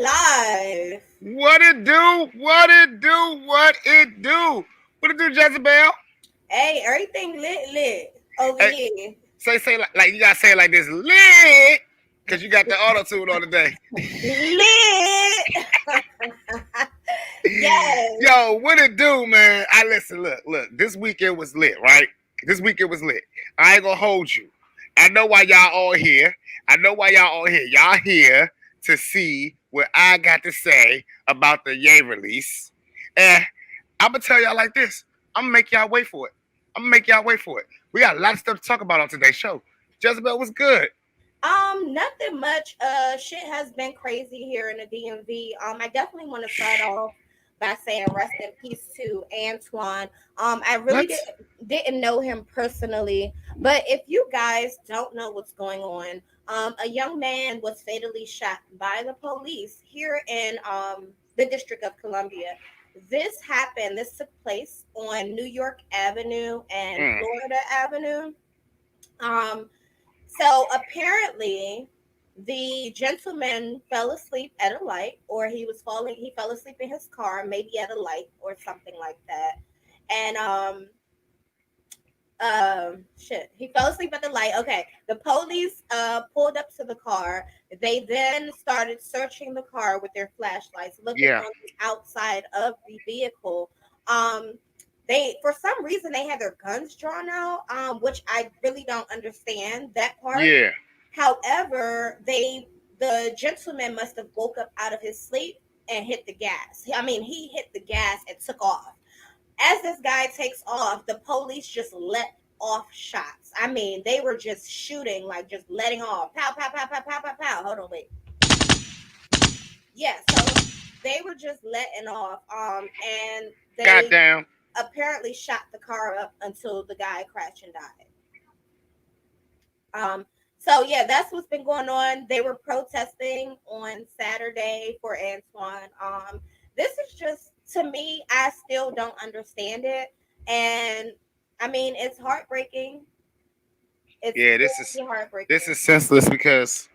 live. What it do? What it do? What it do? What it do, Jezebel? Hey, everything lit over Hey, here. say like you gotta say it like this, lit, cause you got the auto tune on today. Lit. Yes. Yo, what it do, man? I listen. Look. This weekend was lit, right? This weekend was lit. I ain't gonna hold you. I know why y'all all here. Y'all here to see what I got to say about the Ye release. And I'm gonna tell y'all like this. I'm gonna make y'all wait for it. We got a lot of stuff to talk about on today's show. Jezebel was good. Nothing much. Shit has been crazy here in the DMV. I definitely want to start off by saying rest in peace to Antoine. I really What? didn't know him personally, but if you guys don't know what's going on, a young man was fatally shot by the police here in the District of Columbia. This took place on New York Avenue and Mm. Florida Avenue. Um, so apparently, the gentleman fell asleep at a light, or he fell asleep in his car, maybe at a light or something like that. And shit, he fell asleep at the light. Okay, the police pulled up to the car. They then started searching the car with their flashlights, looking Yeah. on the outside of the vehicle. Um, they for some reason they had their guns drawn out, which I really don't understand that part. Yeah. However, the gentleman must have woke up out of his sleep and hit the gas. I mean, he hit the gas and took off. As this guy takes off, the police just let off shots. I mean, they were just shooting, like just letting off. Pow, pow, pow, pow, pow, pow, pow. Hold on, wait. Yeah, so they were just letting off. And they Goddamn. apparently shot the car up until the guy crashed and died. So yeah, that's what's been going on. They were protesting on Saturday for Antoine. This is just, to me, I still don't understand it, and I mean it's heartbreaking. It's Yeah, really heartbreaking. this is senseless because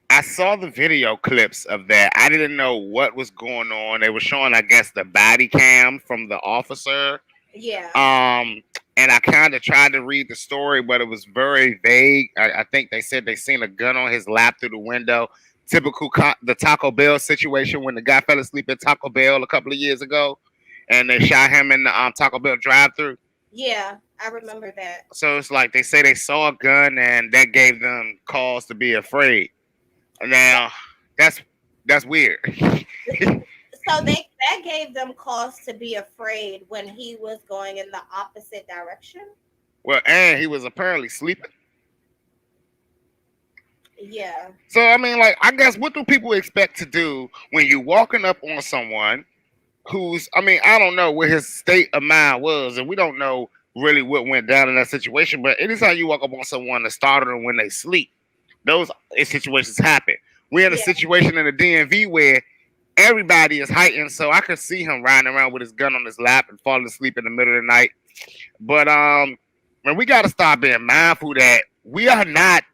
I saw the video clips of that. I didn't know what was going on. They were showing, I guess, the body cam from the officer. Yeah, And I kind of tried to read the story, but it was very vague. I think they said they seen a gun on his lap through the window. Typical the Taco Bell situation when the guy fell asleep at Taco Bell a couple of years ago, and they shot him in the Taco Bell drive-through. yeah, I remember that. So it's like they say they saw a gun, and that gave them cause to be afraid. Now, that's weird. So that gave them cause to be afraid when he was going in the opposite direction. Well, and he was apparently sleeping. Yeah, So I mean, like, I guess what do people expect to do when you walking up on someone who's? I mean, I don't know what his state of mind was, and we don't know really what went down in that situation. But anytime you walk up on someone that started them when they sleep, those situations happen. We're in a yeah, situation in the DMV where everybody is heightened, so I could see him riding around with his gun on his lap and falling asleep in the middle of the night. But man, we got to start being mindful that we are not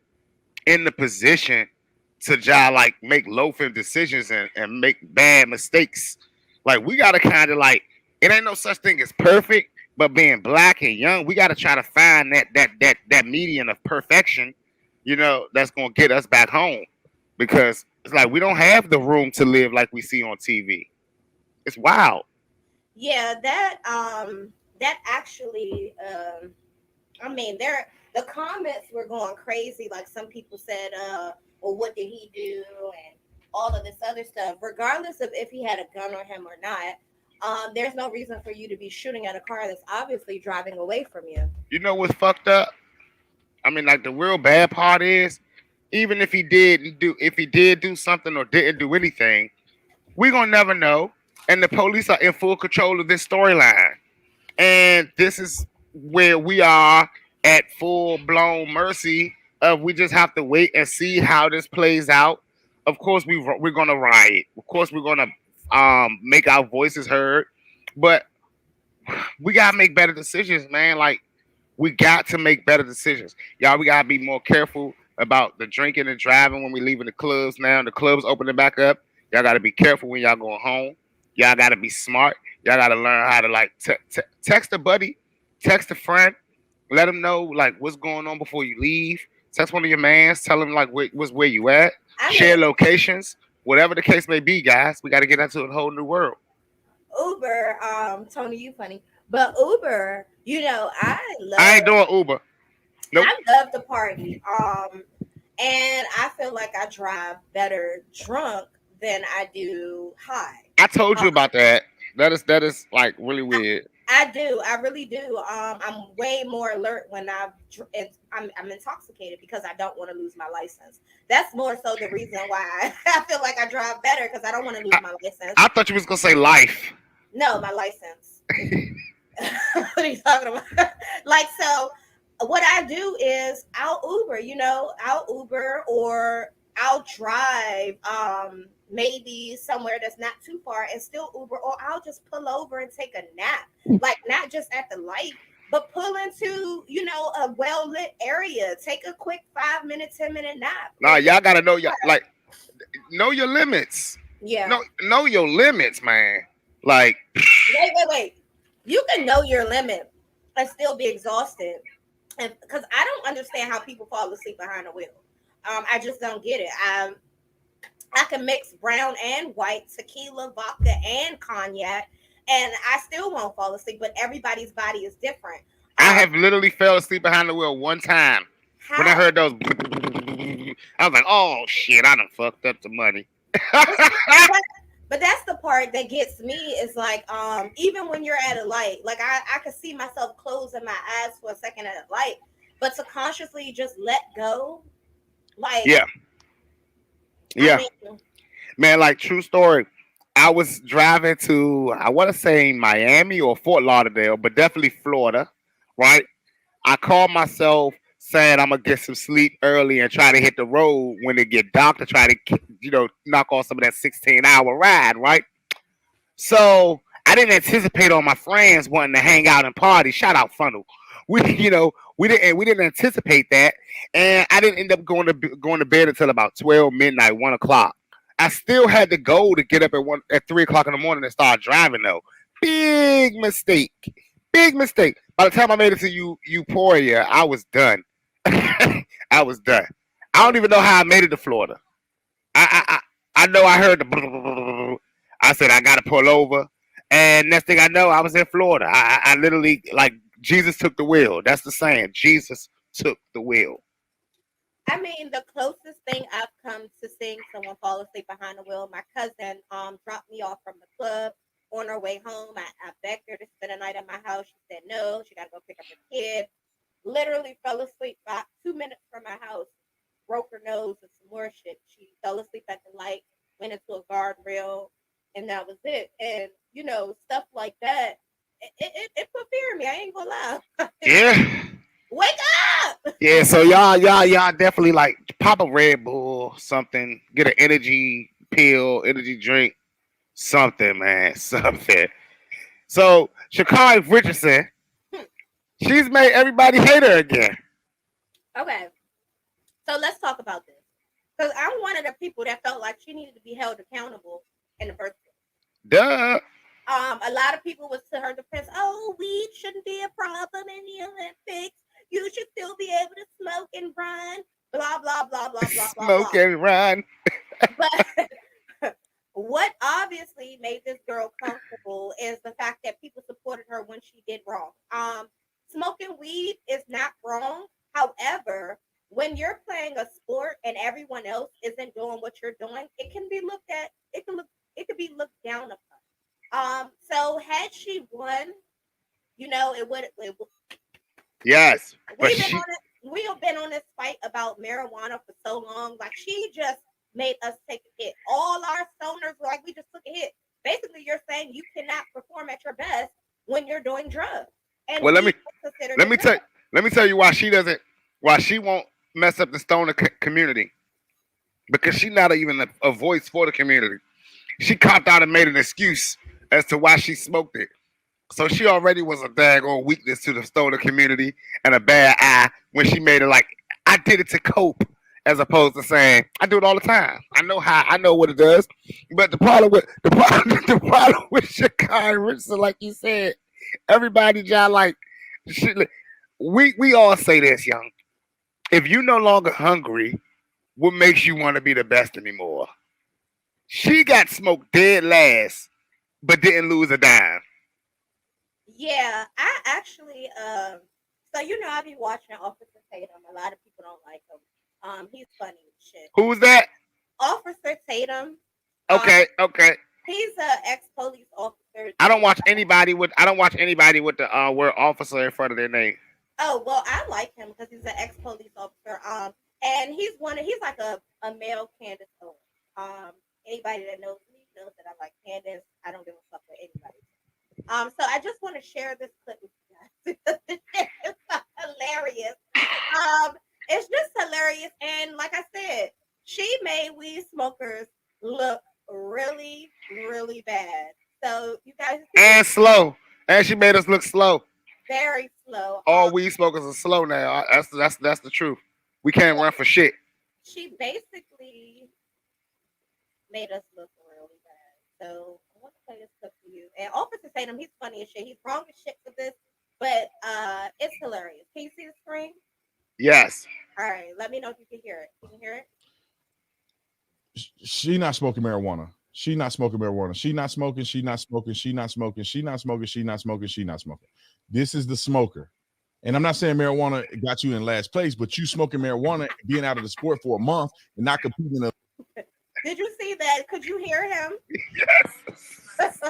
in the position to just like make loafing decisions and make bad mistakes. Like we gotta kind of like it ain't no such thing as perfect, but being black and young, we gotta try to find that median of perfection, that's gonna get us back home. Because it's like we don't have the room to live like we see on TV. It's wild. yeah. That actually, I mean, the comments were going crazy. Like some people said, "Well, what did he do?" and all of this other stuff. Regardless of if he had a gun on him or not, there's no reason for you to be shooting at a car that's obviously driving away from you. You know what's fucked up? I mean, like the real bad part is, even if he did do something or didn't do anything, we're gonna never know. And the police are in full control of this storyline. And this is where we are at full blown mercy of we just have to wait and see how this plays out. Of course, we're gonna riot. Of course, we're gonna make our voices heard. But we gotta make better decisions, man. Like we got to make better decisions, y'all. We gotta be more careful about the drinking and driving when we leaving the clubs. Now the clubs opening back up. Y'all gotta be careful when y'all going home. Y'all gotta be smart. Y'all gotta learn how to like text a buddy, text a friend, let them know like what's going on before you leave. Text one of your mans, tell them like where you at. I Share mean, locations, whatever the case may be, guys. We got to get into a whole new world. Uber, Tony, you funny, but Uber, I ain't doing Uber. Nope. I love the party. And I feel like I drive better drunk than I do high. I told Um, you about that. That is like really weird. I do. I really do. I'm way more alert when I'm intoxicated because I don't want to lose my license. That's more so the reason why I feel like I drive better because I don't want to lose I, my license. I thought you was gonna say life. No, my license. What are you talking about? Like, so what I do is I'll Uber, I'll Uber or I'll drive maybe somewhere that's not too far and still Uber, or I'll just pull over and take a nap. Like, not just at the light, but pull into, a well lit area. Take a quick 5 minute, 10 minute nap. Nah, y'all gotta know know your limits. Yeah. Know your limits, man. Like Wait. You can know your limit and still be exhausted. And because I don't understand how people fall asleep behind the wheel. I just don't get it. I can mix brown and white, tequila, vodka, and cognac, and I still won't fall asleep. But everybody's body is different. I have literally fell asleep behind the wheel one time when I How? heard those. I was like, "Oh shit! I done fucked up the money." But, but that's the part that gets me is like, even when you're at a light, like I could see myself closing my eyes for a second at a light, but to consciously just let go, like, Yeah, I yeah, mean, man. Like true story. I was driving to I want to say Miami or Fort Lauderdale, but definitely Florida, right? I called myself saying I'm gonna get some sleep early and try to hit the road when it get dark to try to knock off some of that 16-hour ride, right? So I didn't anticipate all my friends wanting to hang out and party. Shout out Funnel. We we didn't anticipate that, and I didn't end up going to bed until about 12 midnight, 1 o'clock. I still had to go to get up at 3 o'clock in the morning and start driving though. Big mistake. Big mistake. By the time I made it to Euphoria, I was done. I was done. I don't even know how I made it to Florida. I know I heard the. I said I gotta pull over, and next thing I know, I was in Florida. I literally like Jesus took the wheel. That's the saying. Jesus took the wheel. I mean, the closest thing I've come to seeing someone fall asleep behind the wheel, my cousin dropped me off from the club. On her way home, I begged her to spend a night at my house. She said no. She got to go pick up her kid. Literally fell asleep about 2 minutes from my house. Broke her nose and some more shit. She fell asleep at the light, went into a guardrail, and that was it. And stuff like that. It put fear in me. I ain't gonna lie. Yeah. Wake up! Yeah. So y'all definitely like pop a Red Bull, something. Get an energy pill, energy drink, something, man, something. So Sha'Carri Richardson, she's made everybody hate her again. Okay, so let's talk about this. Because I'm one of the people that felt like she needed to be held accountable in the first place. Duh. A lot of people was to her defense. Oh, weed shouldn't be a problem in the Olympics. You should still be able to smoke and run. Blah blah blah blah blah blah Smoke blah. and run. But what obviously made this girl comfortable is the fact that people supported her when she did wrong. Smoking weed is not wrong. However, when you're playing a sport and everyone else isn't doing what you're doing, it can be looked at. It could be looked down upon. So had she won, it would. Yes, but We've been on it. We have been on this fight about marijuana for so long. Like, she just made us take a hit. All our stoners were like, we just took a hit. Basically, you're saying you cannot perform at your best when you're doing drugs, and well, we consider let it me drugs. tell you why she won't mess up the stoner community, because she's not even a voice for the community. She copped out and made an excuse as to why she smoked it. So she already was a daggone weakness to the stoner community and a bad eye when she made it like, I did it to cope. as opposed to saying I do it all the time. I know what it does. But the problem with the problem with Sha'Carri Richardson, like you said, everybody just like shit. We all say this, young. If you no longer hungry, what makes you want to be the best anymore? She got smoked dead last, but didn't lose a dime. Yeah, I actually so I be watching Officer Tatum. A lot of people don't like him. He's funny as shit. Who was that? Officer Tatum. Um, Okay, okay. he's a ex police officer. I don't watch anybody with the word officer in front of their name. Oh well, I like him because he's an ex police officer. And he's like a male Candace Owens. Anybody that knows me knows that I like Candace. I don't give a fuck with anybody. So I just want to share this clip with you guys. It's hilarious. It's just hilarious, and like I said, she made weed smokers look really, really bad. So you guys And slow. And she made us look slow. very slow. All weed smokers are slow now. That's the truth. We can't run for shit. She basically made us look really bad. So I want to play this clip for you. And Officer Tatum, he's funny as shit. He's wrong as shit for this, but it's hilarious. Can you see the screen? Yes. All right, let me know if you can hear it. You can hear it? She not smoking marijuana. She not smoking marijuana. She not smoking. She not smoking. She not smoking. She not smoking. She not smoking. She not smoking. This is the smoker. And I'm not saying marijuana got you in last place, but you smoking marijuana, being out of the sport for a month and not competing. Did you see that? Could you hear him? Yes.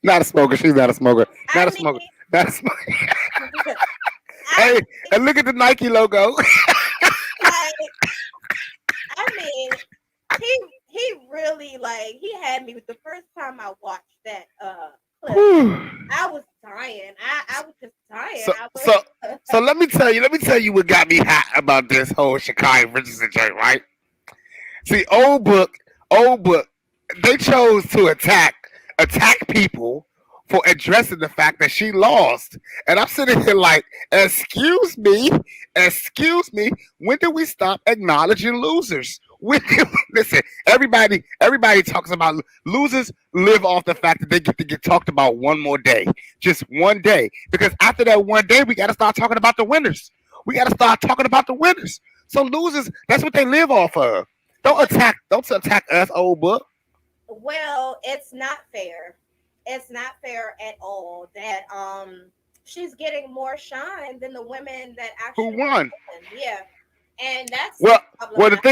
Not a smoker. She's not a smoker. I Not a mean, smoker. Not a smoker. I, Hey, and look at the Nike logo. like, I mean, he really he had me with the first time I watched that clip. I was dying. I was just dying. So let me tell you what got me hot about this whole Sha'Carri Richardson joint, right? See, old book, they chose to attack people for addressing the fact that she lost. And I'm sitting here like, excuse me, when do we stop acknowledging losers? Listen, everybody talks about losers live off the fact that they get to get talked about one more day. Just one day. Because after that one day, we gotta start talking about the winners. So losers, that's what they live off of. Don't attack us, old book. Well, it's not fair. It's not fair at all that she's getting more shine than the women that Who actually won? won. Yeah. And that's Well, the problematic.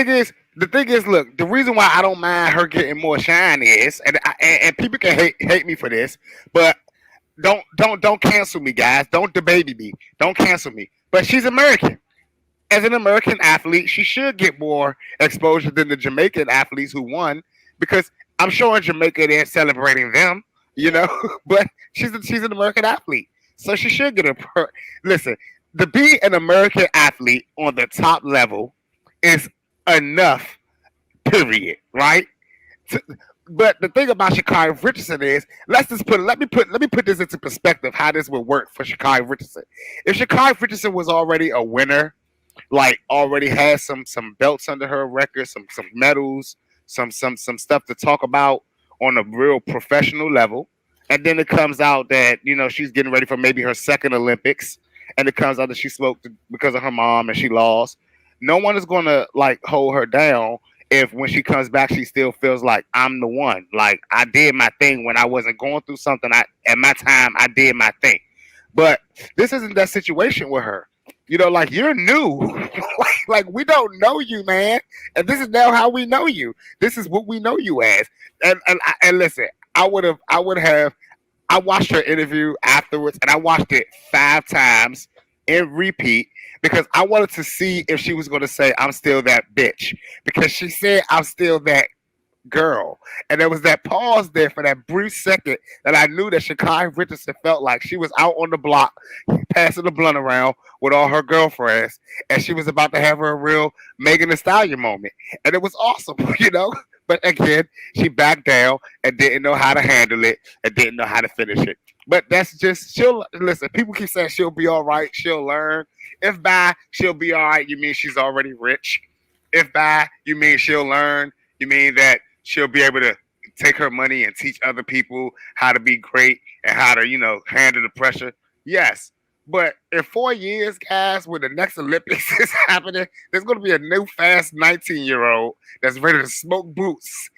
thing is, look, the reason why I don't mind her getting more shine is, and people can hate me for this, but don't cancel me, guys. Don't debate me. Don't cancel me. But she's American. As an American athlete, she should get more exposure than the Jamaican athletes who won, because I'm sure in Jamaica they're celebrating them, Yeah. but she's an American athlete, so she should get a. Listen, to be an American athlete on the top level is enough. Period. Right. To- But the thing about Sha'Carri Richardson is, let me put this into perspective how this would work for Sha'Carri Richardson. If Sha'Carri Richardson was already a winner, like already has some belts under her record, some medals, some stuff to talk about on a real professional level, and then it comes out that she's getting ready for maybe her second Olympics, and it comes out that she smoked because of her mom and she lost. No one is going to like hold her down if when she comes back she still feels like I'm the one. Like I did my thing when I wasn't going through something. At my time I did my thing. But this isn't that situation with her. Like you're new. like we don't know you, man. And this is now how we know you. This is what we know you as. And listen, I watched her interview afterwards, and I watched it 5 times in repeat because I wanted to see if she was going to say I'm still that bitch, because she said I'm still that girl. And there was that pause there for that brief second that I knew that Sha'Carri Richardson felt like she was out on the block passing the blunt around with all her girlfriends, and she was about to have her real Megan Thee Stallion moment. And it was awesome, But again, she backed down and didn't know how to handle it and didn't know how to finish it. But that's just, she'll listen. People keep saying she'll be all right. She'll learn. If by she'll be all right, you mean she's already rich. If by you mean she'll learn, you mean that she'll be able to take her money and teach other people how to be great and how to, handle the pressure. Yes. But in 4 years, guys, when the next Olympics is happening, there's going to be a new fast 19-year-old that's ready to smoke boots.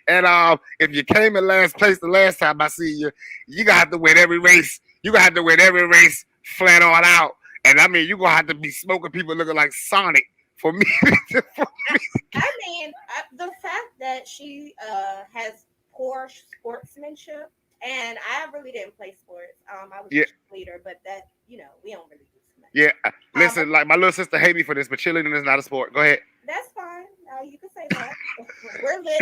And if you came in last place the last time I see you, you going to have to win every race. You're going to have to win every race flat on out. And I mean, you're going to have to be smoking people looking like Sonic for me. I mean, the fact that she has poor sportsmanship, and I really didn't play sports. I was a cheerleader, but that, we don't really do so much. Yeah, listen, like my little sister hate me for this, but cheerleading is not a sport. Go ahead. That's fine. You can say that. We're lit.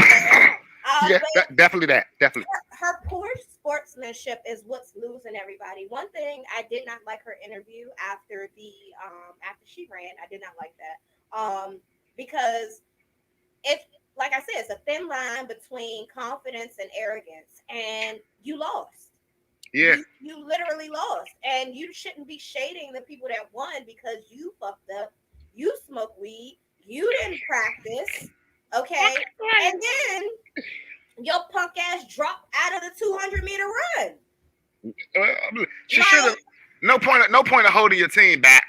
Definitely that. Definitely. Her poor sportsmanship is what's losing everybody. One thing, I did not like her interview after after she ran. I did not like that. Because like I said, it's a thin line between confidence and arrogance, and you lost. Yeah. You literally lost, and you shouldn't be shading the people that won because you fucked up. You smoked weed. You didn't practice. Okay. And then your punk ass dropped out of the 200-meter run. She should have. No point of holding your team back.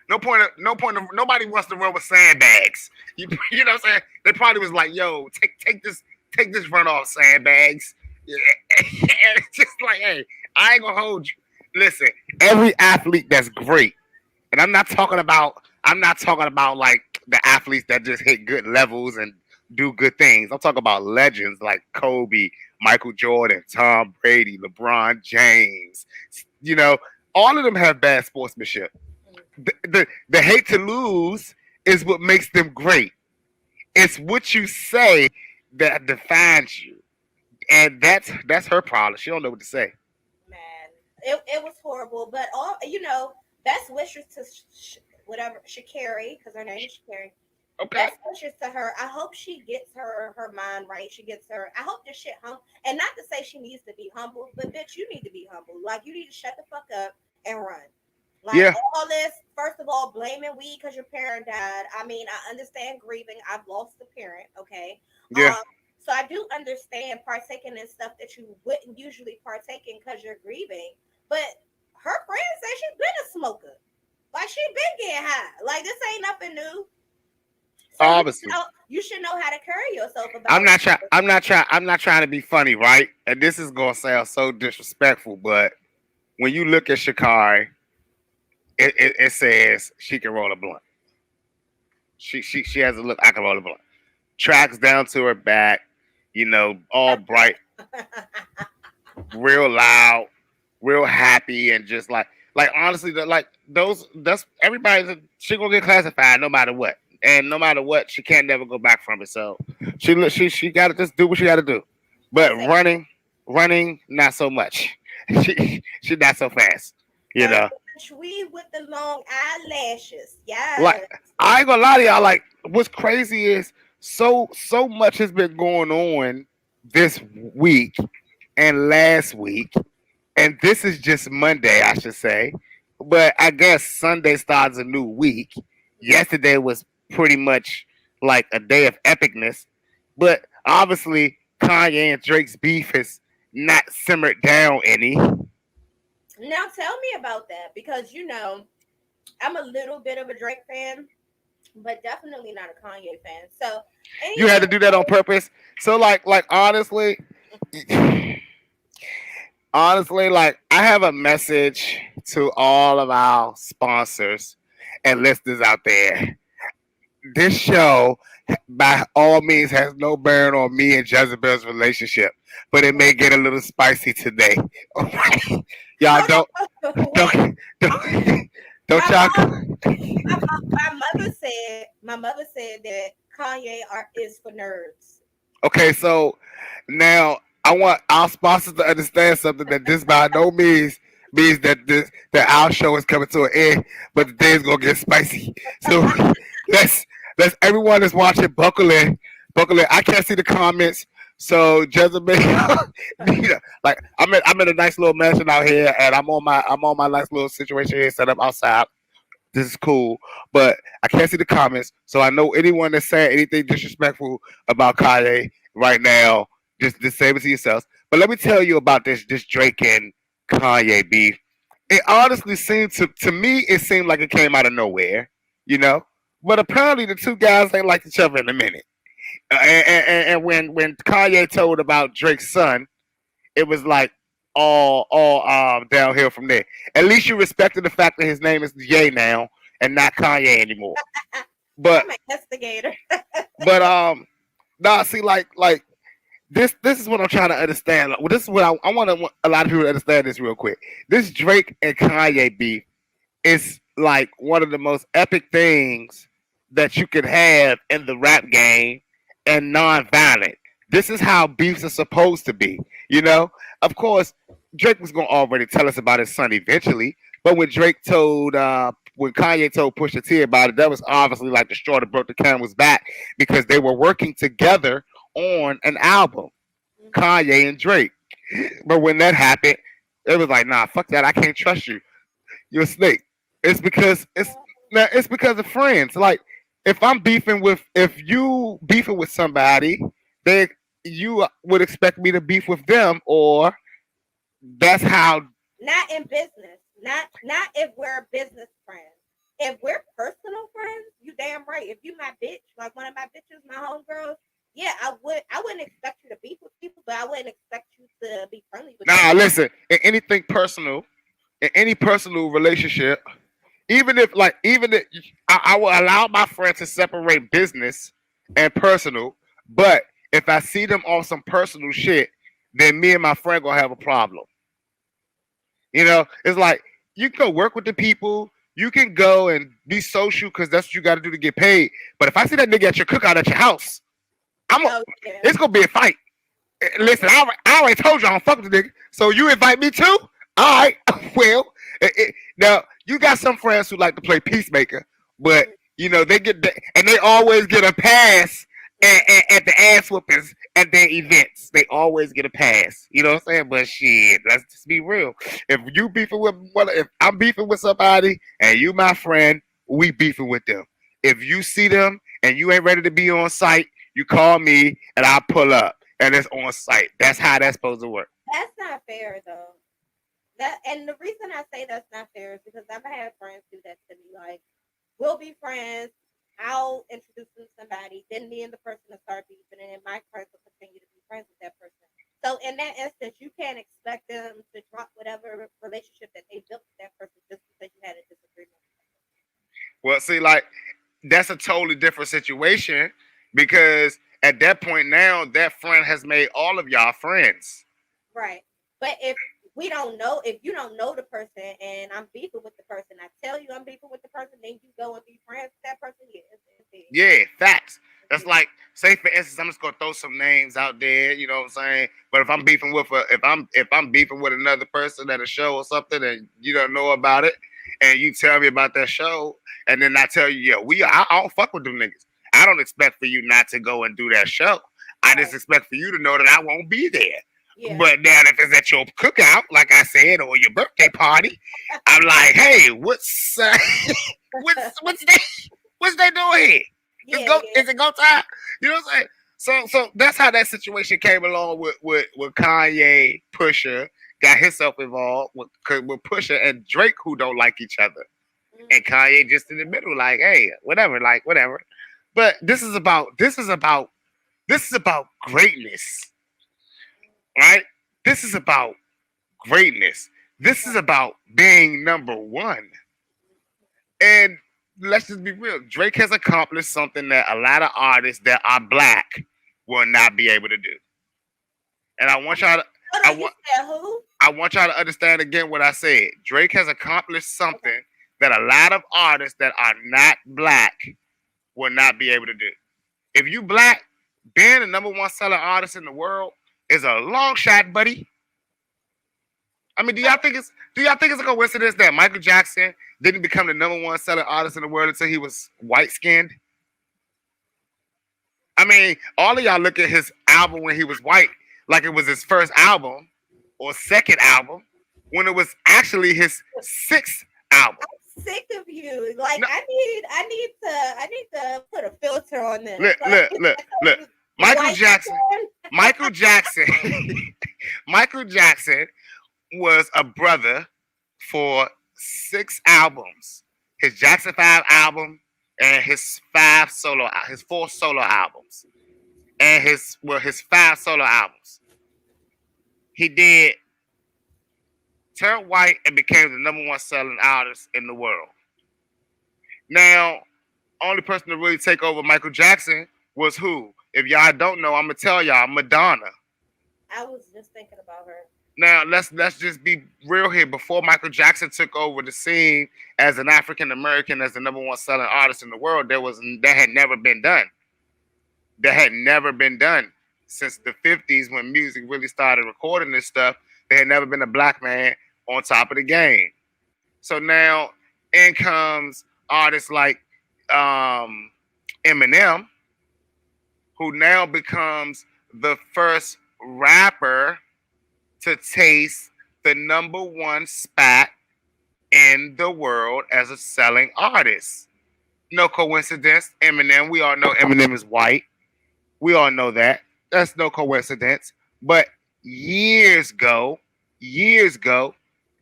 Nobody wants to run with sandbags. You know what I'm saying? They probably was like, "Yo, take this run off sandbags." Yeah. And it's just like, hey, I ain't gonna hold you. Listen, every athlete that's great, and I'm not talking about like the athletes that just hit good levels and do good things. I'm talking about legends like Kobe, Michael Jordan, Tom Brady, LeBron James. All of them have bad sportsmanship. The hate to lose is what makes them great. It's what you say that defines you, and that's her problem. She don't know what to say. Man, it was horrible, but best wishes to Sha'Carri, because her name is Sha'Carri. Okay. Best wishes to her. I hope she gets her mind right. I hope this shit humble. And not to say she needs to be humble, but bitch, you need to be humble. Like, you need to shut the fuck up and run. Like, all this, first of all, blaming weed because your parent died. I mean, I understand grieving. I've lost a parent, okay? Yeah. So I do understand partaking in stuff that you wouldn't usually partake in because you're grieving. But her friend said she's been a smoker. Like, she been getting high. Like, this ain't nothing new. So obviously, you should know how to carry yourself. I'm not trying to be funny, right? And this is gonna sound so disrespectful, but when you look at Sha'Carri, it says she can roll a blunt. She has a look. I can roll a blunt. Tracks down to her back, all bright, real loud, real happy, and just like honestly, that's everybody. She gonna get classified no matter what, and no matter what, she can't never go back from it. So she got to just do what she got to do. But running, not so much. She not so fast, We with the long eyelashes, yeah. Like, I ain't gonna lie to y'all. Like, what's crazy is so much has been going on this week and last week, and this is just Monday, I should say. But I guess Sunday starts a new week. Yesterday was pretty much like a day of epicness, but obviously Kanye and Drake's beef has not simmered down any. Now tell me about that, because I'm a little bit of a Drake fan, but definitely not a Kanye fan. So you had to do that on purpose. So like honestly, like, I have a message to all of our sponsors and listeners out there. This show, by all means, has no bearing on me and Jezebel's relationship, but it may get a little spicy today. All right? Y'all don't y'all. My mother said that Kanye is for nerds. Okay, so now I want our sponsors to understand something, that this by no means that our show is coming to an end, but the day is gonna get spicy. So let's everyone that's watching buckle in. I can't see the comments. So Jezebel, like I'm in a nice little mansion out here, and I'm on my nice little situation here set up outside. this is cool, but I can't see the comments, so I know anyone that's saying anything disrespectful about Kanye right now, just save it to yourselves. But let me tell you about this Drake and Kanye beef. It honestly seemed to me, it seemed like it came out of nowhere, you know. But apparently the two guys ain't like each other in a minute. And when Kanye told about Drake's son, it was like all downhill from there. At least you respected the fact that his name is Ye now and not Kanye anymore. But I'm an investigator. but nah, see, like this is what I'm trying to understand. Well, this is what I want a lot of people to understand this real quick. This Drake and Kanye beef is like one of the most epic things that you could have in the rap game and non-violent. This is how beefs are supposed to be, you know. Of course, Drake was gonna already tell us about his son eventually, but when Kanye told Pusha T about it, that was obviously like the straw that broke the camel's back because they were working together on an album, Kanye and Drake. But when that happened, it was like, nah, fuck that. I can't trust you. You're a snake. It's because it's because of friends. Like if you beefing with somebody, they you would expect me to beef with them, or that's how. Not in business. Not if we're business friends. If we're personal friends, you damn right. If you my bitch, like one of my bitches, my homegirls, yeah, I wouldn't expect you to beef with people, but I wouldn't expect you to be friendly with Nah, people. listen. In anything personal, in any personal relationship, even if I will allow my friends to separate business and personal, but if I see them on some personal shit, then me and my friend gonna have a problem. You know, it's like you can go work with the people. You can go and be social because that's what you got to do to get paid. But if I see that nigga at your cookout at your house, Oh yeah. it's gonna be a fight. Listen, I already told you I don't fuck with the nigga. So you invite me too? All right. Well, now you got some friends who like to play peacemaker, but you know and they always get a pass at the ass whoopings at their events. They always get a pass. You know what I'm saying? But shit, let's just be real. If I'm beefing with somebody and you my friend, we beefing with them. If you see them and you ain't ready to be on site, you call me and I pull up and it's on site. That's how that's supposed to work. That's not fair though. And the reason I say that's not fair is because I've had friends do that to me. Like, we'll be friends. I'll introduce them to somebody. Then me and the person will start beefing, and then my friends will continue to be friends with that person. So in that instance, you can't expect them to drop whatever relationship that they built with that person just because you had a disagreement. Well, see, like that's a totally different situation because at that point now, that friend has made all of y'all friends. Right. But if you don't know the person and I'm beefing with the person, I tell you I'm beefing with the person, then you go and be friends with that person. Yeah, it's Yeah, facts. That's like, say for instance, I'm just gonna throw some names out there. You know what I'm saying? But if I'm beefing with if I'm beefing with another person at a show or something, and you don't know about it, and you tell me about that show, and then I tell you, yeah, I don't fuck with them niggas. I don't expect for you not to go and do that show. I just expect for you to know that I won't be there. Yeah. But now if it's at your cookout, like I said, or your birthday party, I'm like, hey, what's they doing here? Is it go time? You know what I'm saying? So that's how that situation came along with Kanye, Pusha got himself involved with Pusha and Drake, who don't like each other, and Kanye just in the middle, like, hey, whatever. But this is about greatness, right? This is about greatness. This is about being number one. And let's just be real. Drake has accomplished something that a lot of artists that are black will not be able to do. And I want y'all to I want y'all to understand again what I said. Drake has accomplished something that a lot of artists that are not black will not be able to do. If you black, being the number one selling artist in the world is a long shot, buddy. I mean, do y'all think it's a coincidence that Michael Jackson didn't become the number one selling artist in the world until he was white skinned? I mean, all of y'all look at his album when he was white like it was his first album or second album when it was actually his sixth album. sick of you. Like No. I need to put a filter on this. Look. Michael Jackson. Michael Jackson was a brother for 6 albums. His Jackson 5 album and his 4 solo albums. And his 5 solo albums. He did turn white and became the #1 selling artist in the world. Now, only person to really take over Michael Jackson was who? If y'all don't know, I'm gonna tell y'all, Madonna. I was just thinking about her. Now let's just be real here. Before Michael Jackson took over the scene as an African American, as the #1 selling artist in the world, that had never been done. That had never been done since the 50s when music really started recording this stuff. There had never been a black man on top of the game. So now in comes artists like Eminem, who now becomes the first rapper to taste the #1 spot in the world as a selling artist. No coincidence. Eminem, we all know Eminem is white. We all know that. That's no coincidence. But years ago,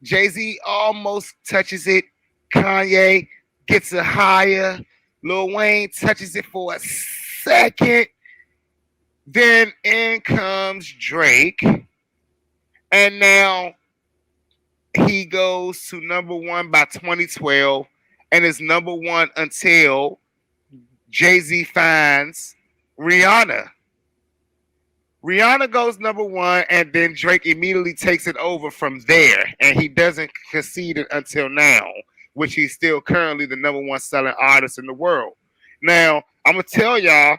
Jay-Z almost touches it. Kanye gets it higher. Lil Wayne touches it for a second. Then in comes Drake. And now he goes to #1 by 2012 and is #1 until Jay-Z finds Rihanna. Rihanna goes #1 and then Drake immediately takes it over from there. And he doesn't concede it until now, which he's still currently the #1 selling artist in the world. Now, I'm going to tell y'all,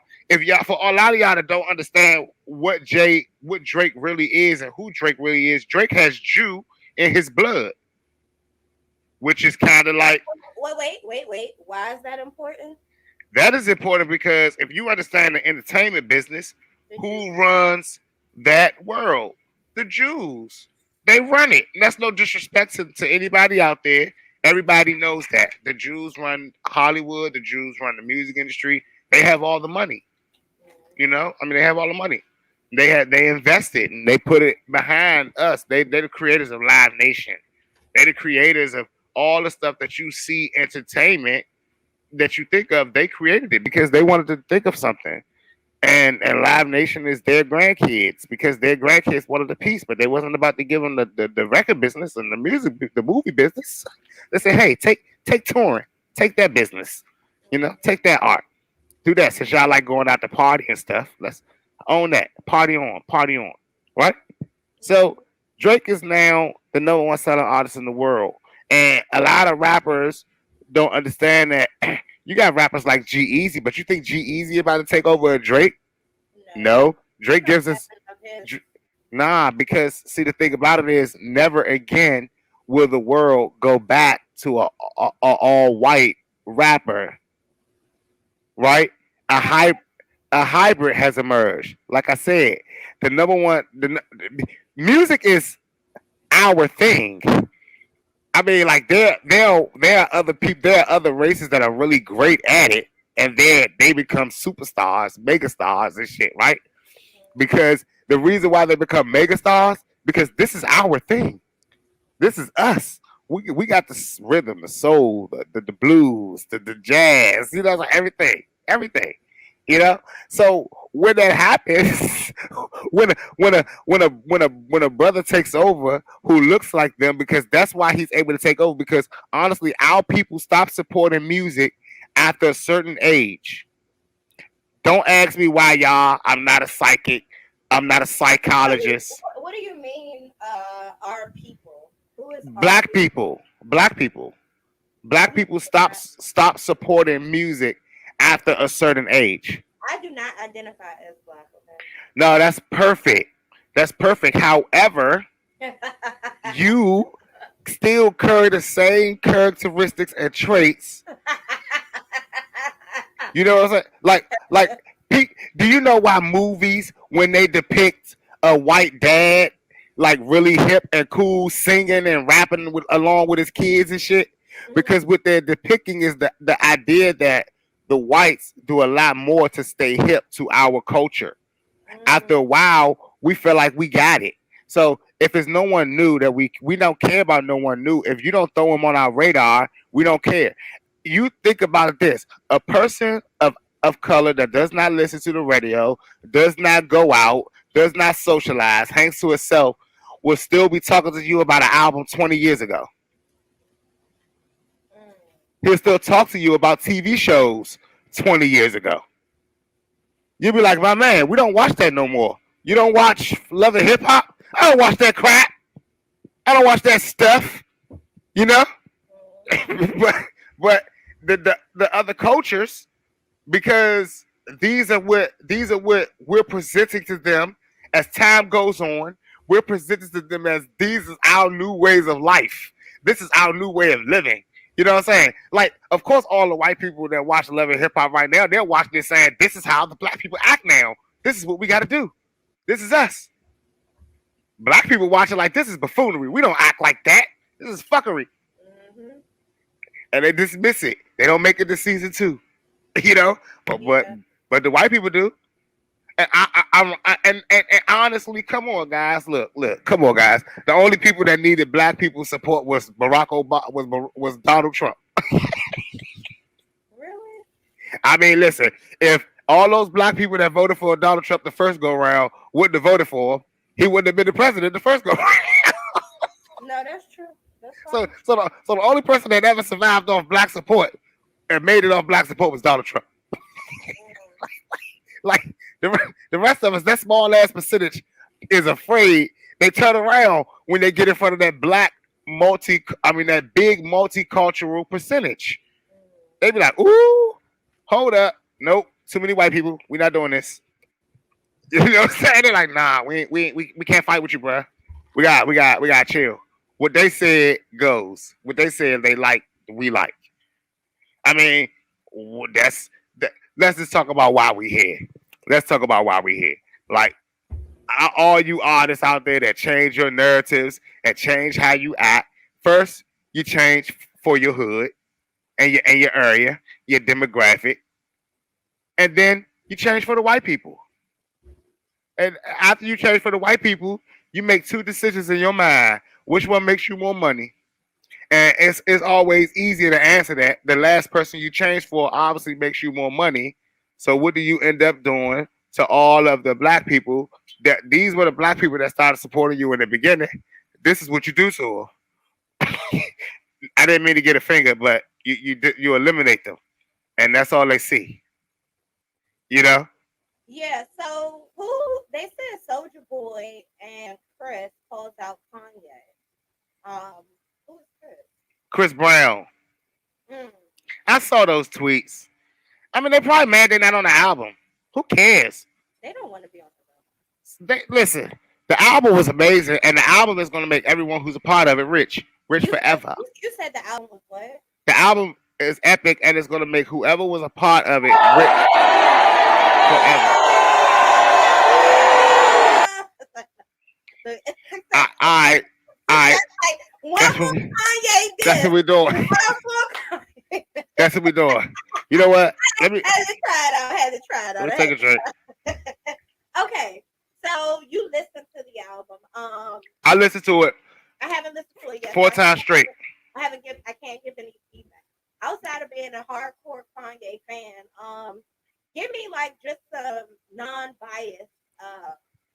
for a lot of y'all that don't understand what Drake really is and who Drake really is, Drake has Jew in his blood, which is kind of like. Wait. Why is that important? That is important because if you understand the entertainment business, who runs that world? The Jews. They run it. And that's no disrespect to anybody out there. Everybody knows that. The Jews run Hollywood. The Jews run the music industry. They have all the money. You know, I mean, they have all the money. They invested and they put it behind us. They're the creators of Live Nation. They're the creators of all the stuff that you see entertainment that you think of. They created it because they wanted to think of something. And Live Nation is their grandkids because their grandkids wanted a piece, but they wasn't about to give them the record business and the movie business. They said, hey, take touring, take that business, take that art. Do that since y'all like going out to party and stuff. Let's own that. Party on, right? So Drake is now the #1 selling artist in the world. And a lot of rappers don't understand that. You got rappers like G-Eazy, but you think G-Eazy about to take over a Drake? No. Drake gives us. Nah, because see, the thing about it is never again will the world go back to a all-white rapper, right? A hybrid has emerged. Like I said, the #1, music is our thing. I mean, like there are other people, there are other races that are really great at it, and they become superstars, megastars, and shit, right? Because the reason why they become megastars, because this is our thing. This is us. We got the rhythm, the soul, the blues, the jazz, like everything. So when that happens, when a brother takes over who looks like them, because that's why he's able to take over. Because honestly, our people stop supporting music after a certain age. Don't ask me why, y'all. I'm not a psychic. I'm not a psychologist. What do you mean, our people? Who is Black people? Black people stop supporting music after a certain age. I do not identify as Black. Okay? No, that's perfect. That's perfect. However, you still carry the same characteristics and traits. You know what I'm saying? Like, do you know why movies, when they depict a white dad, like really hip and cool, singing and rapping along with his kids and shit, because what they're depicting is the idea that the whites do a lot more to stay hip to our culture. After a while, we feel like we got it. So if it's no one new that we don't care about no one new. If you don't throw them on our radar, we don't care. You think about this: a person of color that does not listen to the radio, does not go out, does not socialize, hangs to itself, will still be talking to you about an album 20 years ago. He'll still talk to you about TV shows 20 years ago. You'll be like, my man, we don't watch that no more. You don't watch Love and Hip Hop? I don't watch that crap. I don't watch that stuff. You know? but the other cultures, because these are what we're presenting to them as time goes on. We're presenting to them as these is our new ways of life. This is our new way of living. You know what I'm saying? Like, of course, all the white people that watch Love and Hip Hop right now, they're watching this saying, this is how the black people act now. This is what we got to do. This is us. Black people watching like this is buffoonery. We don't act like that. This is fuckery. Mm-hmm. And they dismiss it. They don't make it to season 2. You know? But the white people do. And honestly, come on, guys. Look, come on, guys. The only people that needed black people's support was Barack Obama, was Donald Trump. Really? I mean, listen, if all those black people that voted for Donald Trump the first go round wouldn't have voted for him, he wouldn't have been the president the first go round. No, that's true. That's so the only person that ever survived off black support and made it off black support was Donald Trump. Like the rest of us, that small ass percentage is afraid. They turn around when they get in front of that that big multicultural percentage. They be like, ooh, hold up. Nope, too many white people. We're not doing this. You know what I'm saying? They're like, nah, we can't fight with you, bro. We got chill. What they said goes. What they said they like, we like. I mean, let's just talk about why we here. Let's talk about why we here. Like, all you artists out there that change your narratives and change how you act. First, you change for your hood and your area, your demographic, and then you change for the white people. And after you change for the white people, you make 2 decisions in your mind. Which one makes you more money? And it's always easier to answer that. The last person you change for obviously makes you more money. So what do you end up doing to all of the black people? That these were the black people that started supporting you in the beginning. This is what you do to them. I didn't mean to get a finger, but you eliminate them, and that's all they see. You know? Yeah. So who they said Soulja Boy and Chris calls out Kanye. Who's Chris? Chris Brown. I saw those tweets. I mean, they probably mad they're not on the album. Who cares? They don't want to be on the album. Listen, the album was amazing, and the album is going to make everyone who's a part of it rich forever. You said the album was what? The album is epic, and it's going to make whoever was a part of it rich forever. That's what we're doing. That's what we're doing. You know what? Had to try it out. Let me take a drink. Okay, so you listened to the album. I listened to it. I haven't listened to it yet. 4 times straight. I can't give any feedback. Outside of being a hardcore Kanye fan, give me like just some non-biased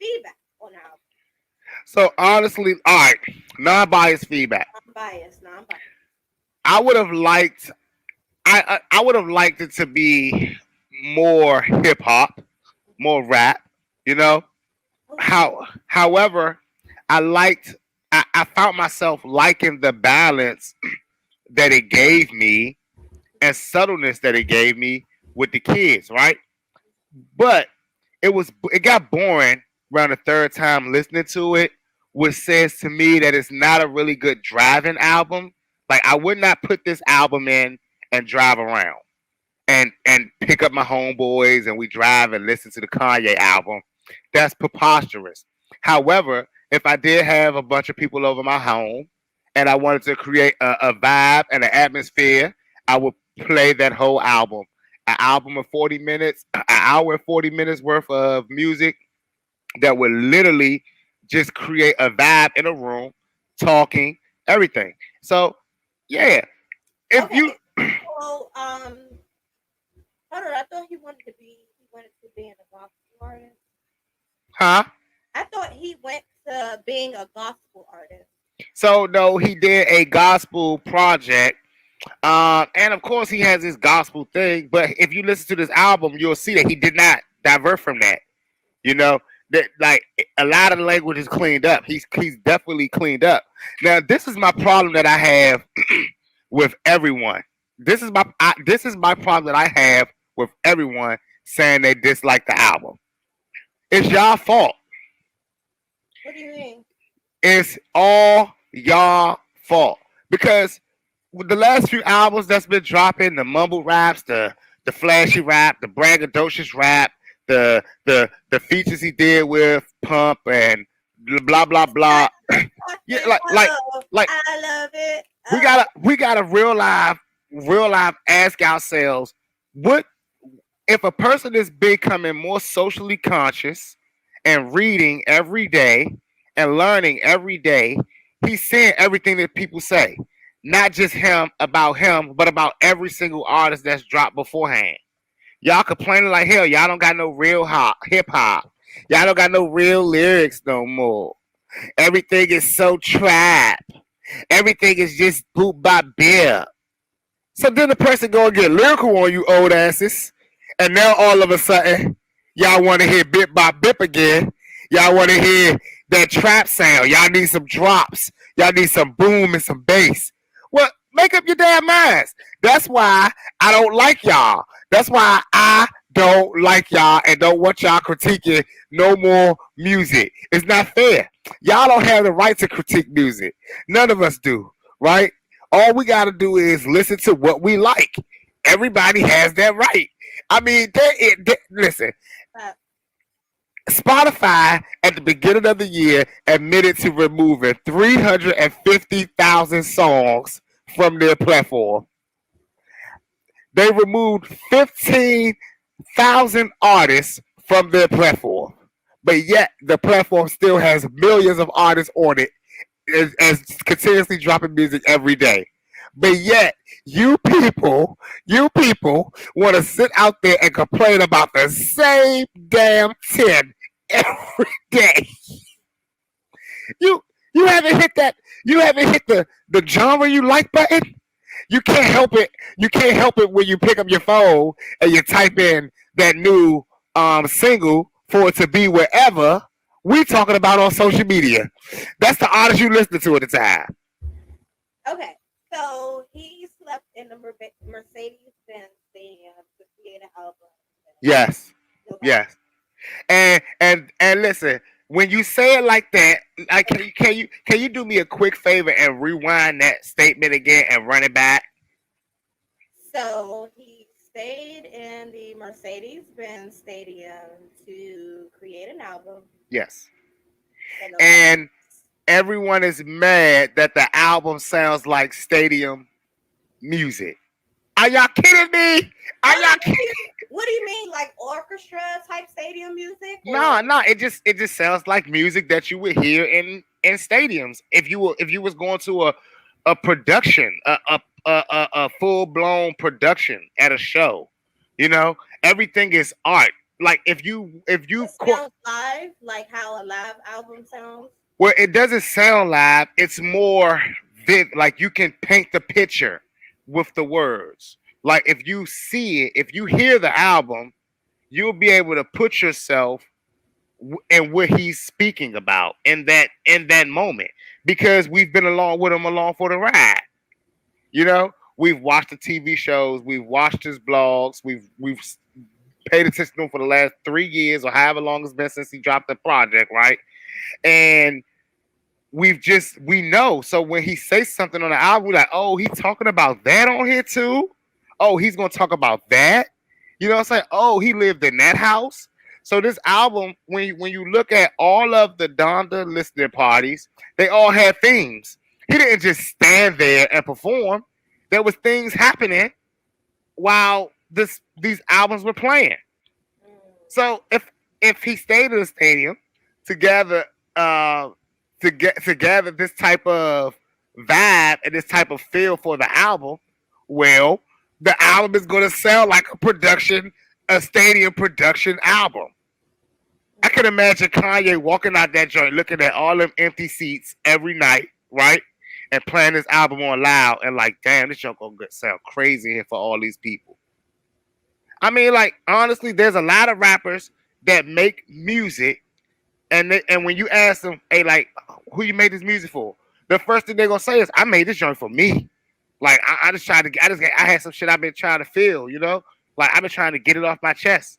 feedback on the album. So honestly, all right, non-biased feedback. Non-biased. I would have liked it to be more hip hop, more rap, you know. However, I found myself liking the balance that it gave me and subtleness that it gave me with the kids, right? But it got boring around the 3rd time listening to it, which says to me that it's not a really good driving album. Like, I would not put this album in and drive around and pick up my homeboys and we drive and listen to the Kanye album. That's preposterous. However, if I did have a bunch of people over my home and I wanted to create a vibe and an atmosphere, I would play that whole album. An album of 40 minutes, an hour and 40 minutes worth of music that would literally just create a vibe in a room, talking, everything. So, yeah, if you, Okay. So, hold on. I thought he wanted to be a gospel artist. huh? I thought he went to being a gospel artist. So, no, he did a gospel project. And of course, he has his gospel thing. But if you listen to this album, you'll see that he did not divert from that. You know, that like a lot of the language is cleaned up. He's definitely cleaned up. Now, this is my problem that I have with everyone. This is my problem that I have with everyone saying they dislike the album. It's y'all fault. What do you mean? It's all y'all fault because with the last few albums that's been dropping, the mumble raps, the flashy rap, the braggadocious rap, the features he did with Pump and blah blah blah. Yeah, like I love it. we gotta real life ask ourselves what if a person is becoming more socially conscious and reading every day and learning every day, he's saying everything that people say, not just him, but about every single artist that's dropped beforehand. Y'all complaining like hell. Y'all don't got no real hip hop. Y'all don't got no real lyrics no more. Everything is so trap. Everything is just boot by beer. So then the person go and get lyrical on you old asses, and now all of a sudden y'all want to hear bit by bip again. Y'all want to hear that trap sound. Y'all need some drops. Y'all need some boom and some bass. Well, make up your damn minds. That's why I don't like y'all. That's why I don't like y'all and don't want y'all critiquing no more music. It's not fair. Y'all don't have the right to critique music. None of us do, right? All we got to do is listen to what we like. Everybody has that right. I mean, listen, Uh, Spotify at the beginning of the year admitted to removing 350,000 songs from their platform. They removed 15,000 artists from their platform. But yet the platform still has millions of artists on it as continuously dropping music every day. But yet you people want to sit out there and complain about the same damn 10 every day. You you haven't hit that you haven't hit the genre you like button. You can't help it. You can't help it when you pick up your phone and you type in that new single for it to be wherever we talking about on social media. That's the artist you listening to at the time. okay. So he slept in the Mercedes Benz Stadium to create an album. Yes, Nobody. yes. And listen, when you say it like that, like can you do me a quick favor and rewind that statement again and run it back? So he stayed in the Mercedes Benz Stadium to create an album. Yes. And And everyone is mad that the album sounds like stadium music. Are y'all kidding me? Are y'all kidding? what do you mean, like orchestra type stadium music? No, no, it just sounds like music that you would hear in stadiums. If you was going to a production, a full blown production at a show, everything is art. Like if you It sounds live, like how a live album sounds. well, it doesn't sound live. It's more like you can paint the picture with the words. Like if you see it, if you hear the album, you'll be able to put yourself in what he's speaking about in that moment because we've been along for the ride. We've watched the TV shows, we've watched his blogs, we've paid attention to him for the last 3 years or however long it's been since he dropped the project, right? And we know. So when he says something on the album, we're like, oh, he's talking about that on here too. Oh, he's gonna talk about that. You know what I'm saying? Oh, he lived in that house. So this album, when you look at all of the Donda listening parties, they all had themes. He didn't just stand there and perform. There was things happening while these albums were playing. So if he stayed in the stadium to gather to gather this type of vibe and this type of feel for the album, well, the album is going to sound like a stadium production album. I can imagine Kanye walking out that joint, looking at all them empty seats every night, right, and playing this album on loud, and like, damn, this joint gonna sound crazy here for all these people. I mean, like, honestly, there's a lot of rappers that make music, and when you ask them, hey, like, who you made this music for? The first thing they're gonna say is, I made this joint for me. Like, I just tried to, I had some shit I've been trying to feel, you know? Like, I've been trying to get it off my chest.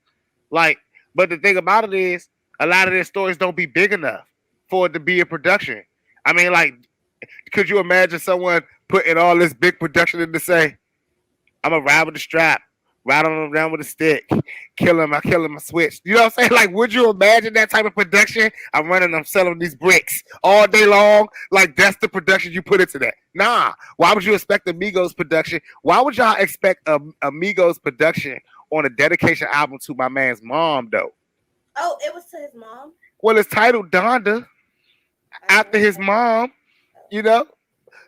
Like, but the thing about it is, a lot of their stories don't be big enough for it to be a production. I mean, like, could you imagine someone putting all this big production in to say, I'm gonna ride with the strap, ride on him down with a stick, kill him, I switch. You know what I'm saying? Like, would you imagine that type of production? I'm selling these bricks all day long. Like, that's the production you put into that. Nah. Why would you expect Amigos production? Why would y'all expect Amigos production on a dedication album to my man's mom, though? Oh, it was to his mom? Well, it's titled Donda after his mom, you know?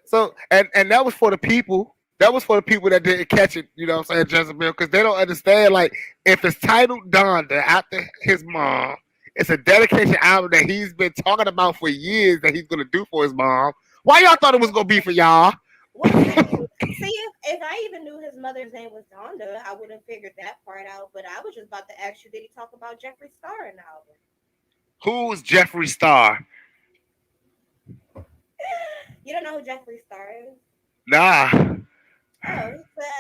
So, and that was for the people. That was for the people that didn't catch it, you know what I'm saying, Jezebel, because they don't understand, like, if it's titled Donda after his mom, it's a dedication album that he's been talking about for years that he's going to do for his mom. Why y'all thought it was going to be for y'all? Well, see, if I even knew his mother's name was Donda, I would have figured that part out, but I was just about to ask you, did he talk about Jeffree Star in the album? Who's Jeffree Star? You don't know who Jeffree Star is? Nah. Oh,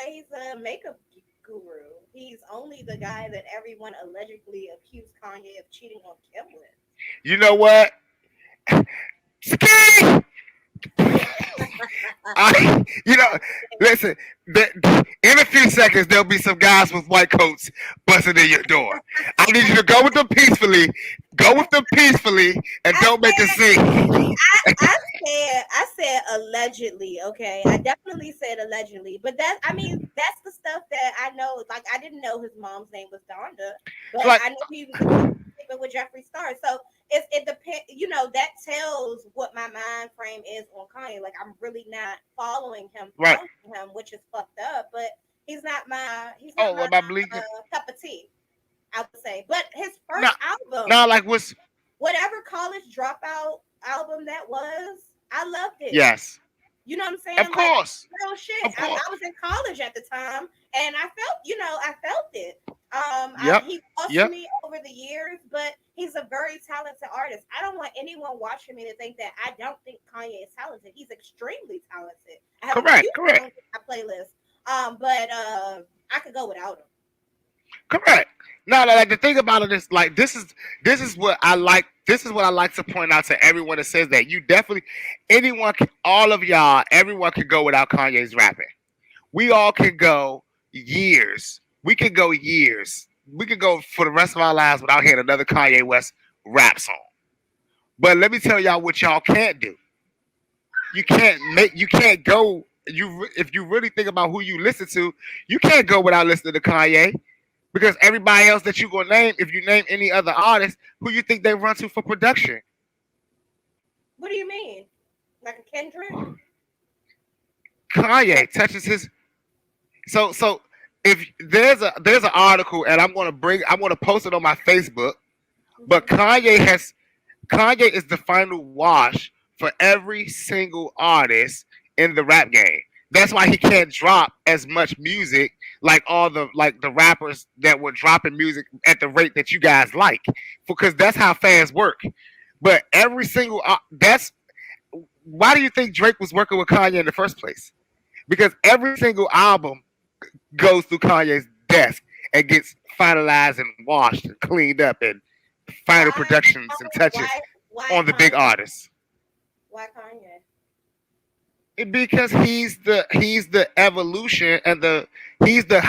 he's a makeup guru. He's only the guy that everyone allegedly accused Kanye of cheating on Kim with. You know what? Ski! Listen, in a few seconds, there'll be some guys with white coats busting in your door. I need you to go with them peacefully. Go with them peacefully and don't make a scene. I said allegedly, okay? I definitely said allegedly. But that's the stuff that I know. Like, I didn't know his mom's name was Donda, but I knew he was with Jeffree Star. So it depends, that tells what my mind frame is on Kanye. Like, I'm really not following him, which is fucked up, but he's not my cup of tea, I would say. But his first album, whatever College Dropout album that was, I loved it. Yes. You know what I'm saying? Of course. Like, real shit. I was in college at the time, and I felt it. He lost me over the years, but he's a very talented artist. I don't want anyone watching me to think that I don't think Kanye is talented. He's extremely talented. I have correct. On my playlist. But I could go without him. Correct. No, like, the thing about it is, like, this is what I like. This is what I like to point out to everyone that says that you definitely, everyone can go without Kanye's rapping. We all can go years. We could go years. We could go for the rest of our lives without hearing another Kanye West rap song. But let me tell y'all what y'all can't do. You can't go. If you really think about who you listen to, you can't go without listening to Kanye. Because everybody else that you gonna name, if you name any other artist, who you think they run to for production? What do you mean? Like a Kendrick? Kanye touches his. So if there's an article, and I'm gonna post it on my Facebook. But Kanye is the final wash for every single artist in the rap game. That's why he can't drop as much music like all the rappers that were dropping music at the rate that you guys like, because that's how fans work. But every single why do you think Drake was working with Kanye in the first place? Because every single album goes through Kanye's desk and gets finalized and washed and cleaned up and final productions and touches on the big artists. Why Kanye? Because he's the evolution and he's the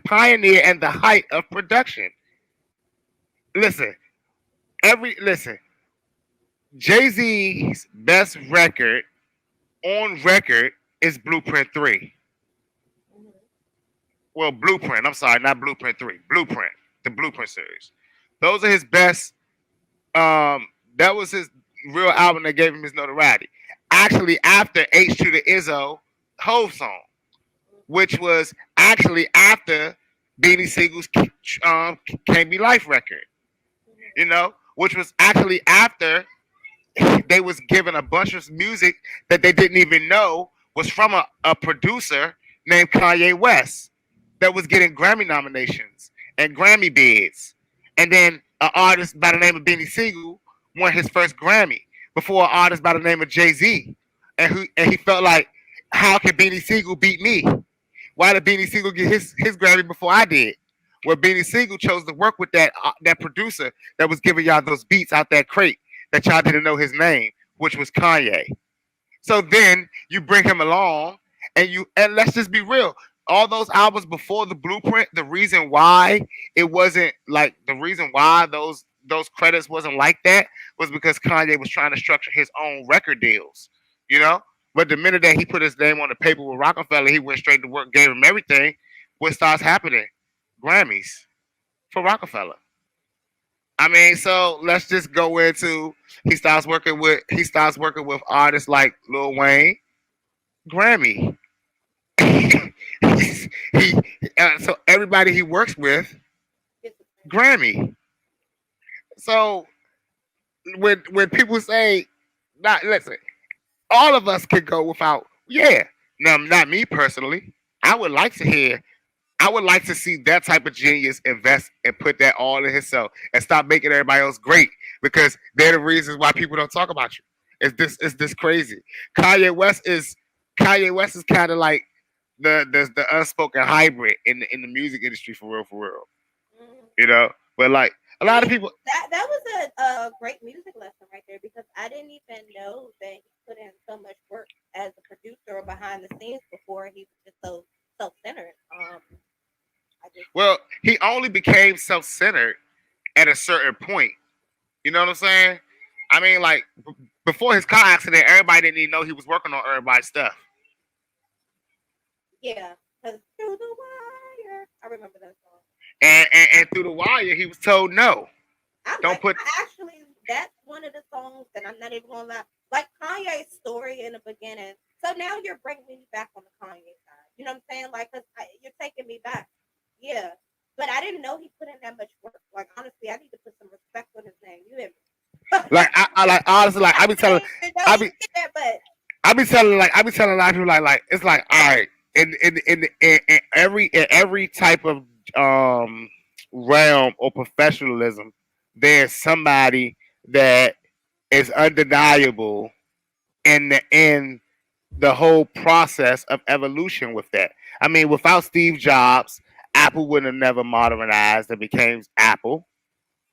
pioneer and the height of production. Listen, Jay-Z's best record on record is Blueprint 3. Mhm. Well, Blueprint. I'm sorry, not Blueprint 3. Blueprint, the Blueprint series. Those are his best. That was his real album that gave him his notoriety. Actually, after H2 the Izzo Hove song, which was actually after Beanie Siegel's Can't Be Life record, you know, which was actually after they was given a bunch of music that they didn't even know was from a producer named Kanye West that was getting Grammy nominations and Grammy bids. And then an artist by the name of Beanie Siegel won his first Grammy before an artist by the name of Jay-Z. And he felt like, how can Beanie Siegel beat me? Why did Beanie Siegel get his Grammy before I did? Well, Beanie Siegel chose to work with that producer that was giving y'all those beats out that crate that y'all didn't know his name, which was Kanye. So then you bring him along, and let's just be real. All those albums before the Blueprint, the reason why it wasn't like the reason why those credits wasn't like that was because Kanye was trying to structure his own record deals, you know. But the minute that he put his name on the paper with Rockefeller, he went straight to work, gave him everything. What starts happening? Grammys for Rockefeller. I mean, so let's just go into he starts working with artists like Lil Wayne, Grammy. So everybody he works with, Grammy. So when people say, not listen, all of us could go without. Yeah, now not me personally. I would like to hear. I would like to see that type of genius invest and put that all in himself and stop making everybody else great because they're the reasons why people don't talk about you. It's this crazy. Kanye West is kind of like the unspoken hybrid in the music industry for real. Mhm. You know, but like a I lot of mean, people. that was a great music lesson right there because I didn't even know that he put in so much work as a producer or behind the scenes before he was just so self-centered. I just Well, he only became self-centered at a certain point. You know what I'm saying? I mean, like before his car accident, everybody didn't even know he was working on everybody's stuff. yeah, because through the wire, I remember that song. And through the wire, he was told no. Don't put. That's one of the songs that I'm not even gonna lie. Like Kanye's story in the beginning. So now you're bringing me back on the Kanye side. You know what I'm saying? Like, you're taking me back. Yeah, but I didn't know he put in that much work. Like, honestly, I need to put some respect on his name. You hear me? Like I like honestly like I be telling didn't know I he be did that, but I be telling a lot of people like it's like all right in every type of realm or professionalism there's somebody that is undeniable in the whole process of evolution with that. I mean, without Steve Jobs, Apple would have never modernized and became Apple.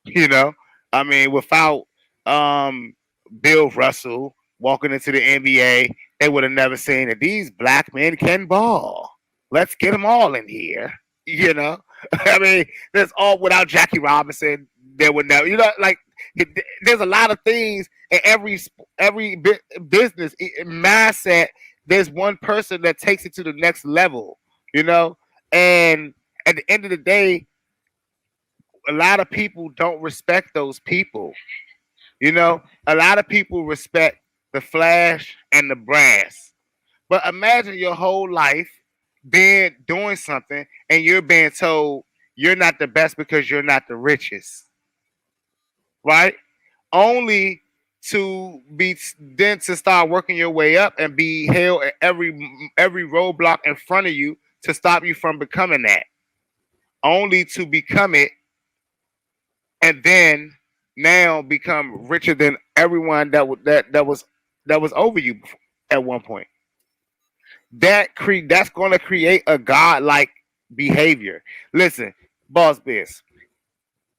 You know, I mean, without um, Bill Russell walking into the NBA, they would have never seen that these black men can ball. Let's get them all in here. You know, I mean, there's all without Jackie Robinson, there would never. You know, like there's a lot of things in business mindset. There's one person that takes it to the next level. You know, and at the end of the day, a lot of people don't respect those people. You know, a lot of people respect the flash and the brass. But imagine your whole life being doing something and you're being told you're not the best because you're not the richest, right? Only to be then to start working your way up and be held at every roadblock in front of you to stop you from becoming that. Only to become it and then now become richer than everyone that was over you at one point. That's going to create a godlike behavior. Listen, boss biz,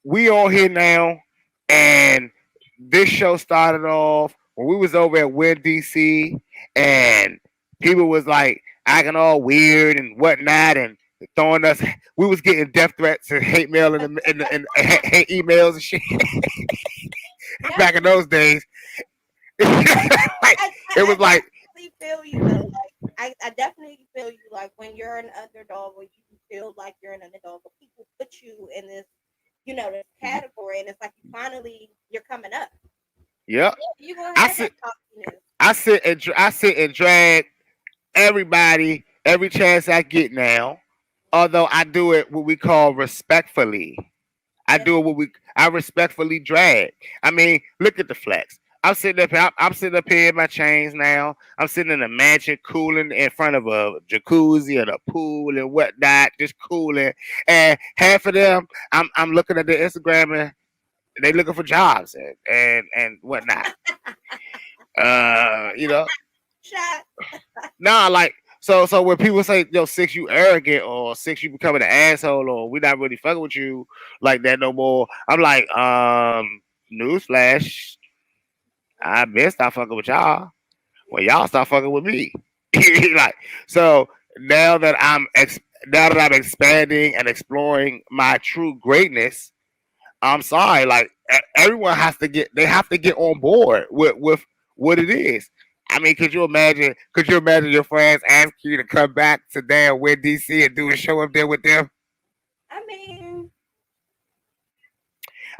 we on here now, and this show started off when we was over at Win DC, and people was like acting all weird and whatnot, and throwing us. We was getting death threats and hate mail and hate emails and shit that's back in those days. Like I it was like believe feel you though. Like I definitely feel you. Like when you're an underdog, or you feel like you're an underdog, but people put you in this, this category, and it's like you're coming up. Yep. Yeah, you're gonna I have that sit cockiness. I sit and drag everybody every chance I get now. Although I do it what we call respectfully. I Yes. do it what I respectfully drag. I mean, look at the flex. I'm sitting up here. I'm sitting up here in my chains now. I'm sitting in a mansion, cooling in front of a jacuzzi and a pool and whatnot, just cooling. And half of them, I'm looking at their Instagram and they looking for jobs and whatnot. You know, Shot. nah, like so when people say, yo, Six, you arrogant, or Six, you becoming an asshole, or we not really fucking with you like that no more, I'm like, newsflash, I been stop fucking with y'all when y'all stop fucking with me. Like, so now that now that I'm expanding and exploring my true greatness, I'm sorry, like everyone has to they have to get on board with what it is. I mean, could you imagine? Could you imagine your friends ask you to come back to damn Win DC and do a show up there with them? I mean,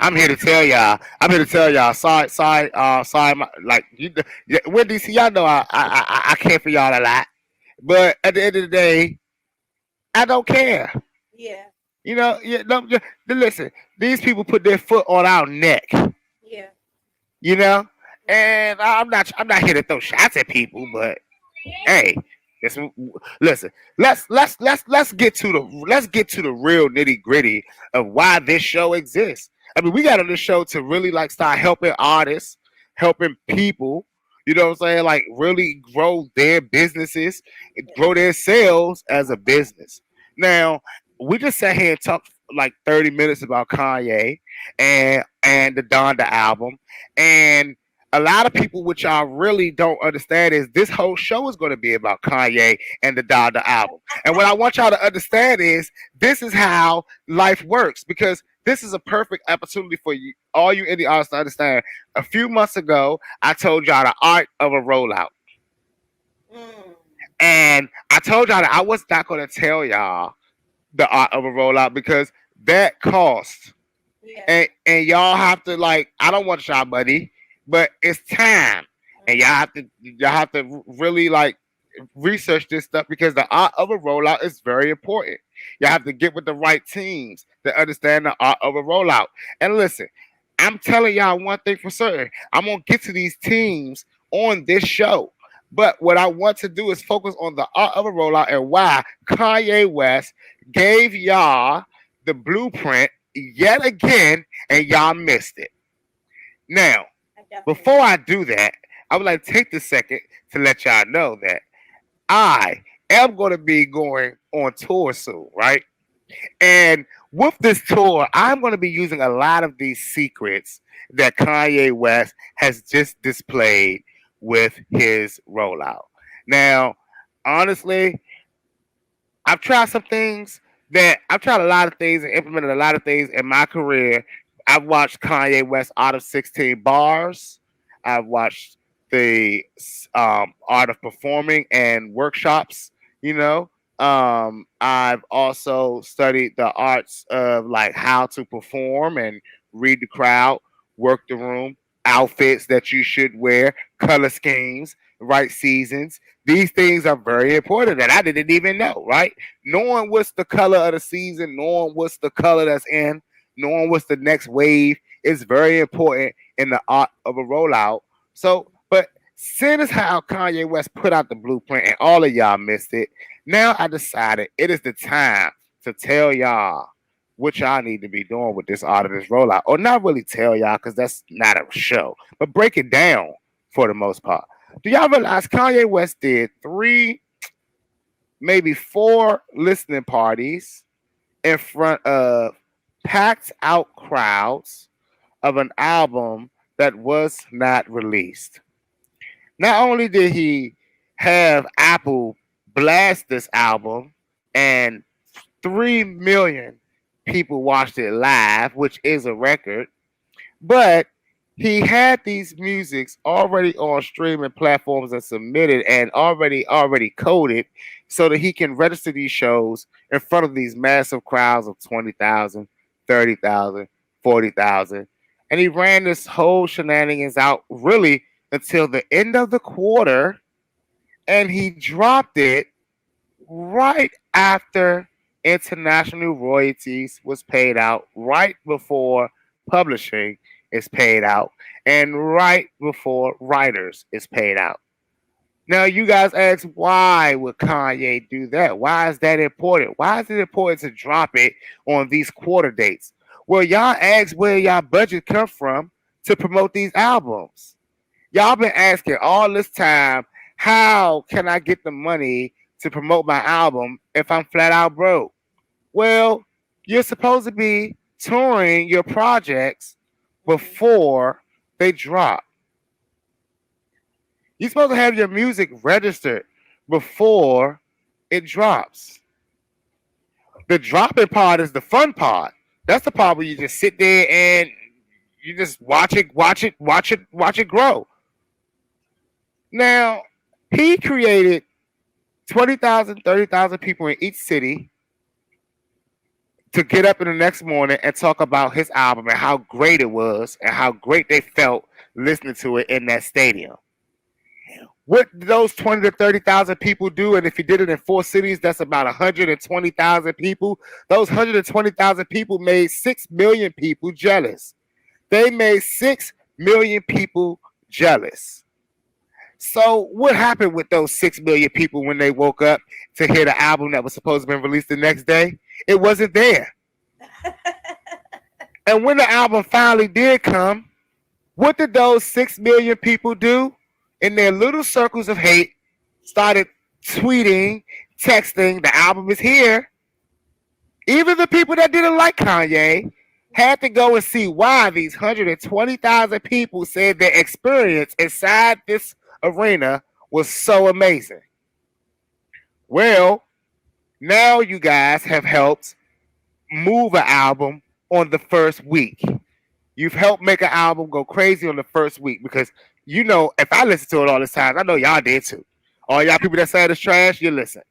I'm here to tell y'all. I'm here to tell y'all. Sorry. Like Win DC, y'all know I care for y'all a lot, but at the end of the day, I don't care. yeah, You know, yeah, no, listen. These people put their foot on our neck. yeah. You know, and I'm not here to throw shots at people, but hey, listen, listen, let's get to the real nitty gritty of why this show exists. I mean, we got on this show to really like start helping artists, helping people. You know what I'm saying? Like really grow their businesses, grow their sales as a business. Now, we just sat here and talked like 30 minutes about Kanye and the Donda album, and a lot of people, which I really don't understand, is this whole show is going to be about Kanye and the Donda album. And what I want y'all to understand is this is how life works, because this is a perfect opportunity for you, all you indie artists, to understand. A few months ago, I told y'all the art of a rollout. Mm, And I told y'all that I was not going to tell y'all the art of a rollout because that costs. yeah. And y'all have to, like, I don't want y'all money, but it's time. And y'all have to really like research this stuff because the art of a rollout is very important. You have to get with the right teams to understand the art of a rollout. And listen, I'm telling y'all one thing for certain. I'm gonna get to these teams on this show. But what I want to do is focus on the art of a rollout and why Kanye West gave y'all the blueprint yet again and y'all missed it. Now, I definitely. before I do that, I would like to take this second to let y'all know that I am going to be going on tour soon, right? And with this tour, I'm going to be using a lot of these secrets that Kanye West has just displayed with his rollout. Now, honestly, I've tried a lot of things and implemented a lot of things in my career. I've watched Kanye West Art of 16 Bars. I've watched the Art of Performing and workshops, you know. I've also studied the arts of like how to perform and read the crowd, work the room, outfits that you should wear, color schemes, right seasons. These things are very important that I didn't even know, right? Knowing what's the color of the season, knowing what's the color that's in, knowing what's the next wave is very important in the art of a rollout. So, but seeing as how Kanye West put out the blueprint and all of y'all missed it, now I decided it is the time to tell y'all what y'all need to be doing with this art of this rollout. Or not really tell y'all because that's not a show, but break it down for the most part. Do y'all realize Kanye West did three, maybe four listening parties in front of packed out crowds of an album that was not released? Not only did he have Apple blast this album and 3 million people watched it live, which is a record, but he had these musics already on streaming platforms and submitted and already coded so that he can register these shows in front of these massive crowds of 20,000, 30,000, 40,000, and he ran this whole shenanigans out really until the end of the quarter, and he dropped it right after international royalties was paid out, right before publishing is paid out, and right before writers is paid out. Now you guys ask, why would Kanye do that? Why is that important? Why is it important to drop it on these quarter dates? Well, y'all ask where y'all budget come from to promote these albums. Y'all been asking all this time, how can I get the money to promote my album if I'm flat out broke? Well, you're supposed to be touring your projects before they drop. You're supposed to have your music registered before it drops. The dropping part is the fun part. That's the part where you just sit there and you just watch it grow. Now, he created 20,000, 30,000 people in each city to get up in the next morning and talk about his album and how great it was and how great they felt listening to it in that stadium. What did those 20 to 30,000 people do? And if he did it in 4 cities, that's about 120,000 people. Those 120,000 people made 6 million people jealous. They made 6 million people jealous. So what happened with those 6 million people when they woke up to hear the album that was supposed to be released the next day? It wasn't there. And when the album finally did come, what did those 6 million people do? In their little circles of hate, started tweeting, texting, the album is here. Even the people that didn't like Kanye had to go and see why these 120,000 people said their experience inside this arena was so amazing. Well, now you guys have helped move an album on the first week. You've helped make an album go crazy on the first week because if I listen to it all this time, I know y'all did too. All y'all people that say it's trash, you listen.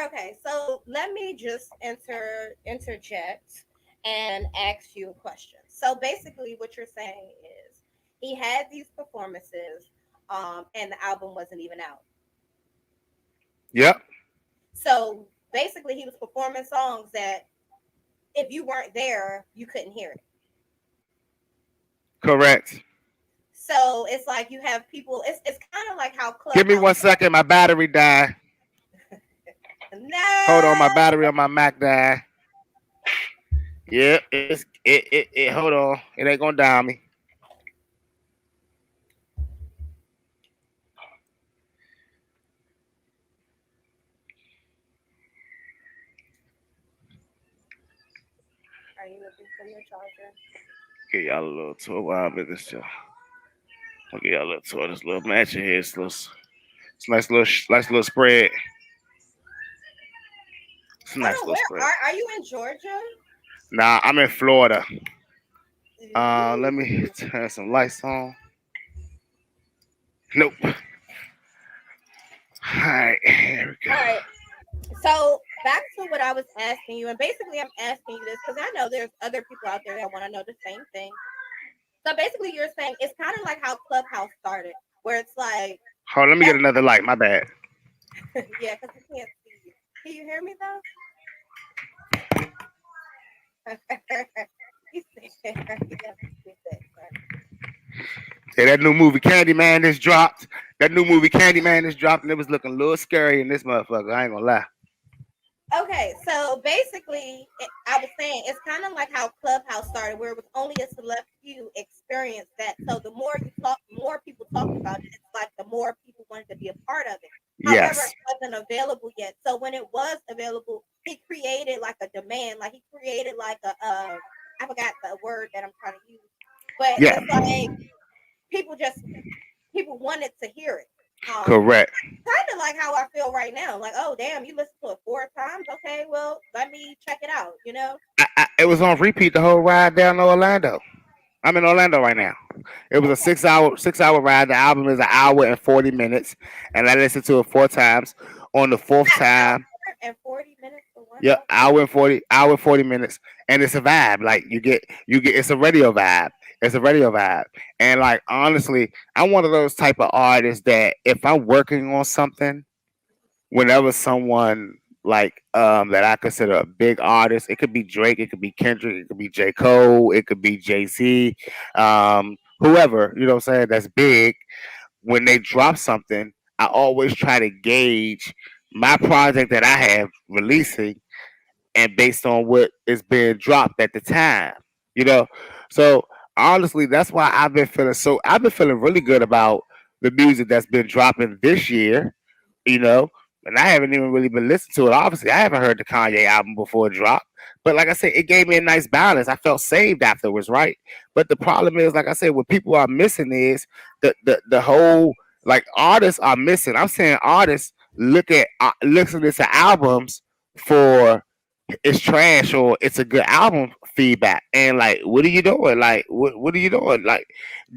Okay, so let me just interject and ask you a question. So basically, what you're saying is he had these performances, and the album wasn't even out. Yep. So basically, he was performing songs that if you weren't there, you couldn't hear it. Correct. So it's like you have people. It's kind of like how Clubhouse. Give me 1 second. My battery died. No. Hold on, my battery on my Mac died. Yeah, it. Hold on, it ain't gonna die on me. Are you looking for your charger? Give y'all a little tour while I'm in this show. I'll give y'all a little tour. This little mansion here. It's a nice little spread. It's a nice little spread. Are you in Georgia? Nah, I'm in Florida. Let me turn some lights on. Nope. All right, here we go. All right. So back to what I was asking you, and basically I'm asking you this because I know there's other people out there that want to know the same thing. So basically you're saying it's kind of like how Clubhouse started, where it's like... Hold on, let me get another light. My bad. Yeah, because I can't see you. Can you hear me though? Yeah, that new movie Candyman is dropped. And it was looking a little scary in this motherfucker. I ain't gonna lie. Okay, so basically, I was saying it's kind of like how Clubhouse started, where it was only a select few experienced that. So the more you talk, more people talked about it. It's like the more people wanted to be a part of it. Yes. However, it wasn't available yet. So when it was available, he created like a demand. Like he created like I forgot the word that I'm trying to use, but yeah. It's like people wanted to hear it. Correct. Kind of like how I feel right now. Like, oh, damn, you listened to it 4 times? Okay, well, let me check it out, It was on repeat the whole ride down to Orlando. I'm in Orlando right now. It was a Okay. six hour ride. The album is an hour and 40 minutes, and I listened to it four times. On the fourth An time, hour and 40 minutes for one yeah, album. hour and 40 minutes, and it's a vibe. Like you get it's a radio vibe. It's a radio vibe, and like honestly, I'm one of those type of artists that if I'm working on something, whenever someone like that I consider a big artist, it could be Drake, it could be Kendrick, it could be J. Cole, it could be Jay-Z, whoever, you know what I'm saying, that's big. When they drop something, I always try to gauge my project that I have releasing and based on what is being dropped at the time. You know, so honestly, that's why I've been feeling really good about the music that's been dropping this year. You know, and I haven't even really been listening to it. Obviously, I haven't heard the Kanye album before it dropped. But like I said, it gave me a nice balance. I felt saved afterwards, right? But the problem is, like I said, what people are missing is the whole like artists are missing. I'm saying artists listen to albums for it's trash or it's a good album feedback. And like, what are you doing? Like, what are you doing? Like,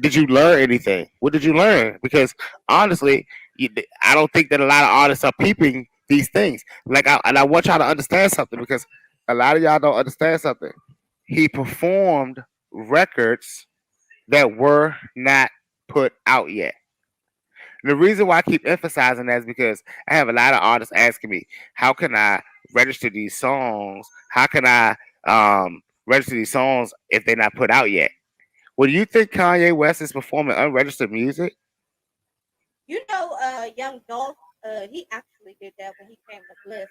did you learn anything? What did you learn? Because honestly, I don't think that a lot of artists are peeping these things. And I want y'all to understand something because a lot of y'all don't understand something. He performed records that were not put out yet. And the reason why I keep emphasizing that is because I have a lot of artists asking me, how can I register these songs? How can I register these songs if they're not put out yet? Well, do you think Kanye West is performing unregistered music? You know, Young Dolph, he actually did that when he came to Bliss.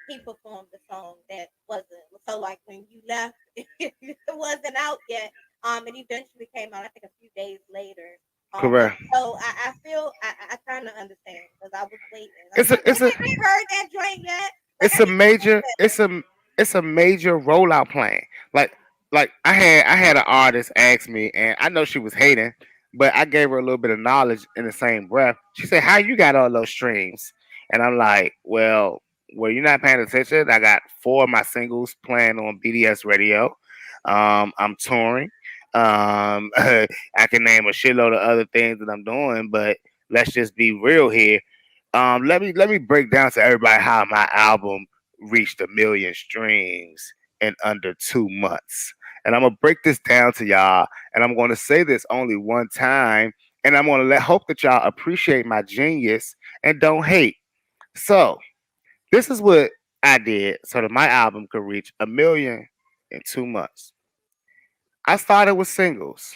He performed the song that wasn't so like when you left, it wasn't out yet. It eventually came out. I think a few days later. But Correct. so I feel I kind of understand because I was waiting. I'm It's a like, it's a I ain't heard that joint yet. Like it's I a need to hear major that. it's a major rollout plan. Like I had an artist ask me, and I know she was hating, but I gave her a little bit of knowledge in the same breath. She said, "How you got all those streams?" And I'm like, "Well, you're not paying attention. I got four of my singles playing on BDS radio. I'm touring. I can name a shitload of other things that I'm doing, but let's just be real here. Let me break down to everybody how my album reached 1 million streams in under 2 months. And I'm gonna break this down to y'all, and I'm gonna say this only one time, and I'm gonna hope that y'all appreciate my genius and don't hate. So this is what I did so that my album could reach 1 million in 2 months. I started with singles.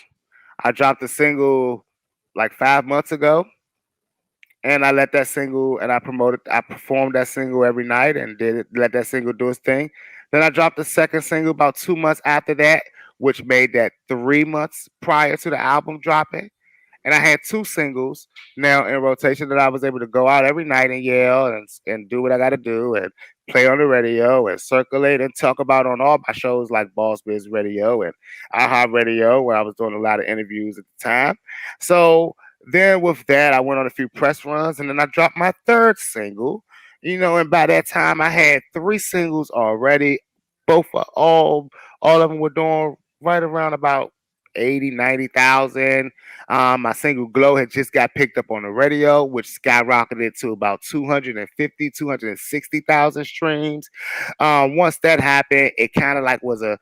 I dropped a single like 5 months ago, and I let that single and I performed that single every night and let that single do its thing. Then I dropped the second single about 2 months after that, which made that 3 months prior to the album dropping. And I had two singles now in rotation that I was able to go out every night and yell and do what I got to do and play on the radio and circulate and talk about on all my shows like Boss Biz Radio and AHA Radio, where I was doing a lot of interviews at the time. So then with that, I went on a few press runs and then I dropped my third single. And by that time I had three singles already. Both are all of them were doing right around about 80, 90,000. My single Glow had just got picked up on the radio, which skyrocketed to about 250, 260,000 streams. Once that happened, it kind of like was a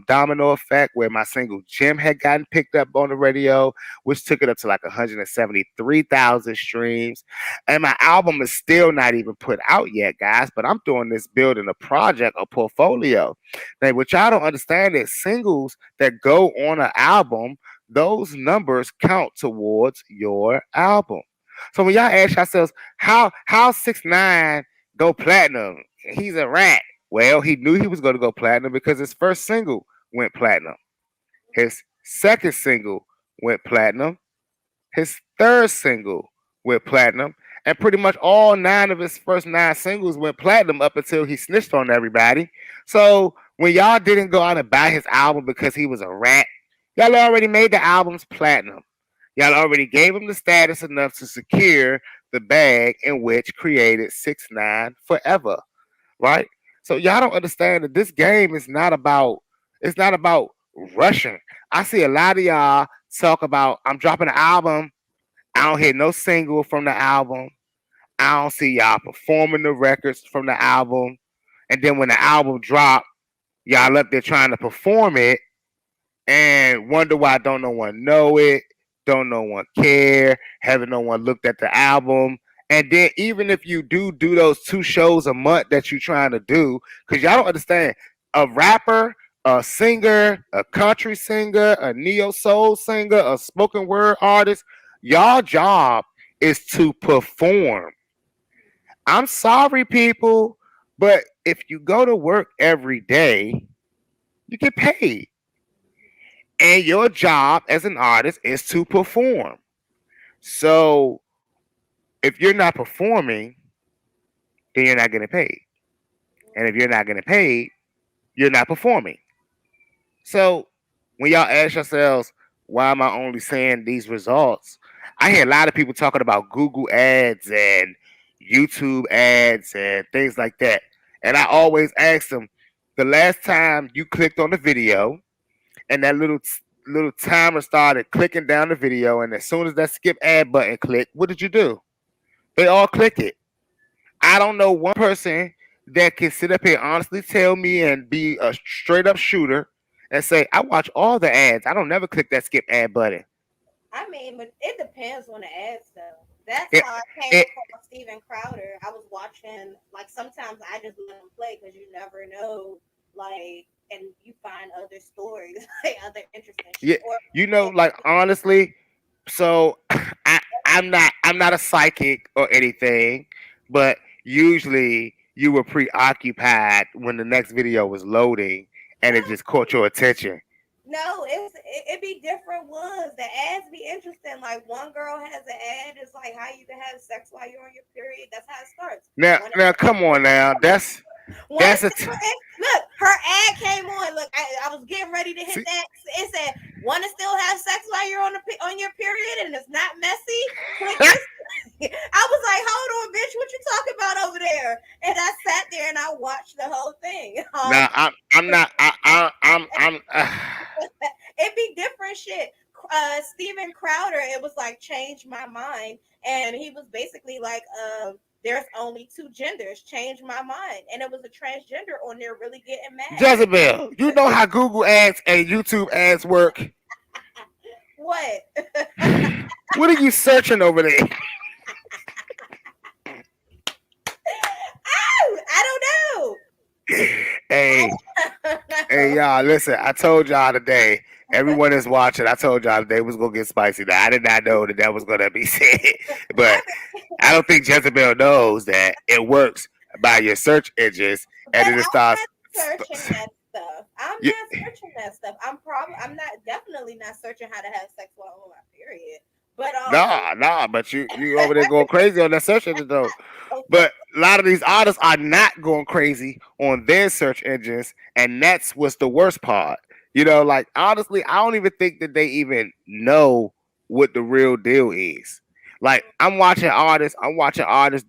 domino effect where my single Jim had gotten picked up on the radio, which took it up to like 173,000 streams. And my album is still not even put out yet, guys, but I'm doing this building a project, a portfolio. Now, what y'all don't understand is singles that go on an album, those numbers count towards your album. So when y'all ask yourselves, how 6ix9ine go platinum? He's a rat. Well, he knew he was going to go platinum because his first single went platinum. His second single went platinum. His third single went platinum. And pretty much all nine of his first nine singles went platinum up until he snitched on everybody. So when y'all didn't go out and buy his album because he was a rat, y'all already made the albums platinum. Y'all already gave him the status enough to secure the bag in which created 6ix9ine forever, right? So y'all don't understand that this game is not about rushing. I see a lot of y'all talk about I'm dropping an album. I don't hear no single from the album. I don't see y'all performing the records from the album. And then when the album drop, y'all up there trying to perform it and wonder why don't no one know it, don't no one care, haven't no one looked at the album. And then even if you do those 2 shows a month that you're trying to do, because y'all don't understand, a rapper, a singer, a country singer, a neo soul singer, a spoken word artist, y'all job is to perform. I'm sorry, people, but if you go to work every day, you get paid. And your job as an artist is to perform. So if you're not performing, then you're not getting paid. And if you're not getting paid, you're not performing. So when y'all ask yourselves, why am I only seeing these results? I hear a lot of people talking about Google ads and YouTube ads and things like that. And I always ask them, the last time you clicked on the video and that little timer started clicking down the video, and as soon as that skip ad button clicked, what did you do? They all click it. I don't know one person that can sit up here honestly tell me and be a straight up shooter and say, I watch all the ads. I don't never click that skip ad button. I mean, but it depends on the ads, though. That's It, how I came it, across Steven Crowder. I was watching, like, sometimes I just let him play because you never know, like, and you find other stories, like other interesting yeah, shit. Or like honestly, so I'm not a psychic or anything, but usually you were preoccupied when the next video was loading and it no, just caught your attention. no, it be different ones. The ads be interesting. Like one girl has an ad. It's like how you can have sex while you're on your period. That's how it starts. One Now, come on now. One That's a still look, her ad came on. Look, I was getting ready to hit see, that. It said, "Want to still have sex while you're on your period and it's not messy?" Click this. I was like, "Hold on, bitch, what you talking about over there?" And I sat there and I watched the whole thing. now I'm not I'm It be different shit. Steven Crowder, it was like changed my mind, and he was basically like, there's only 2 genders. Change my mind, and it was a transgender on there really getting mad. Jezebel. You know how Google ads and YouTube ads work. What? What are you searching over there? I don't know. Hey, hey, y'all, listen, I told y'all today, everyone is watching, I told y'all today was going to get spicy. Now, I did not know that was going to be said, but I don't think Jezebel knows that it works by your search engines and But then it I'm starts. not searching that stuff. I'm You, not searching that stuff. I'm not definitely not searching how to have sex while on my period. But nah, but you over there going crazy on that search engine, though. okay. But a lot of these artists are not going crazy on their search engines, and that's what's the worst part. Like honestly, I don't even think that they even know what the real deal is. Like I'm watching artists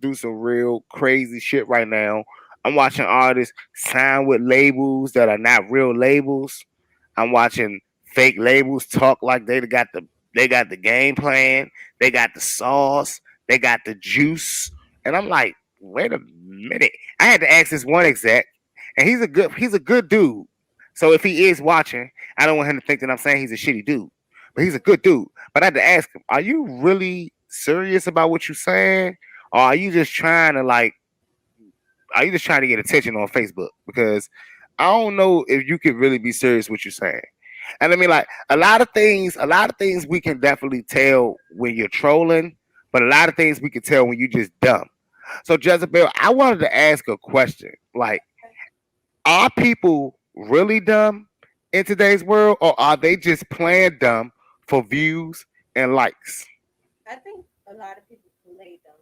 do some real crazy shit right now. I'm watching artists sign with labels that are not real labels. I'm watching fake labels talk like they got the game plan, they got the sauce, they got the juice, and I'm like, wait a minute. I had to ask this one exec, and he's a good dude. So if he is watching, I don't want him to think that I'm saying he's a shitty dude. But he's a good dude. But I had to ask him, are you really serious about what you're saying? Or are you just trying to get attention on Facebook? Because I don't know if you can really be serious with what you're saying. And I mean, like a lot of things we can definitely tell when you're trolling, but a lot of things we can tell when you just dumb. So Jezebel, I wanted to ask a question. Like, are people really dumb in today's world, or are they just playing dumb for views and likes? I think a lot of people play them.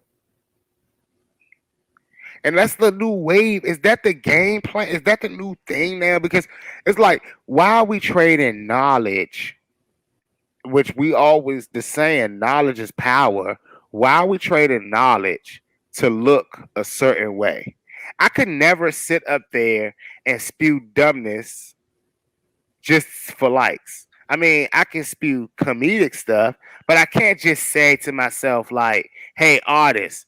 And that's the new wave. Is that the game plan? Is that the new thing now? Because it's like, why are we trading knowledge, which we always the saying, knowledge is power. Why are we trading knowledge to look a certain way? I could never sit up there and spew dumbness just for likes. I mean, I can spew comedic stuff, but I can't just say to myself like, "Hey, artists,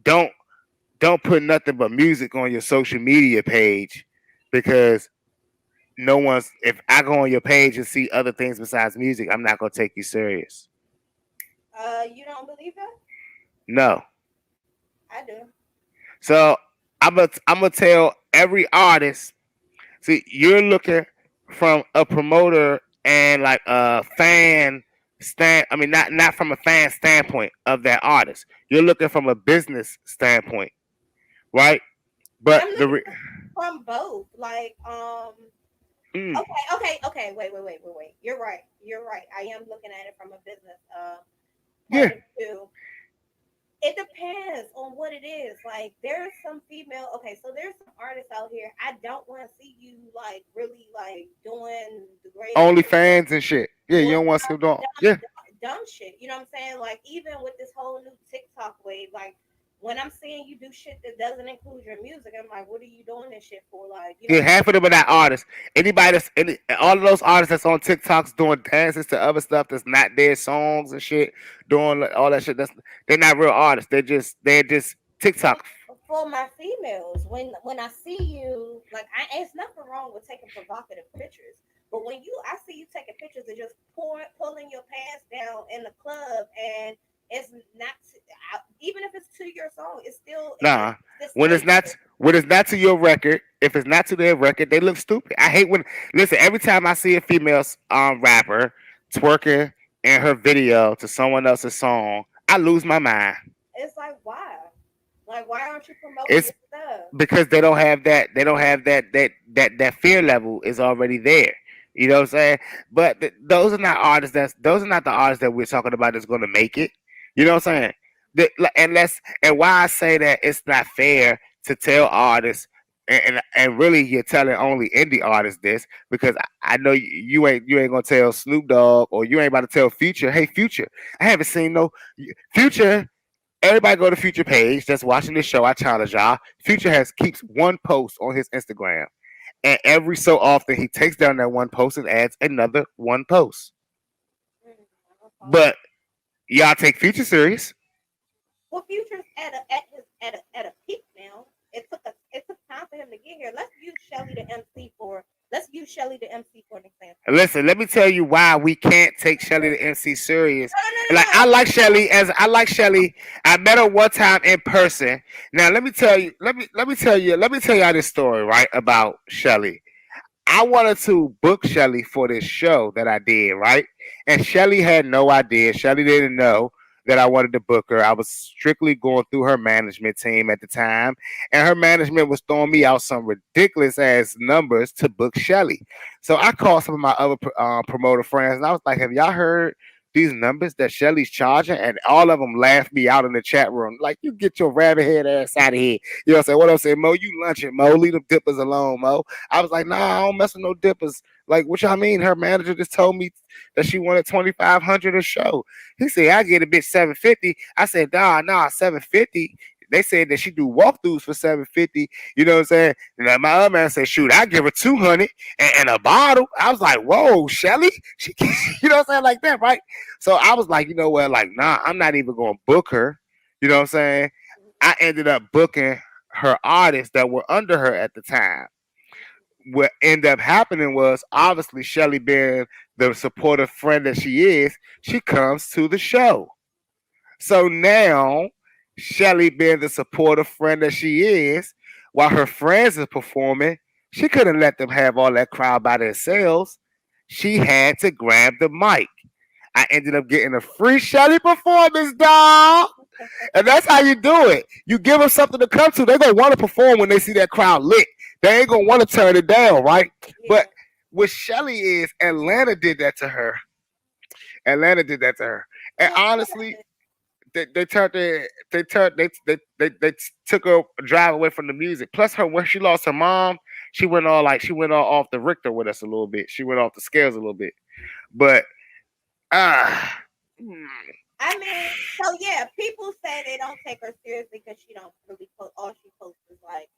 don't don't put nothing but music on your social media page," because no one's. If I go on your page and see other things besides music, I'm not gonna take you serious. You don't believe that? No. I do. So I'm gonna tell every artist. See, you're looking from a promoter and like a fan stand. I mean, not from a fan standpoint of that artist. You're looking from a business standpoint, right? But I'm the looking from both. Like, mm, okay. Wait. You're right. You're right. I am looking at it from a business yeah, point of view. It depends on what it is. Like, there's some female. Okay, so there's some artists out here. I don't want to see you like really like doing the greatest OnlyFans and shit. Yeah, you doing don't want to do. Yeah, dumb shit. You know what I'm saying? Like, even with this whole new TikTok wave, like when I'm seeing you do shit that doesn't include your music, I'm like, what are you doing this shit for? Like, you know yeah. what I'm Half of them are not artists. Anybody all of those artists that's on TikToks doing dances to other stuff that's not their songs and shit, doing like, all that shit. They're not real artists. They're just TikTok. for my females, when I see you, like, it's nothing wrong with taking provocative pictures, but when I see you taking pictures and just pulling your pants down in the club, and it's not even if it's to your song, it's still Nah, when it's not distasteful. when it's not to your record, if it's not to their record, they look stupid. I hate when listen. Every time I see a female rapper twerking in her video to someone else's song, I lose my mind. It's like, why? Like, why aren't you promoting It's your stuff? because they don't have that. They don't have that fear level is already there. You know what I'm saying? But those are not artists. Those are not the artists that we're talking about that's going to make it. You know what I'm saying? And why I say that it's not fair to tell artists. And really, you're telling only indie artists this because I know you ain't gonna tell Snoop Dogg or you ain't about to tell Future. Hey, Future, I haven't seen no Future. Everybody go to Future page that's watching this show. I challenge y'all. Future keeps one post on his Instagram, and every so often he takes down that one post and adds another one post. Mm, okay. But y'all take Future serious. Well, Future's at a peak now. It took time for him to get here. Let's use Shelly the MC for an example. Listen, let me tell you why we can't take Shelly the MC serious. Like No. I like Shelly. I met her one time in person. Now let me tell y'all this story, right, about Shelly. I wanted to book Shelly for this show that I did, right? And Shelly had no idea. Shelly didn't know that I wanted to book her. I was strictly going through her management team at the time, and her management was throwing me out some ridiculous ass numbers to book Shelly. So I called some of my other promoter friends, and I was like, "Have y'all heard these numbers that Shelly's charging?" And all of them laughed me out in the chat room, like, "You get your rabbit head ass out of here." You know what I'm saying? What I'm saying, Mo, you lunching, Mo. Leave them dippers alone, Mo. I was like, "Nah, I don't mess with no dippers." Like, what y'all mean? Her manager just told me that she wanted 2,500 a show. He said, "I get a bitch 750." I said, nah, 750. They said that she do walkthroughs for 750. You know what I'm saying? And then my other man said, "Shoot, I give her 200 and a bottle." I was like, "Whoa, Shelly," she, you know what I'm saying, like that, right? So I was like, you know what, like, nah, I'm not even gonna book her. You know what I'm saying? I ended up booking her artists that were under her at the time. What ended up happening was obviously Shelly being the supportive friend that she is, she comes to the show. So now Shelly being the supportive friend that she is, while her friends are performing, she couldn't let them have all that crowd by themselves. She had to grab the mic. I ended up getting a free Shelly performance, dog. And that's how you do it. You give them something to come to. They're gonna want to perform when they see that crowd lit. They ain't gonna want to turn it down, right? Yeah. But what Shelly is, Atlanta did that to her. Atlanta did that to her. And Well, honestly, they turned they took her drive away from the music. Plus, her when she lost her mom, she went all off the Richter with us a little bit. She went off the scales a little bit. But ah, uh, I mean, so yeah, people say they don't take her seriously because she don't really post. All she posts is like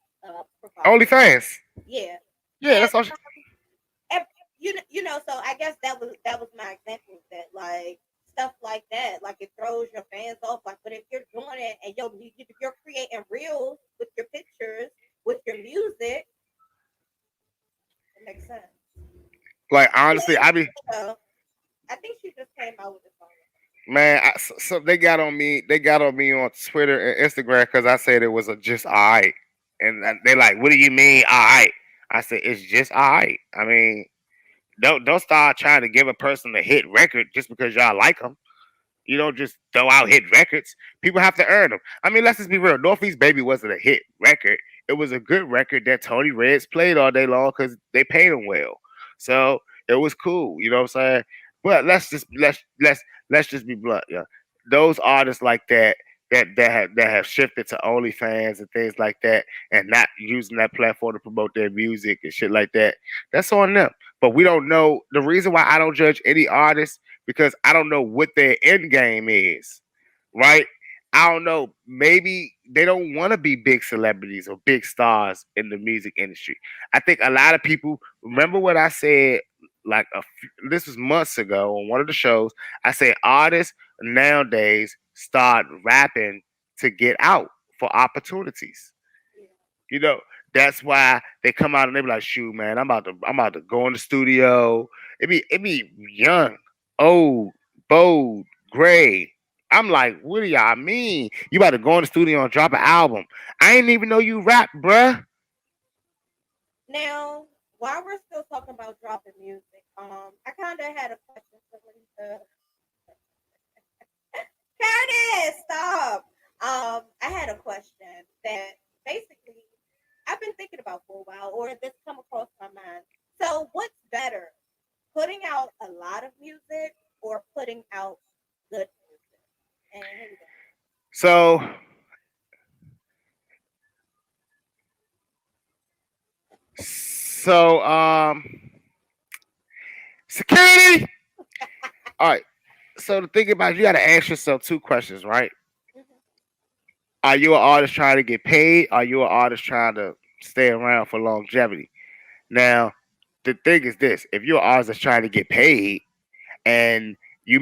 provocative. OnlyFans. Yeah, Yeah, and that's all. She, and So I guess that was my example of that, like stuff like that, like it throws your fans off. Like, but if you're doing it and you're creating reels with your pictures, with your music, it makes sense. Like honestly, So, I think she just came out with a song. man. So they got on me. They got on me on Twitter and Instagram because I said it was a just alright, and they like, what do you mean alright? I said it's just alright. I mean, don't start trying to give a person a hit record just because y'all like them. You don't just throw out hit records. People have to earn them. I mean, let's just be real. Northeast Baby wasn't a hit record. It was a good record that Tony Reds played all day long because they paid him well. So it was cool. You know what I'm saying? But let's just be blunt, yeah. Those artists like that have shifted to OnlyFans and things like that, and not using that platform to promote their music and shit like that. That's on them. But we don't know the reason why I don't judge any artist because I don't know what their end game is, right? I don't know. Maybe they don't want to be big celebrities or big stars in the music industry. I think a lot of people remember what I said like this was months ago on one of the shows. I said artists nowadays start rapping to get out for opportunities. You know, that's why they come out and they be like, "Shoot, man, I'm about to go in the studio." It be young, old, bold, gray. I'm like, what do y'all mean? You about to go in the studio and drop an album? I ain't even know you rap, bruh. Now, while we're still talking about dropping music, I kind of had a question for Lisa. Curtis, stop. I had a question that basically I've been thinking about for a while, or this come across my mind. So, what's better, putting out a lot of music or putting out good music? And here we go. So, so security. All right. So the thing about it, you got to ask yourself two questions, right? Mhm. Are you an artist trying to get paid? Are you an artist trying to stay around for longevity? Now, the thing is this: if you're an artist that's trying to get paid, and you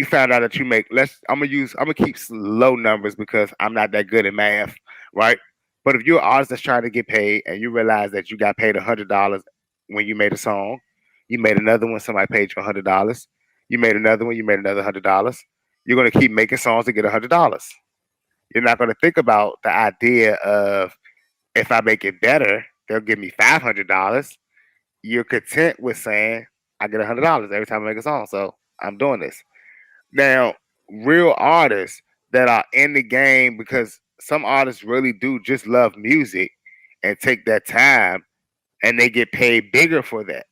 found out that you make let's I'm gonna keep low numbers because I'm not that good at math, right? But if you're an artist that's trying to get paid and you realize that you got paid $100 when you made a song, you made another one, somebody paid you $100, you made another one, you made another $100, you're gonna keep making songs to get $100. You're not gonna think about the idea of if I make it better, they'll give me $500. You're content with saying I get $100 every time I make a song, so I'm doing this. Now, real artists that are in the game because some artists really do just love music and take that time and they get paid bigger for that.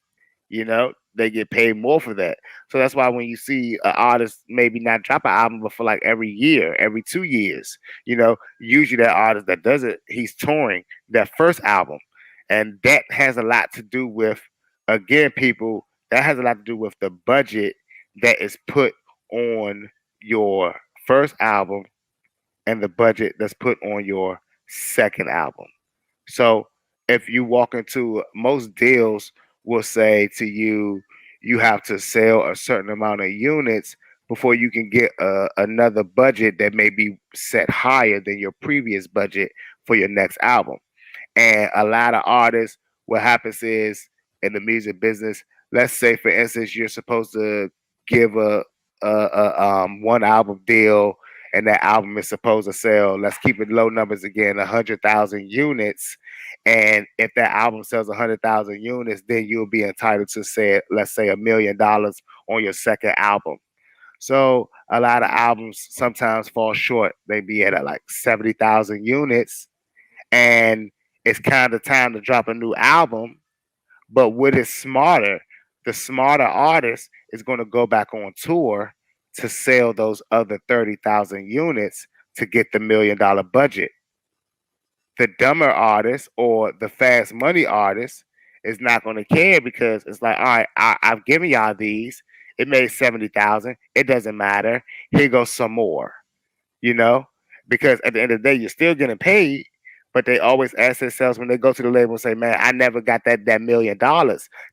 They get paid more for that. So that's why when you see an artist maybe not drop an album, but for like every year, every 2 years, usually that artist that does it, he's touring that first album. And that has a lot to do with, again, people, that has a lot to do with the budget that is put on your first album and the budget that's put on your second album. So if you walk into most deals will say to you, you have to sell a certain amount of units before you can get another budget that may be set higher than your previous budget for your next album. And a lot of artists, what happens is in the music business, let's say for instance, you're supposed to give a one album deal, and that album is supposed to sell. Let's keep it low numbers again, 100,000 units. And if that album sells 100,000 units, then you'll be entitled to say, let's say, $1 million on your second album. So a lot of albums sometimes fall short. They be at like 70,000 units, and it's kind of time to drop a new album. But what is smarter? The smarter artist is going to go back on tour to sell those other 30,000 units to get the $1 million budget. The dumber artist or the fast money artist is not going to care because it's like, all right, I've given y'all these. It made 70,000. It doesn't matter. Here goes some more, you know, because at the end of the day, you're still getting paid, but they always ask themselves when they go to the label and say, "Man, I never got that $1 million.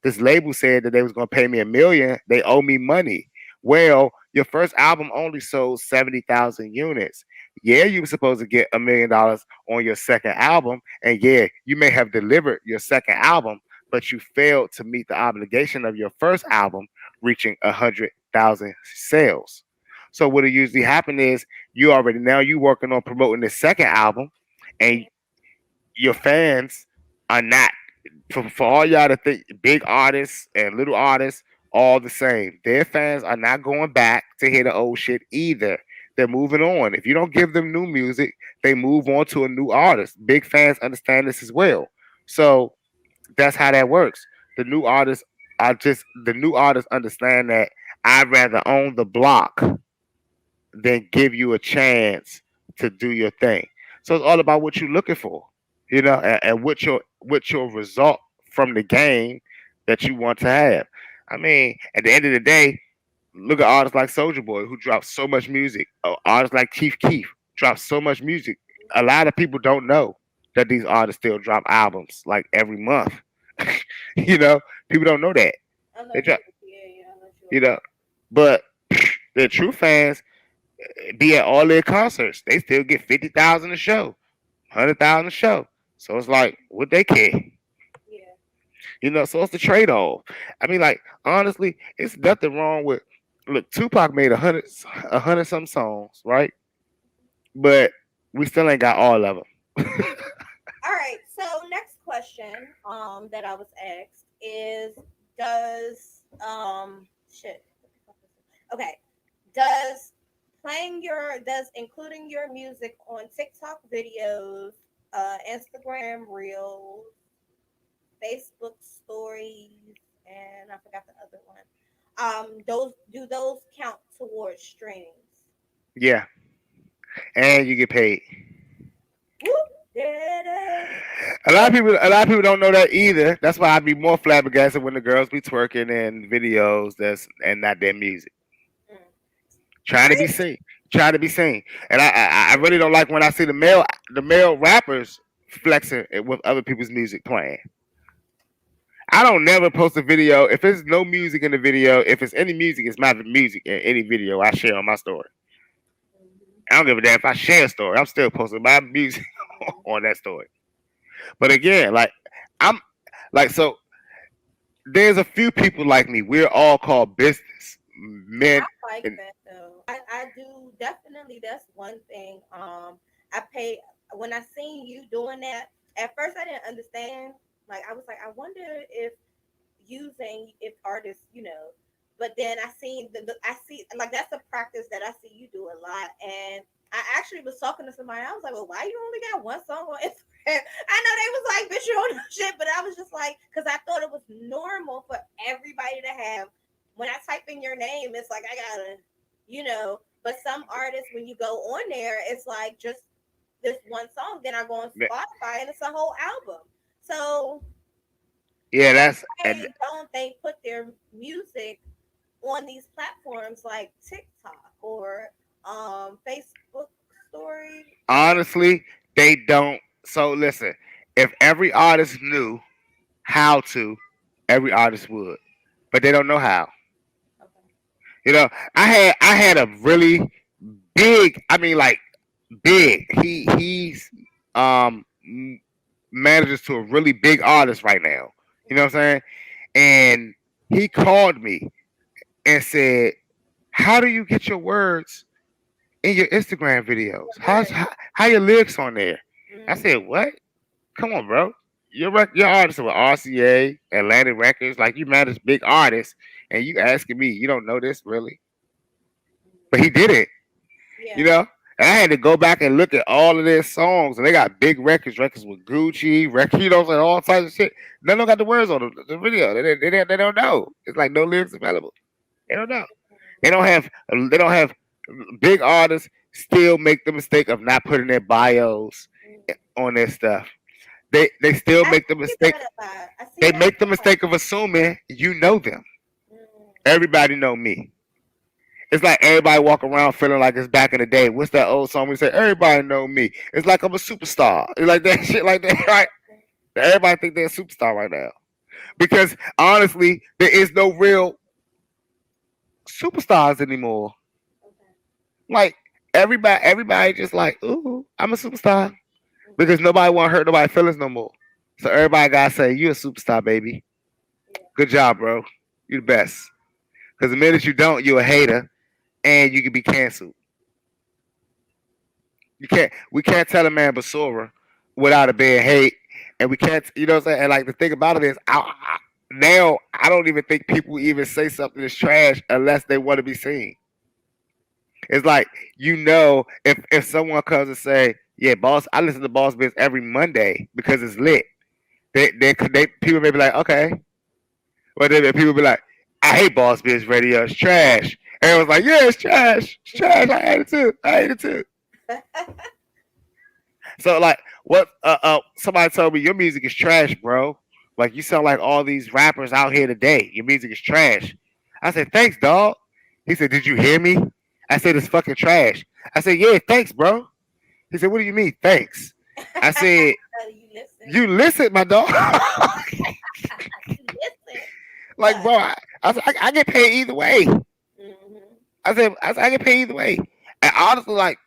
This label said that they was gonna pay me $1 million. They owe me money." Well, your first album only sold 70,000 units. Yeah, you were supposed to get $1 million on your second album, and yeah, you may have delivered your second album, but you failed to meet the obligation of your first album reaching 100,000 sales. So what will usually happen is you working on promoting the second album, and your fans are not for all y'all to think big artists and little artists all the same. Their fans are not going back to hear the old shit either. They're moving on. If you don't give them new music, they move on to a new artist. Big fans understand this as well. So that's how that works. The new artists the new artists understand that I'd rather own the block than give you a chance to do your thing. So it's all about what you're looking for, and what your result from the game that you want to have. I mean, at the end of the day, look at artists like Soldier Boy who drops so much music. Artists like Chief Keef drops so much music. A lot of people don't know that these artists still drop albums like every month. you know, People don't know that. They drop, you know, but the true fans be at all their concerts. They still get 50,000 a show, 100,000 a show. So it's like, what they care? Yeah. So it's the trade off. I mean, like, honestly, it's nothing wrong with. Look, Tupac made a hundred some songs, right? But we still ain't got all of them. All right. So next question, that I was asked is, does shit. Okay. Does including your music on TikTok videos, Instagram Reels, Facebook Stories, and I forgot the other one. Those count towards streams? Yeah, and you get paid. Whoop, did it. A lot of people don't know that either. That's why I'd be more flabbergasted when the girls be twerking in videos and not their music, Mm. trying to be seen, And I really don't like when I see the male rappers flexing with other people's music playing. I don't never post a video if there's no music in the video. If it's any music, it's my music in any video I share on my story. I don't give a damn if I share a story. I'm still posting my music on that story. But again, like I'm so there's a few people like me. We're all called business men. I like that though. I do definitely. That's one thing. I pay when I seen you doing that. At first, I didn't understand. Like I was like, I wonder if artists, But then I seen I see like that's a practice that I see you do a lot. And I actually was talking to somebody. I was like, well, why you only got one song on Instagram? I know they was like, bitch, you don't know shit, but I was just like, because I thought it was normal for everybody to have. When I type in your name, it's like I gotta. But some artists, when you go on there, it's like just this one song. Then I go on Spotify and it's a whole album. So Yeah, that's why don't they put their music on these platforms like TikTok or Facebook Story? honestly they don't. So listen, if every artist knew how to, every artist would, but they don't know how. Okay. I had a really big. I mean, like big. He's um manages to a really big artist right now. You know what I'm saying? And he called me and said, "How do you get your words in your Instagram videos? How your lyrics on there?" I Mm. said, "What? Come on, bro. Your artist with RCA, Atlantic Records, like you manage big artists, and you asking me, you don't know this really?" But he did it, you Yeah. know. And I had to go back and look at all of their songs, and they got big records with Gucci, and all types of shit. They don't got the words on the video. They don't know. It's like no lyrics available. They don't know. They don't have big artists still make the mistake of not putting their bios on their stuff. They still I make the see mistake. that a lot. I see They that make the a lot. mistake of assuming you know them. Mm. Everybody know me. It's like everybody walk around feeling like it's back in the day. What's that old song we say? Everybody know me. It's like I'm a superstar. It's like that shit like that, right? Everybody think they're a superstar right now. Because honestly, there is no real superstars anymore. Okay. Like everybody just like, ooh, I'm a superstar. Because nobody want to hurt nobody's feelings no more. So everybody gotta say, you a superstar, baby. Yeah. Good job, bro. You the best. Because the minute you don't, you a hater and you can be canceled. You can't. We can't tell a man basura without it being hate, and we can't. You know what I'm saying? And like the thing about it is, now I don't even think people even say something is trash unless they want to be seen. It's like if someone comes and say, "Yeah, boss, I listen to Boss Biz every Monday because it's lit." They people may be like, "Okay," but then people be like, "I hate Boss Biz Radio. It's trash." And it was like, "Yeah, it's trash. It's trash. I hate it too. I hate it too." So like what somebody told me your music is trash, bro. Like you sound like all these rappers out here today. Your music is trash. I said, thanks, dog. He said, did you hear me? I said it's fucking trash. I said, yeah, thanks, bro. He said, what do you mean, thanks? I said, You listen. you listen, my dog. Listen. Like, bro, I get paid either way. Mm-hmm. I get paid either way. And honestly, like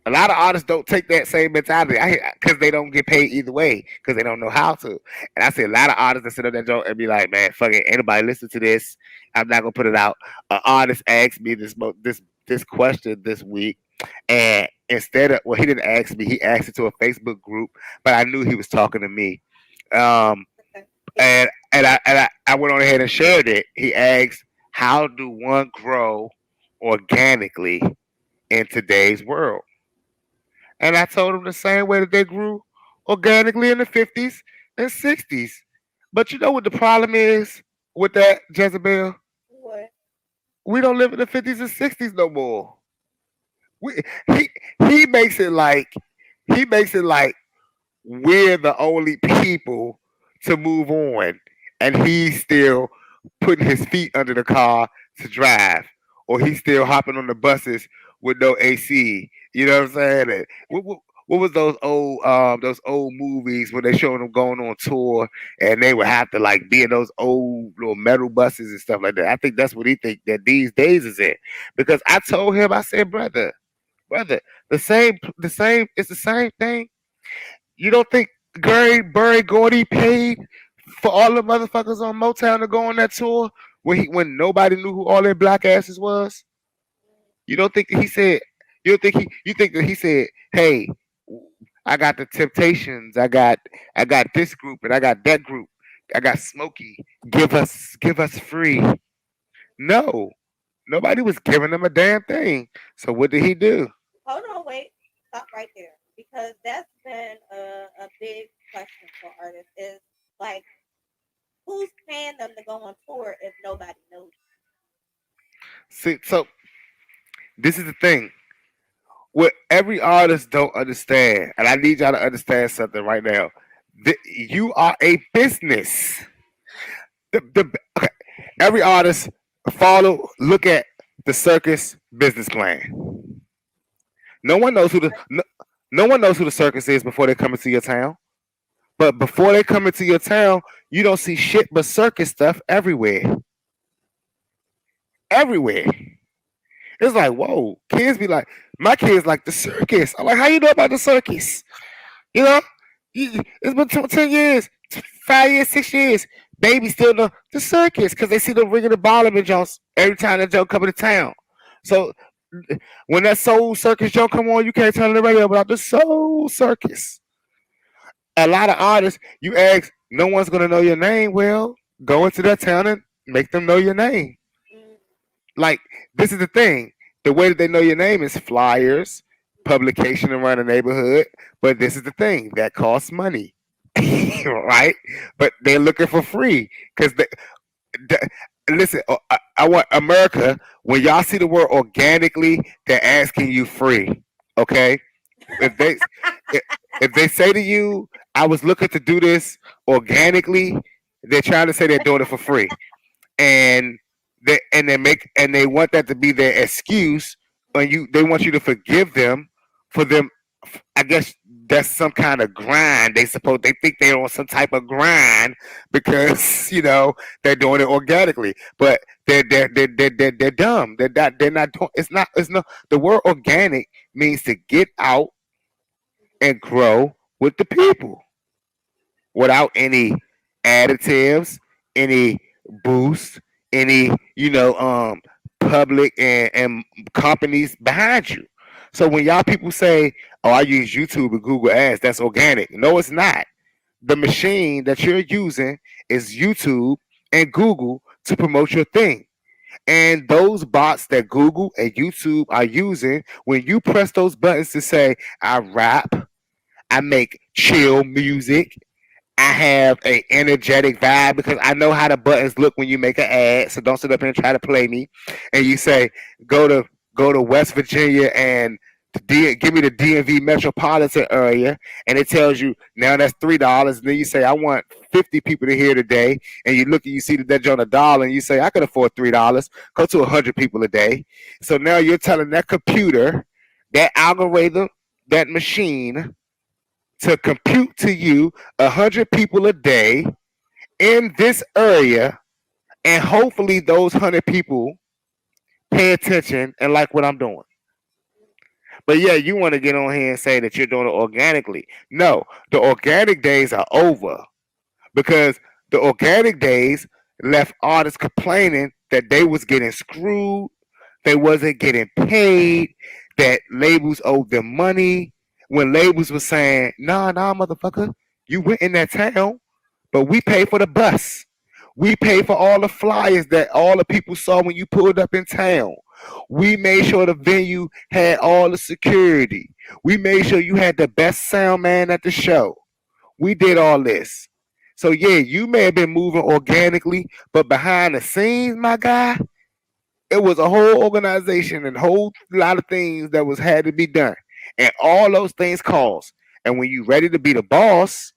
a lot of artists don't take that same mentality because they don't get paid either way because they don't know how to. And I see a lot of artists that sit up that joke and be like, "Man, fuck it, anybody listen to this? I'm not gonna put it out." An artist asked me this question this week, and instead of he didn't ask me, he asked it to a Facebook group, but I knew he was talking to me. Um, and I went on ahead and shared it. He asked, "How do one grow organically in today's world?" And I told them the same way that they grew organically in the 50s and 60s. But you know what the problem is with that, Jezebel? What? We don't live in the 50s and 60s no more. We, he he makes it like he makes it like we're the only people to move on, and he's still putting his feet under the car to drive, or he's still hopping on the buses with no AC. You know what I'm saying? And what was those old movies where they showing them going on tour and they would have to like be in those old little metal buses and stuff like that. I think that's what he think that these days is it. Because I told him, I said, brother, the same, it's the same thing. You don't think Gary Burry Gordy paid for all the motherfuckers on Motown to go on that tour when nobody knew who all their black asses was? You don't think that he said you think that he said, "Hey, I got the Temptations, I got this group and I got that group. I got Smokey. Give us free." No. Nobody was giving him a damn thing. So what did he do? Hold on, wait. Stop right there. Because that's been a big question for artists is like, who's paying them to go on tour if nobody knows? See, so this is the thing. What every artist don't understand, and I need y'all to understand something right now. You are a business. Okay, every artist look at the circus business plan. No one knows no one knows who the circus is before they come into your town. But before they come into your town, you don't see shit but circus stuff everywhere. Everywhere. It's like, whoa. Kids be like, my kids like the circus. I'm like, how you know about the circus? You know? It's been 10 years, 5 years, 6 years. Baby still know the circus because they see them ringing the bottom and jumps every time that joke come to town. So when that soul circus joke come on, you can't turn on the radio about the soul circus. A lot of artists, you ask, no one's gonna know your name. Well, go into that town and make them know your name. Mm, Like this is the thing. The way that they know your name is flyers, publication around the neighborhood. But this is the thing that costs money, right? But they're looking for free because listen. I want America. When y'all see the word organically, they're asking you free. Okay, if they if they say to you, "I was looking to do this organically," they're trying to say they're doing it for free. And they want that to be their excuse, and they want you to forgive them for them. I guess that's some kind of grind. They think they're on some type of grind because they're doing it organically, but they're dumb. They're not doing. It's not the word organic means to get out and grow with the people without any additives, any boost, any public and companies behind you. So when y'all people say, "Oh, I use YouTube and Google Ads," that's organic. No, it's not. The machine that you're using is YouTube and Google to promote your thing. And those bots that Google and YouTube are using, when you press those buttons to say, "I rap," "I make chill music," "I have a energetic vibe," because I know how the buttons look when you make an ad. So don't sit up here and try to play me. And you say, go to West Virginia and give me the DMV metropolitan area, and it tells you now that's $3. And then you say, "I want 50 people to hear today," and you look and you see that that's on $1, and you say, "I could afford $3. Go to 100 people a day." So now you're telling that computer, that algorithm, that machine to compute to you 100 people a day in this area, and hopefully those 100 people pay attention and like what I'm doing. But yeah, you want to get on here and say that you're doing it organically. No, the organic days are over because the organic days left artists complaining that they was getting screwed, they wasn't getting paid, that labels owed them money. When labels was saying, "Nah, nah, motherfucker, you went in that town, but we paid for the bus. We paid for all the flyers that all the people saw when you pulled up in town. We made sure the venue had all the security. We made sure you had the best sound man at the show. We did all this." So yeah, you may have been moving organically, but behind the scenes, my guy, it was a whole organization and a whole lot of things that was had to be done. And all those things cost. And when you ready to be the boss,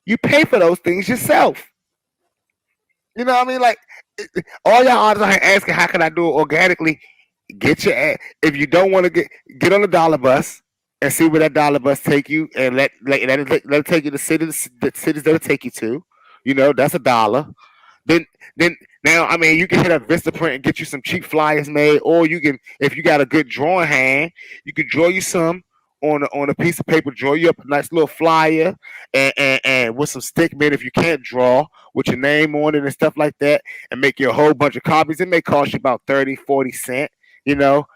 you pay for those things yourself. You know what I mean? Like all y'all artists are asking, how can I do it organically? Get your ass. If you don't want to get on the dollar bus and see where that dollar bus take you, and let it take you to the cities that'll take you to. That's $1. Then then now I mean you can hit up Vistaprint and get you some cheap flyers made, or you can, if you got a good drawing hand, you can draw you some on a piece of paper, draw you up a nice little flyer, and with some stick man if you can't draw, with your name on it and stuff like that, and make you a whole bunch of copies. It may cost you about 30-40 cents.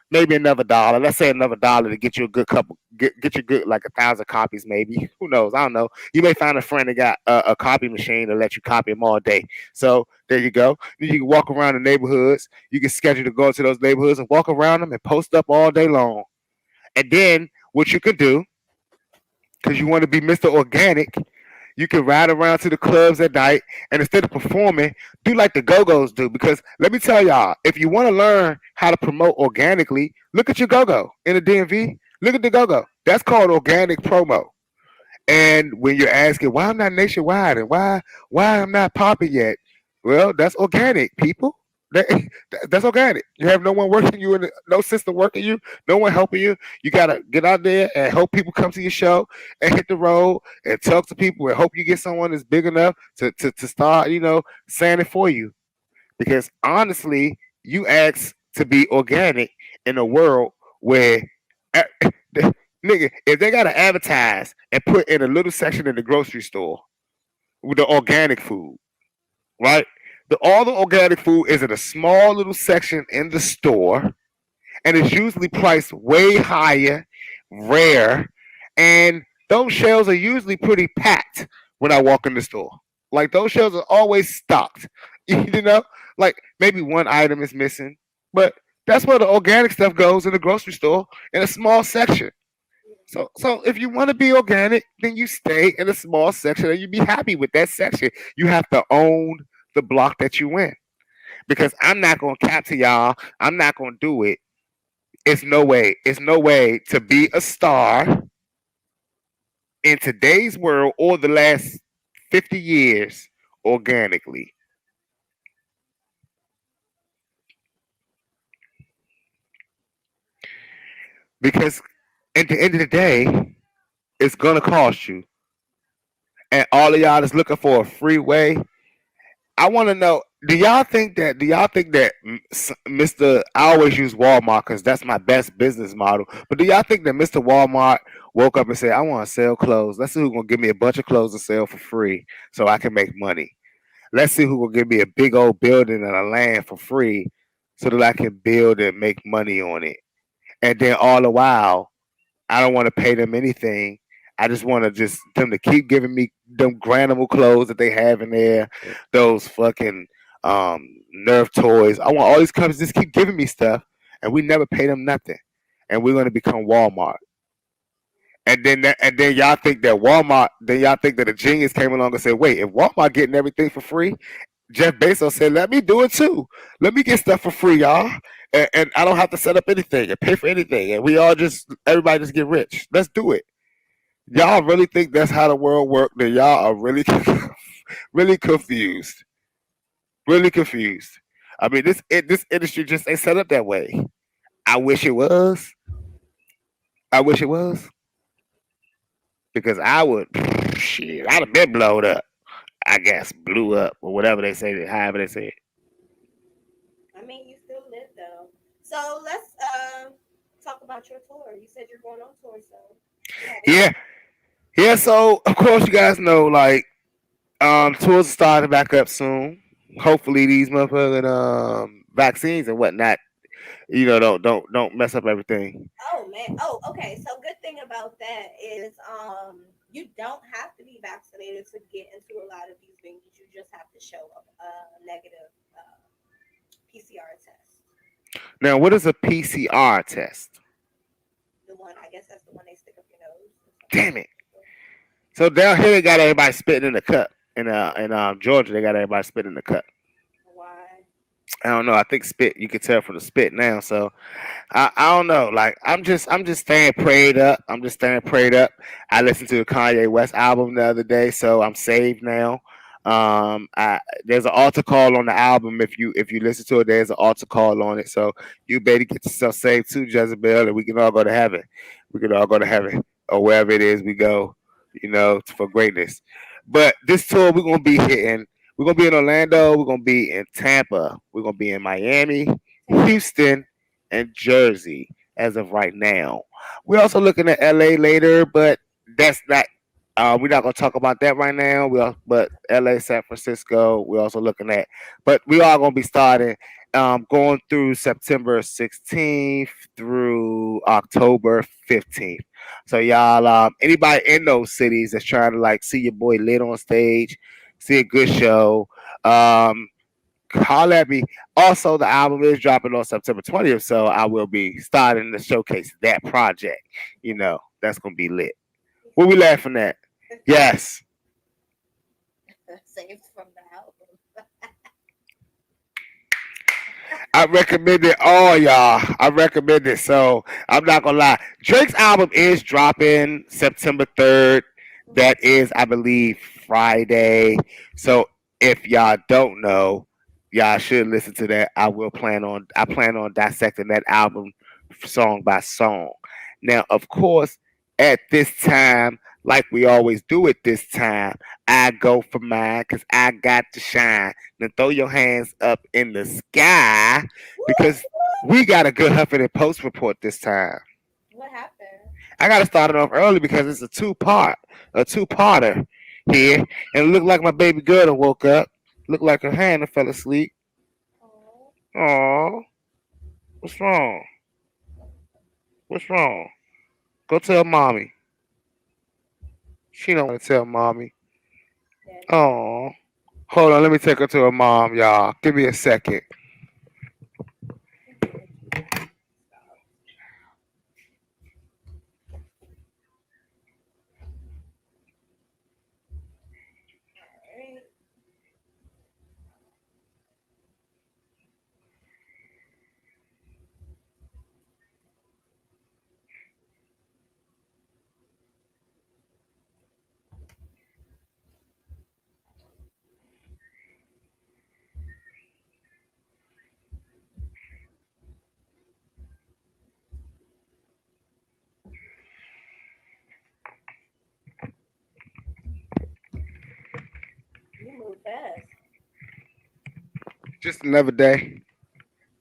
Maybe another dollar. Let's say another dollar to get you a good couple, get you good like 1,000 copies, maybe. Who knows? I don't know. You may find a friend that got a copy machine to let you copy them all day. So there you go. Then you can walk around the neighborhoods. You can schedule to go to those neighborhoods and walk around them and post up all day long. And then what you could do, because you want to be Mr. Organic, you can ride around to the clubs at night, and instead of performing, do like the Go-Go's do. Because let me tell y'all, if you want to learn how to promote organically, look at your Go-Go in the DMV. Look at the Go-Go. That's called organic promo. And when you're asking why I'm not nationwide and why I'm not popping yet, well, that's organic, people. That, that's organic. You have no one working you, and no system working you, no one helping you. You gotta get out there and hope people come to your show and hit the road and talk to people and hope you get someone that's big enough to start, saying it for you. Because honestly, you ask to be organic in a world where nigga, if they gotta advertise and put in a little section in the grocery store with the organic food, right? All the organic food is in a small little section in the store, and it's usually priced way higher, rare, and those shelves are usually pretty packed when I walk in the store. Like those shelves are always stocked. Like maybe one item is missing, but that's where the organic stuff goes in the grocery store in a small section. So if you want to be organic, then you stay in a small section and you be happy with that section. You have to own the block that you in. Because I'm not gonna cap to y'all. I'm not gonna do it. It's no way. It's no way to be a star in today's world or the last 50 years organically. because at the end of the day, it's gonna cost you. And all of y'all that's looking for a free way, I want to know. Do y'all think that Mr. I always use Walmart because that's my best business model. But do y'all think that Mr. Walmart woke up and said, "I want to sell clothes. Let's see who's gonna give me a bunch of clothes to sell for free so I can make money. Let's see who will give me a big old building and a land for free so that I can build and make money on it." And then all the while, I don't want to pay them anything. I just want to just them to keep giving me them granimal clothes that they have in there, those fucking Nerf toys. I want all these companies just keep giving me stuff, and we never pay them nothing, and we're gonna become Walmart. And then y'all think that y'all think that a genius came along and said, "Wait, if Walmart getting everything for free, Jeff Bezos said, let me do it too. Let me get stuff for free, y'all. And I don't have to set up anything and pay for anything. And everybody just get rich. Let's do it." Y'all really think that's how the world works? Then y'all are really, really confused. Really confused. I mean, this industry just ain't set up that way. I wish it was. I wish it was because I would, shit, I'd have been blowed up. I guess blew up or whatever they say, however they say it. I mean, you still live though. So let's talk about your tour. You said you're going on tour, so you have any? Yeah, yeah. So of course you guys know, like, tours are starting back up soon. Hopefully these motherfucking vaccines and whatnot, don't mess up everything. Oh man. Oh, okay. So good thing about that is you don't have to be vaccinated to get into a lot of these venues. You just have to show a negative PCR test. Now, what is a PCR test? The one, I guess that's the one they stick up your nose or something. Damn it! So down here they got everybody spitting in the cup. In Georgia they got everybody spitting in the cup. Why? I don't know. I think spit. You can tell from the spit now. So I don't know. Like I'm just staying prayed up. I'm just staying prayed up. I listened to the Kanye West album the other day, so I'm saved now. There's an altar call on the album. If you listen to it, there's an altar call on it. So you better get yourself saved too, Jezebel, and we can all go to heaven. We can all go to heaven or wherever it is we go, for greatness. But this tour we're gonna be hitting. We're gonna be in Orlando. We're gonna be in Tampa. We're gonna be in Miami, Tampa. Houston, and Jersey as of right now. We're also looking at LA later, but that's not. We're not gonna talk about that right now. But LA, San Francisco, we're also looking at. But we are gonna be starting, going through September 16th through October 15th. So y'all, anybody in those cities that's trying to like see your boy lit on stage, see a good show, um, holler at me. Also, the album is dropping on September 20th, so I will be starting to showcase that project. That's gonna be lit. What we laughing at? Yes, Saved from the album. I recommend it all, y'all. I recommend it. So I'm not gonna lie. Drake's album is dropping September 3rd. That is, I believe, Friday. So if y'all don't know, y'all should listen to that. I plan on dissecting that album song by song. Now, of course, at this time, like we always do at this time, I go for mine because I got to shine. Now throw your hands up in the sky because we got a good Huffington Post report this time. What happened? I got to start it off early because it's a two-parter here, and it looked like my baby girl done woke up. Looked like her hand done fell asleep. Oh, Aw, what's wrong? What's wrong? Go tell mommy. She don't want to tell mommy. daddy. Oh, hold on. Let me take her to her mom, y'all. Give me a second. Stop. All right. Just another day.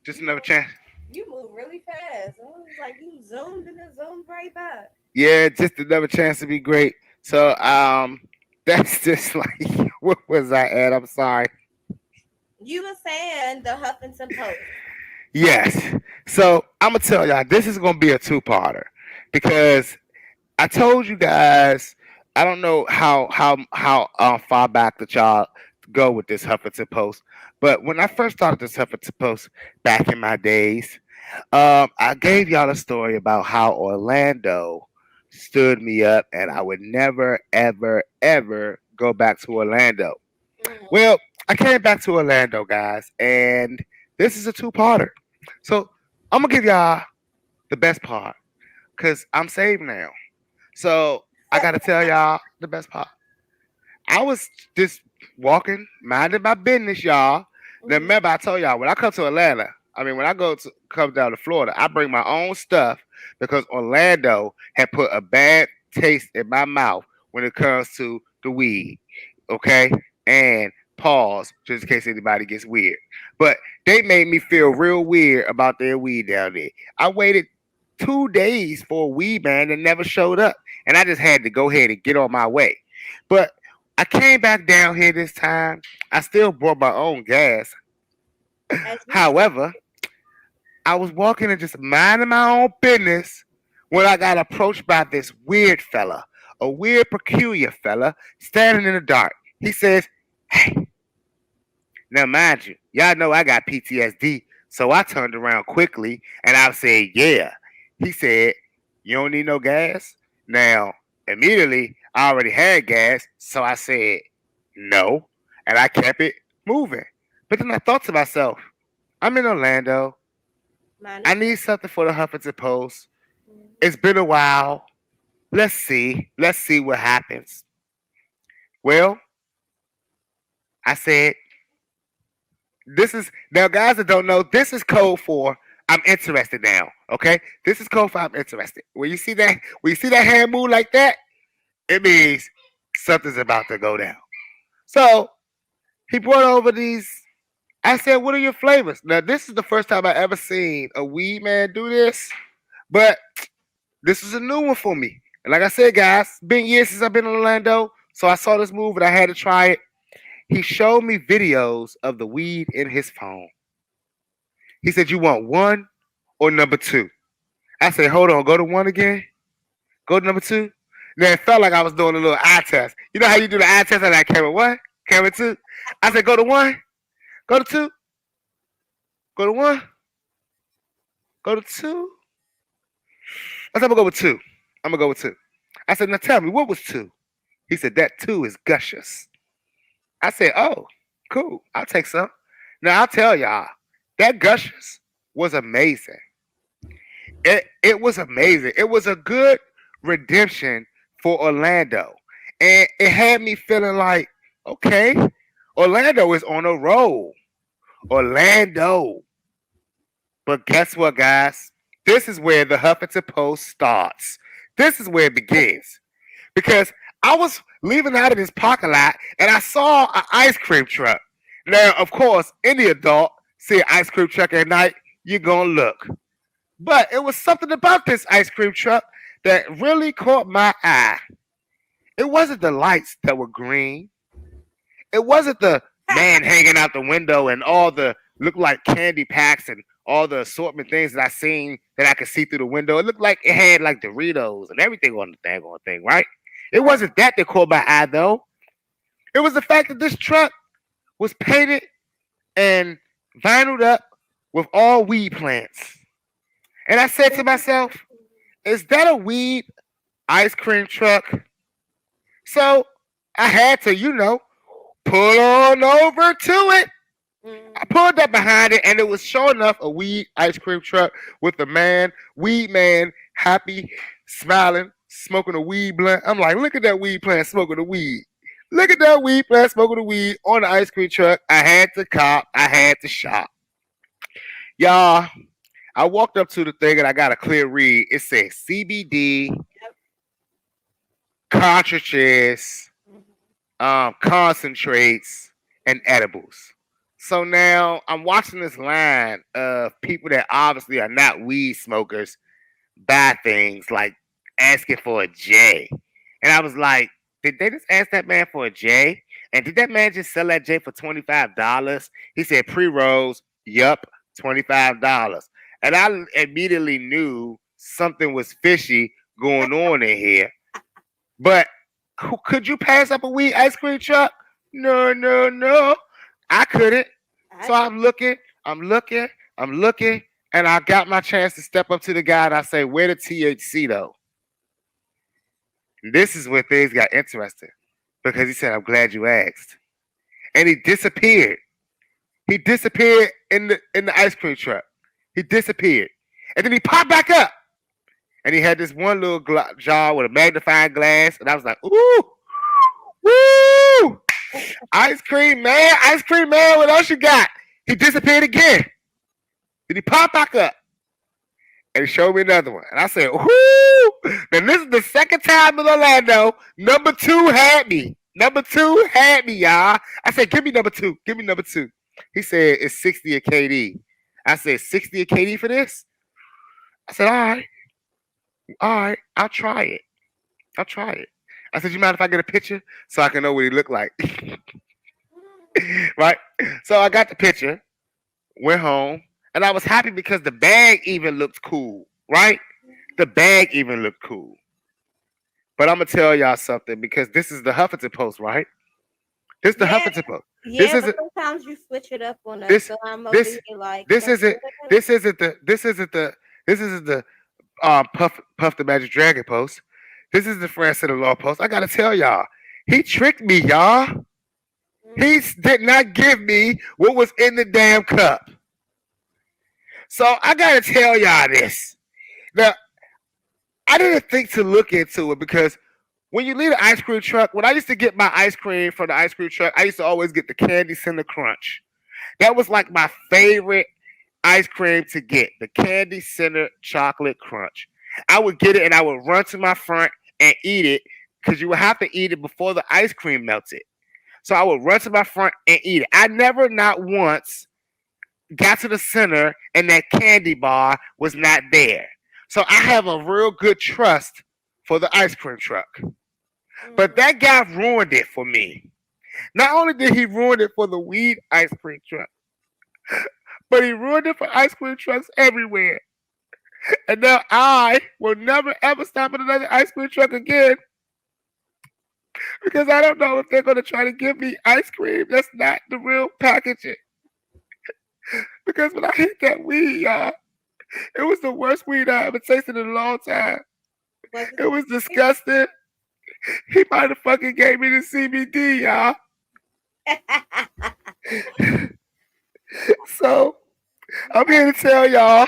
Just another chance. You move really fast. It was like you zoomed and then zoomed right by. Yeah, just another chance to be great. So that's just like what was I at? I'm sorry. You were saying the Huffington Post. Yes. So I'm gonna tell y'all this is gonna be a two-parter because I told you guys I don't know how far back that y'all go with this Huffington Post, but when I first started this Huffington Post back in my days, I gave y'all a story about how Orlando stood me up, and I would never, ever, ever go back to Orlando. Mm. Well, I came back to Orlando, guys, and this is a two-parter. So I'm gonna give y'all the best part because I'm saved now. So I gotta tell y'all the best part. I was just walking, minding my business, y'all. Now Mhm. remember, I told y'all when I come to Atlanta. I mean, when I come down to Florida, I bring my own stuff because Orlando had put a bad taste in my mouth when it comes to the weed. Okay, and pause just in case anybody gets weird. But they made me feel real weird about their weed down there. I waited 2 days for a weed man that never showed up, and I just had to go ahead and get on my way. But I came back down here this time. I still brought my own gas. As you should. However, I was walking and just minding my own business when I got approached by this weird fella, a weird, peculiar fella, standing in the dark. He says, "Hey," now mind you, y'all know I got PTSD, so I turned around quickly and I said, "Yeah." He said, "You don't need no gas?" Now, immediately, I already had gas, so I said, "No," and I kept it moving. But then I thought to myself, I'm in Orlando. Mine I is need something for the Huffington Post. good. It's been a while. Let's see. Let's see what happens. Well, I said, this is now, guys that don't know, this is code for I'm interested now. Okay? This is code for I'm interested. When you see that hand move like that, it means something's about to go down. So he brought over these. I said, what are your flavors? Now, this is the first time I ever seen a weed man do this, but this is a new one for me. And like I said, guys, it's been years since I've been in Orlando, so I saw this move and I had to try it. He showed me videos of the weed in his phone. He said, "You want one or number two?" I said, "Hold on, go to one again. Go to number two." Then it felt like I was doing a little eye test. You know how you do the eye test on that camera one, camera two? I said, "Go to one, go to two, go to one, go to two." I said, "I'm gonna go with two. I'm gonna go with two." I said, "Now tell me, what was two?" He said, "That two is gushers." I said, "Oh, cool. I'll take some." Now I'll tell y'all, that gushers was amazing. It was amazing. It was a good redemption for Orlando. And it had me feeling like, okay, Orlando is on a roll. Orlando. But guess what, guys? This is where the Huffington Post starts. This is where it begins. Because I was leaving out of this parking lot and I saw an ice cream truck. Now, of course, any adult see an ice cream truck at night, you're gonna look. But it was something about this ice cream truck that really caught my eye. It wasn't the lights that were green. It wasn't the man hanging out the window and all the look like candy packs and all the assortment things that I seen that I could see through the window. It looked like it had like Doritos and everything on the daggone thing, right? It wasn't that caught my eye though. It was the fact that this truck was painted and vinyled up with all weed plants. And I said to myself, is that a weed ice cream truck? So I had to, pull on over to it. I Mm. pulled up behind it, and it was sure enough a weed ice cream truck with a weed man, happy, smiling, smoking a weed blunt. I'm like, look at that weed plant smoking the weed. Look at that weed plant smoking the weed on the ice cream truck. I had to cop. I had to shop. Y'all, I walked up to the thing and I got a clear read. It said CBD, Yep. cartridges, Mhm. concentrates, and edibles. So now I'm watching this line of people that obviously are not weed smokers buy things like asking for a J. And I was like, did they just ask that man for a J? And did that man just sell that J for $25? He said pre rolls, yup, $25. And I immediately knew something was fishy going on in here. But could you pass up a weed ice cream truck? No, no, no. I couldn't. So I I'm looking, I'm looking, I'm looking, and I got my chance to step up to the guy and I say, where the THC though? This is where things got interesting because he said, I'm glad you asked. And he disappeared. He disappeared in the ice cream truck. He disappeared. And then he popped back up. And he had this one little jar with a magnifying glass. And I was like, ooh, woo! Ice cream man, what else you got? He disappeared again. Then he popped back up. And he showed me another one. And I said, whoo! Then this is the second time in Orlando. Number two had me. Number two had me, y'all. I said, give me number two. Give me number two. He said, it's 60 a KD. I said, 60 a KD for this? I said, all right, I'll try it. I'll try it. I said, you mind if I get a picture so I can know what he looked like? Right? So I got the picture, went home, and I was happy because the bag even looked cool, right? The bag even looked cool. But I'm going to tell y'all something because this is the Huffington Post, right? This is the Yeah. Huffington Post. Yeah, but sometimes you switch it up on us. This- So I'm over this- here like This isn't the Puff the Magic Dragon Post. This is the Francis the Law Post. I got to tell y'all, he tricked me, y'all. He did not give me what was in the damn cup. So I got to tell y'all this. Now, I didn't think to look into it because when you leave the ice cream truck, when I used to get my ice cream from the ice cream truck, I used to always get the Candy Cinnamon Crunch. That was like my favorite ice cream to get, the Candy Cinnamon Chocolate Crunch. I would get it and I would run to my front and eat it because you would have to eat it before the ice cream melted. So I would run to my front and eat it. I never, not once, got to the center and that candy bar was not there. So I have a real good trust for the ice cream truck. But that guy ruined it for me. Not only did he ruin it for the weed ice cream truck, but he ruined it for ice cream trucks everywhere. And now I will never ever stop at another ice cream truck again because I don't know if they're going to try to give me ice cream that's not the real packaging. Because when I hit that weed, y'all, it was the worst weed I ever tasted in a long time. It was disgusting. He might have fucking gave me the CBD, y'all. So, I'm here to tell y'all,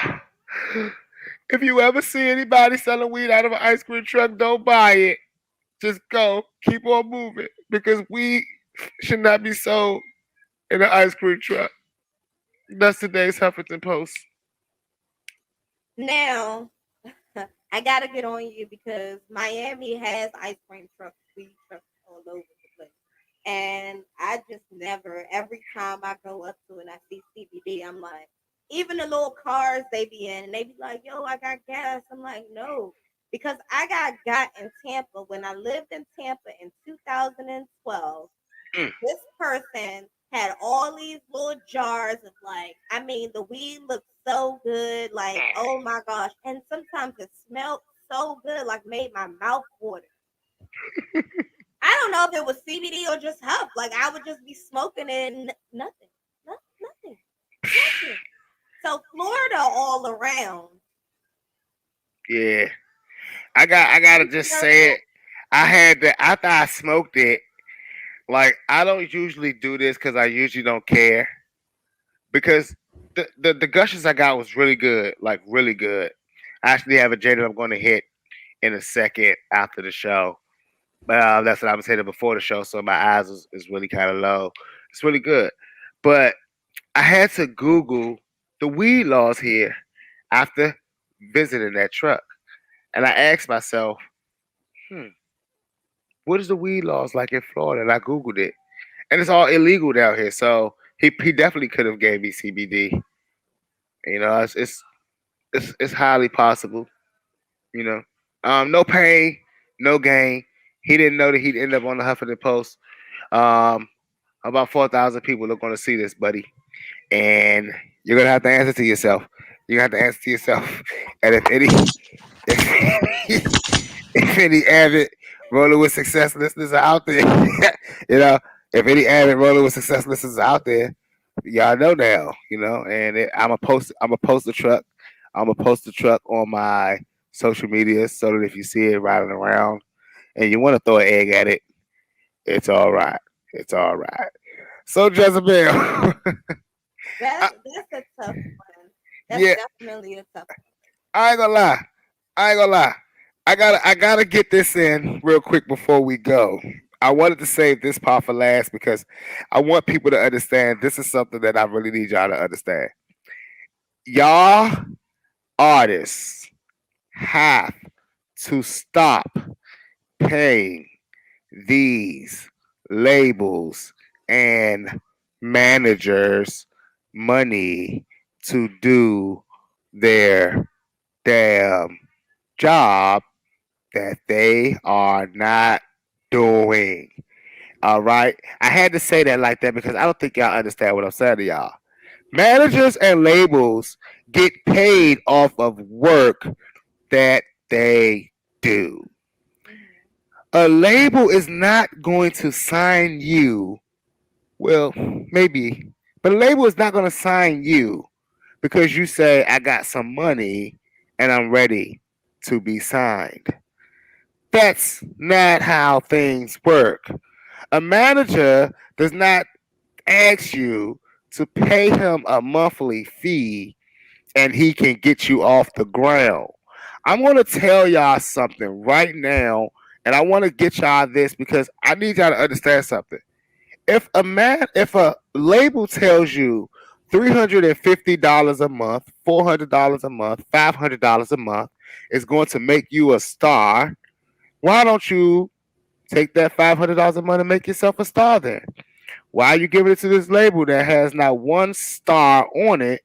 if you ever see anybody selling weed out of an ice cream truck, don't buy it. Just go. Keep on moving. Because weed should not be sold in an ice cream truck. That's today's Huffington Post. Now, I gotta get on you because Miami has ice cream trucks, weed trucks all over the place. And I just never, every time I go up to it and I see CBD, I'm like, even the little cars they be in, and they be like, yo, I got gas. I'm like, no. Because I got in Tampa when I lived in Tampa in 2012. This person had all these little jars of like, I mean, the weed looked so good, like, oh my gosh. And sometimes it smelled so good, like made my mouth water. I don't know if it was CBD or just huff. Like I would just be smoking it and nothing. So Florida all around. Yeah. I gotta just say it. I had that after I smoked it. Like I don't usually do this because I usually don't care. Because the gushes I got was really good, like really good. I actually have a J that I'm going to hit in a second after the show. That's what I was hitting before the show, so my eyes is really kind of low. It's really good. But I had to Google the weed laws here after visiting that truck. And I asked myself, what is the weed laws like in Florida? And I Googled it. And it's all illegal down here. So He definitely could have gave me CBD. You know, it's highly possible. You know, no pain, no gain. He didn't know that he'd end up on the Huffington Post. Um, about 4,000 people are going to see this, buddy, and you're gonna have to answer to yourself. You're gonna have to answer to yourself. And if, if any avid Rolling with Success listeners are out there, you know, if any avid Rolling with Success listeners are out there, y'all know now, you know. And I'm a post the truck. I'm a post the truck on my social media so that if you see it riding around and you want to throw an egg at it, it's all right. It's all right. So Jezebel, That's a tough one. That's yeah, definitely a tough one. I ain't gonna lie. I ain't gonna lie. I gotta get this in real quick before we go. I wanted to save this part for last because I want people to understand this is something that I really need y'all to understand. Y'all artists have to stop paying these labels and managers money to do their damn job that they are not doing. All right. I had to say that like that because I don't think y'all understand what I'm saying to y'all. Managers and labels get paid off of work that they do. A label is not going to sign you. Well, maybe, but a label is not going to sign you because you say, I got some money and I'm ready to be signed. That's not how things work. A manager does not ask you to pay him a monthly fee and he can get you off the ground. I'm going to tell y'all something right now, and I want to get y'all this because I need y'all to understand something. If a label tells you $350 a month, $400 a month, $500 a month is going to make you a star, why don't you take that $500 a month and make yourself a star then? Why are you giving it to this label that has not one star on it,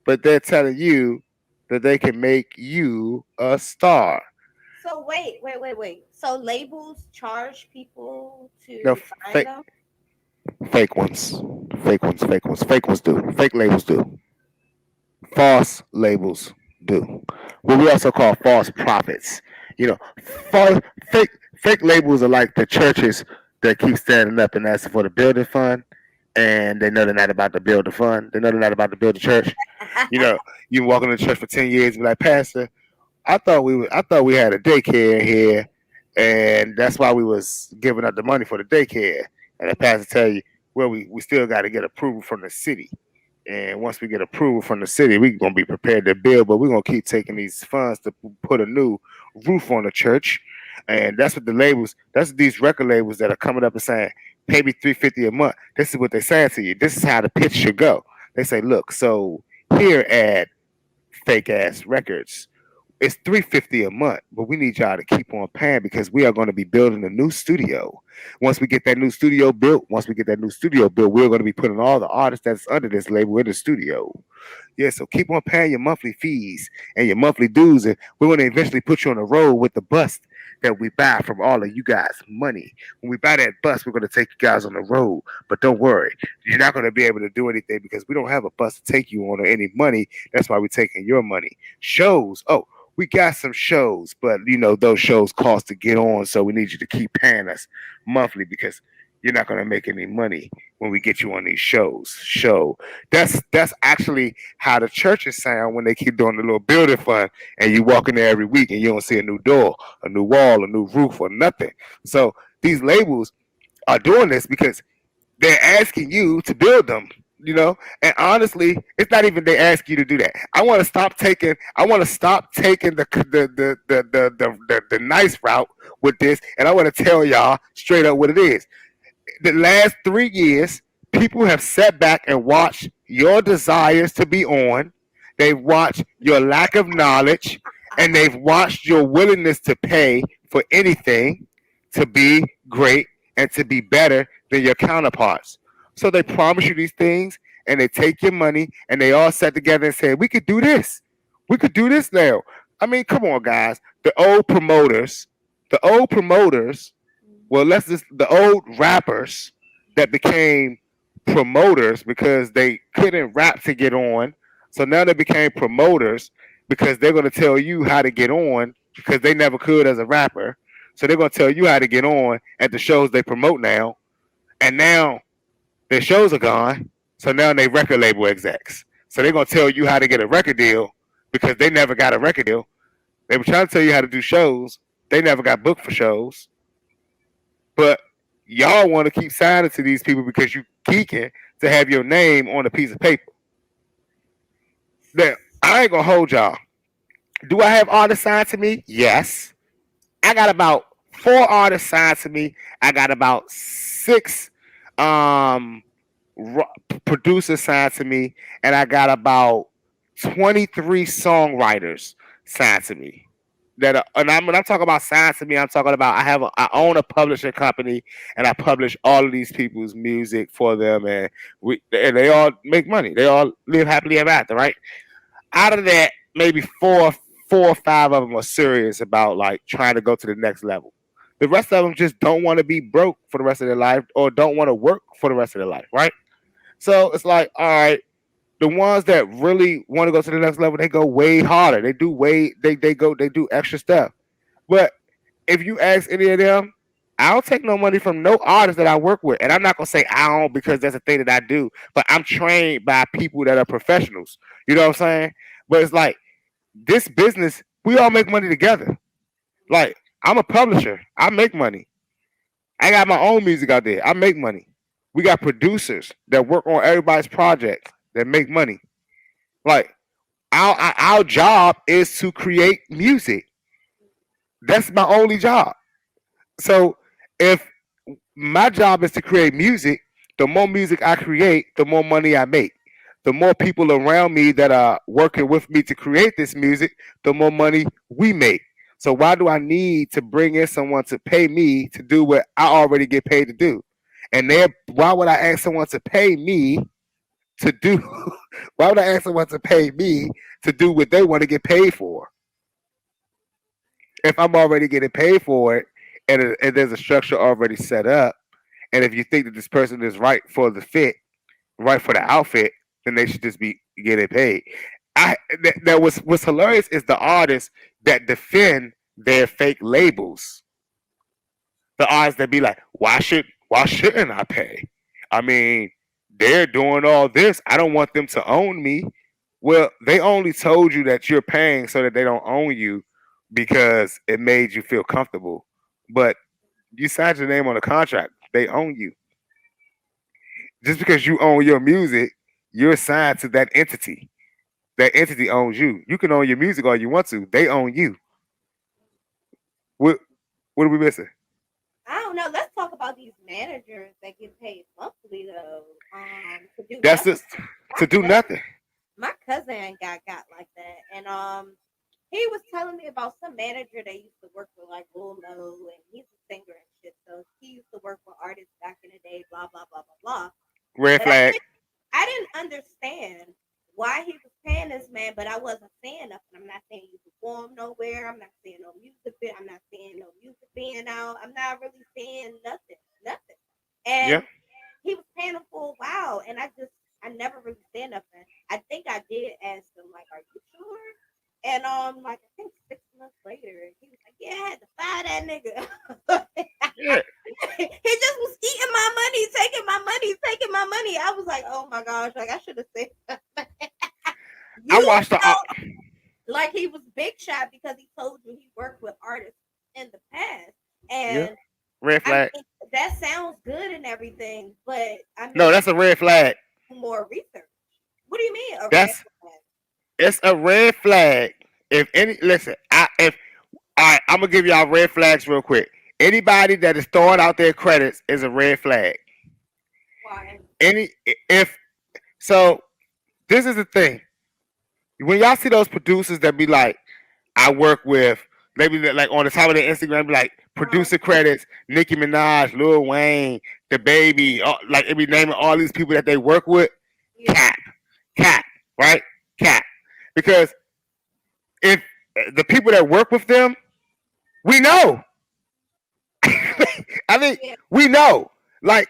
but they're telling you that they can make you a star? So wait. So labels charge people No, to sign fake, them? fake ones, fake ones do. Fake labels do. False labels do. What we also call false prophets. You know, false, fake fake labels are like the churches that keep standing up and asking for the building fund, and they know they're not about to build the fund. They know they're not about to build the church. You know, you walk into the church for 10 years and be like, Pastor, I thought we had a daycare here, and that's why we was giving up the money for the daycare. And the pastor tell you, well, we still got to get approval from the city. And once we get approval from the city, we're gonna be prepared to build, but we're gonna keep taking these funds to put a new roof on the church. And that's what the labels, that's these record labels that are coming up and saying, pay me $350 a month. This is what they're saying to you. This is how the pitch should go. They say, look, so here at Fake Ass Records, it's $350 a month, but we need y'all to keep on paying because we are going to be building a new studio. Once we get that new studio built, we're going to be putting all the artists that's under this label in the studio. Yeah, so keep on paying your monthly fees and your monthly dues, and we're going to eventually put you on the road with the bus that we buy from all of you guys' money. When we buy that bus, we're going to take you guys on the road. But don't worry, you're not going to be able to do anything because we don't have a bus to take you on or any money. That's why we're taking your money. Shows, oh, we got some shows, but you know those shows cost to get on, so we need you to keep paying us monthly because you're not going to make any money when we get you on these shows. That's actually how the churches sound when they keep doing the little building fund, and you walk in there every week and you don't see a new door, a new wall, a new roof, or nothing. So these labels are doing this because they're asking you to build them, you know. And honestly, it's not even they ask you to do that. I want to stop taking the nice route with this, and I want to tell y'all straight up what it is. The last 3 years, people have sat back and watched your desires to be on. They've watched your lack of knowledge, and they've watched your willingness to pay for anything to be great and to be better than your counterparts. So they promise you these things and they take your money and they all sat together and said, we could do this. We could do this now. I mean, come on, guys. The old promoters, well, the old rappers that became promoters because they couldn't rap to get on. So now they became promoters because they're going to tell you how to get on because they never could as a rapper. So they're going to tell you how to get on at the shows they promote now. And now their shows are gone. So now they record label execs. So they're going to tell you how to get a record deal because they never got a record deal. They were trying to tell you how to do shows. They never got booked for shows. But y'all want to keep signing to these people because you geeking to have your name on a piece of paper. Now, I ain't gonna hold y'all. Do I have artists signed to me? Yes. I got about 4 artists signed to me. I got about 6 producers signed to me, and I got about 23 songwriters signed to me. When I'm talking about signed to me, I'm talking about I own a publishing company and I publish all of these people's music for them, and they all make money. They all live happily ever after, right? Out of that, maybe four or five of them are serious about like trying to go to the next level. The rest of them just don't want to be broke for the rest of their life or don't want to work for the rest of their life, right? So it's like, all right, the ones that really want to go to the next level, they go way harder. They do extra stuff. But if you ask any of them, I don't take no money from no artist that I work with. And I'm not gonna say I don't because that's a thing that I do, but I'm trained by people that are professionals. You know what I'm saying? But it's like this business, we all make money together. Like, I'm a publisher. I make money. I got my own music out there. I make money. We got producers that work on everybody's project that make money. Like, our job is to create music. That's my only job. So if my job is to create music, the more music I create, the more money I make. The more people around me that are working with me to create this music, the more money we make. So why do I need to bring in someone to pay me to do what I already get paid to do? And then why would I ask someone to pay me to do why would I ask someone to pay me to do what they want to get paid for? If I'm already getting paid for it and there's a structure already set up, and if you think that this person is right for the fit, right for the outfit, then they should just be getting paid. What's hilarious is the artists that defend their fake labels. The artists that be like, why shouldn't I pay? I mean, they're doing all this. I don't want them to own me. Well, they only told you that you're paying so that they don't own you because it made you feel comfortable. But you signed your name on a contract. They own you. Just because you own your music, you're assigned to that entity. That entity owns you. You can own your music all you want to. They own you. What are we missing? I don't know. Let's talk about these managers that get paid monthly though. To do That's nothing. just to do nothing. My cousin got like that, and he was telling me about some manager that used to work for like Lil Mo, and he's a singer and shit. So he used to work for artists back in the day. Blah blah blah blah blah. Red But flag. I didn't understand why he was paying this man, but I wasn't saying nothing. I'm not saying you perform nowhere. I'm not saying no music bit. I'm not saying no music being out. I'm not really saying nothing. And Yeah. he was paying him for a while, and I never really said nothing. I think I did ask him, like, are you sure? And like I think 6 months later, he was like, yeah, I had to fire that nigga. Yeah. He just was eating my money, taking my money. I was like, oh my gosh, like I should have said something. I watched the Like he was big shot because he told you he worked with artists in the past. And red I flag. mean, that sounds good and everything, but I mean, No, that's a red flag. more research. What do you mean? A That's red flag? It's a red flag. Listen, all right, I'm gonna give y'all red flags real quick. Anybody that is throwing out their credits is a red flag. Why? If so, this is the thing. When y'all see those producers that be like, I work with, maybe like on the top of their Instagram, be like producer credits, Nicki Minaj, Lil Wayne, the baby, like it be naming all these people that they work with. Yeah. Cap, right? Cap. Because if the people that work with them, we know. I mean, Yeah. we know. Like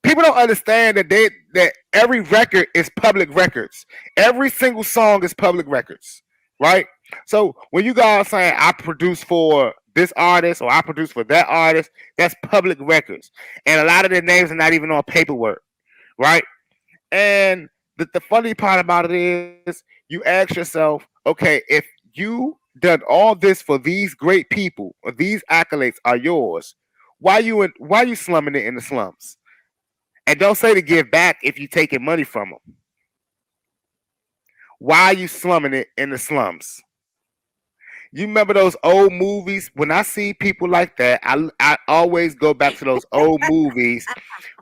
people don't understand that every record is public records. Every single song is public records, right? So when you guys saying I produce for this artist or I produce for that artist, that's public records, and a lot of their names are not even on paperwork, right? And the funny part about it is, you ask yourself, okay, if you done all this for these great people, or these accolades are yours, why you slumming it in the slums? And don't say to give back if you taking money from them. Why are you slumming it in the slums? You remember those old movies? When I see people like that, I always go back to those old movies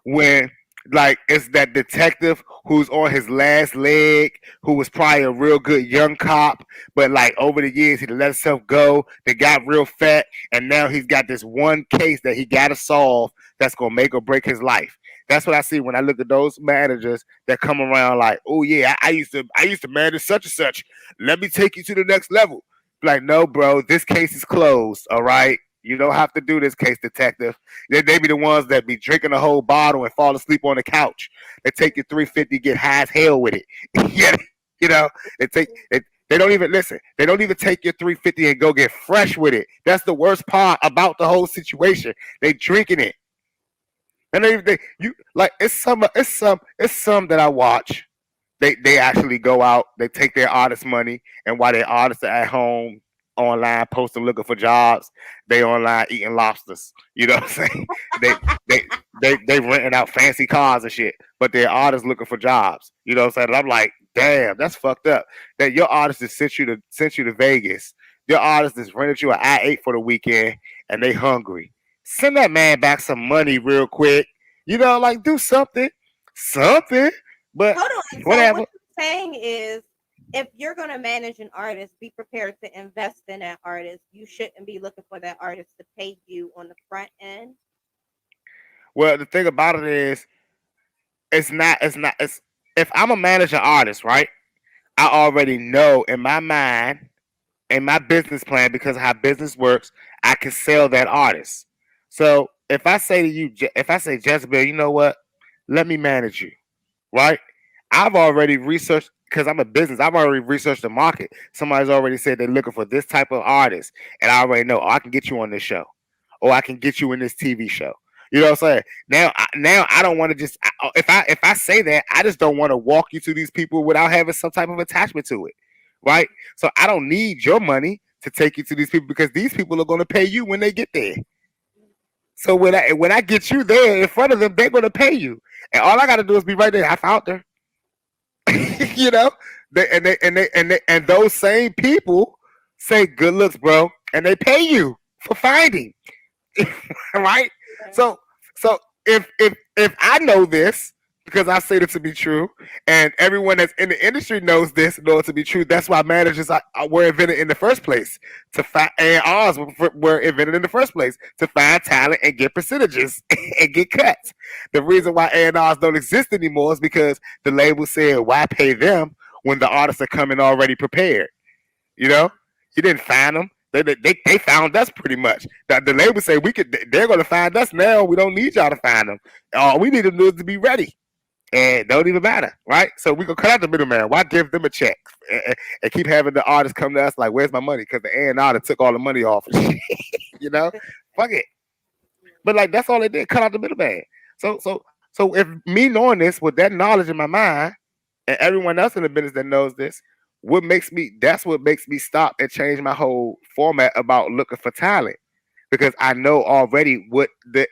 when like it's that detective who's on his last leg, who was probably a real good young cop, but like over the years he let himself go, they got real fat, and now he's got this one case that he gotta solve that's gonna make or break his life. That's what I see when I look at those managers that come around like, oh yeah, I used to manage such and such. Let me take you to the next level. Like, no, bro, this case is closed. All right. You don't have to do this case, detective. They be the ones that be drinking a whole bottle and fall asleep on the couch. They take your 350, get high as hell with it. Yeah, you know, they don't even listen. They don't even take your 350 and go get fresh with it. That's the worst part about the whole situation. They drinking it. And they you like it's some that I watch. They actually go out, they take their artist money, and while their artists are at home online posting looking for jobs, they online eating lobsters. You know what I'm saying? they they they renting out fancy cars and shit, but their artists looking for jobs. You know what I'm saying? And I'm like, damn, that's fucked up. That your artist has sent you to Vegas. Your artist has rented you an I-8 for the weekend, and they hungry. Send that man back some money real quick. You know, like do something. But Hold on. So whatever. what you're saying is, if you're gonna manage an artist, be prepared to invest in that artist. You shouldn't be looking for that artist to pay you on the front end. Well, the thing about it is, it's if I'm a manager artist, right? I already know in my mind, in my business plan, because of how business works, I can sell that artist. So if I say to you, if I say Jezebel, you know what? Let me manage you, right? I've already researched because I'm a business. I've already researched the market. Somebody's already said they're looking for this type of artist, and I already know. Oh, I can get you on this show, or I can get you in this TV show. You know what I'm saying? Now I don't want to just if I say that, I just don't want to walk you to these people without having some type of attachment to it, right? So I don't need your money to take you to these people because these people are going to pay you when they get there. So when I get you there in front of them, they're going to pay you, and all I got to do is be right there. I found her. You know, and those same people say good looks, bro, and they pay you for finding. Right? Yeah. So if I know this because I say it to be true, and everyone that's in the industry knows this, know it to be true. That's why managers were invented in the first place to find, and ours were invented in the first place to find talent and get percentages and get cuts. The reason why A&Rs don't exist anymore is because the label said, "Why pay them when the artists are coming already prepared?" You know, you didn't find them. They found us pretty much. The label say we could. They're going to find us now. We don't need y'all to find them. All we need them to do is to be ready, and it don't even matter, right? So we gonna cut out the middleman. Why give them a check and keep having the artists come to us like, "Where's my money?" Because the A&R that took all the money off. You know, fuck it. But like that's all they did. Cut out the middleman. So if me knowing this with that knowledge in my mind, and everyone else in the business that knows this, that's what makes me stop and change my whole format about looking for talent because I know already what the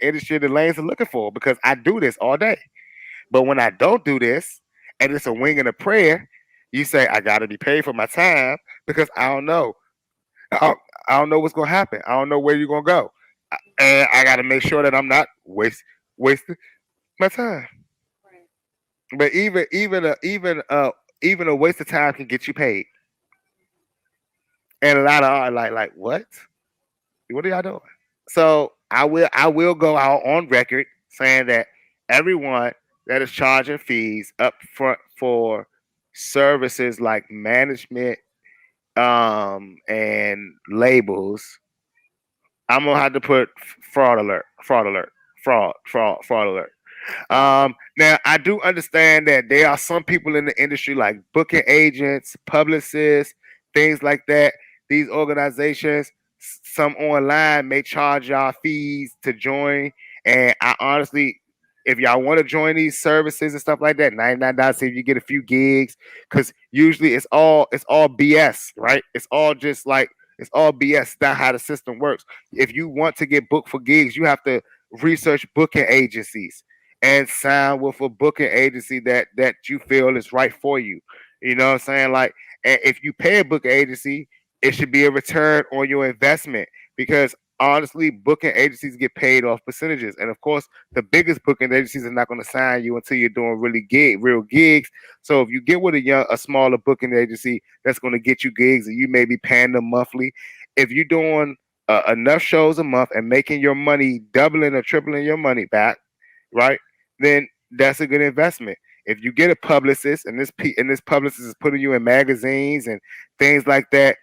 industry the lanes are looking for because I do this all day. But when I don't do this and it's a wing and a prayer, you say I got to be paid for my time because I don't know. I don't know what's gonna happen. I don't know where you're gonna go, and I got to make sure that I'm not wasting my time. Right. But even a waste of time can get you paid. And a lot of art like what? What are y'all doing? So I will go out on record saying that everyone that is charging fees up front for services like management and labels, I'm gonna have to put fraud alert, fraud alert. Now I do understand that there are some people in the industry like booking agents, publicists, things like that. These organizations, some online may charge y'all fees to join. And I honestly, if y'all want to join these services and stuff like that, $99, see if you get a few gigs, because usually it's all BS, right? It's all BS. That's how the system works. If you want to get booked for gigs, you have to research booking agencies and sign with a booking agency that you feel is right for you. You know what I'm saying? Like, and if you pay a booking agency, it should be a return on your investment, because honestly, booking agencies get paid off percentages, and of course, the biggest booking agencies are not going to sign you until you're doing real gigs. So if you get with a smaller booking agency that's going to get you gigs, and you may be paying them monthly, if you're doing enough shows a month and making your money doubling or tripling your money back, right? Then that's a good investment. If you get a publicist and this publicist is putting you in magazines and things like that,